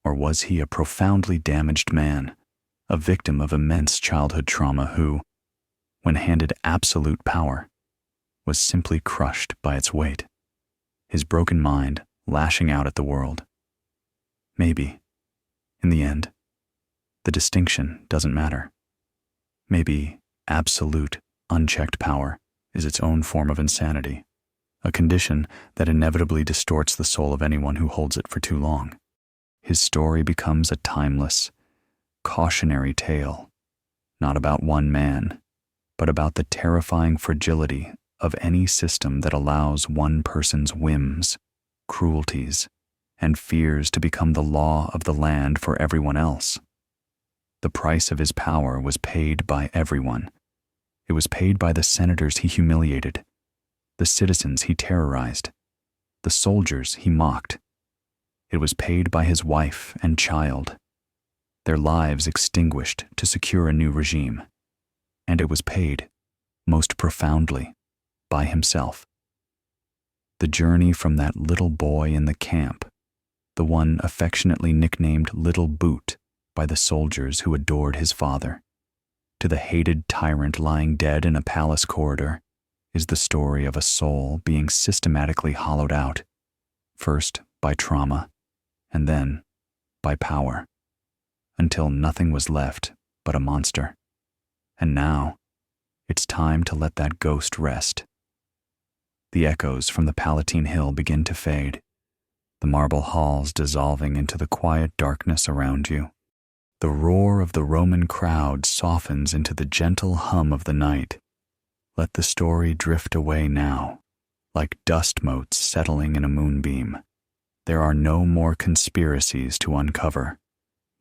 Or was he a profoundly damaged man, a victim of immense childhood trauma who, when handed absolute power, was simply crushed by its weight, his broken mind lashing out at the world? Maybe, in the end, the distinction doesn't matter. Maybe absolute, unchecked power is its own form of insanity, a condition that inevitably distorts the soul of anyone who holds it for too long. His story becomes a timeless, cautionary tale, not about one man, but about the terrifying fragility of any system that allows one person's whims, cruelties, and fears to become the law of the land for everyone else. The price of his power was paid by everyone. It was paid by the senators he humiliated, the citizens he terrorized, the soldiers he mocked. It was paid by his wife and child, their lives extinguished to secure a new regime. And it was paid most profoundly, by himself. The journey from that little boy in the camp, the one affectionately nicknamed Little Boot by the soldiers who adored his father, to the hated tyrant lying dead in a palace corridor, is the story of a soul being systematically hollowed out, first by trauma, and then by power, until nothing was left but a monster. And now, it's time to let that ghost rest. The echoes from the Palatine Hill begin to fade, the marble halls dissolving into the quiet darkness around you. The roar of the Roman crowd softens into the gentle hum of the night. Let the story drift away now, like dust motes settling in a moonbeam. There are no more conspiracies to uncover,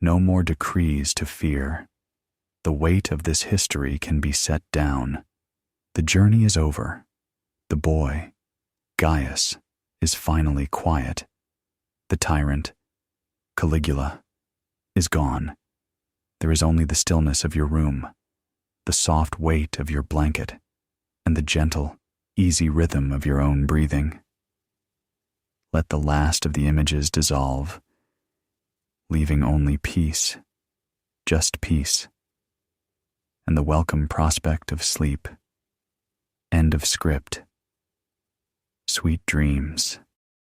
no more decrees to fear. The weight of this history can be set down. The journey is over. The boy, Gaius, is finally quiet. The tyrant, Caligula, is gone. There is only the stillness of your room, the soft weight of your blanket, and the gentle, easy rhythm of your own breathing. Let the last of the images dissolve, leaving only peace, just peace, and the welcome prospect of sleep. End of script. Sweet dreams.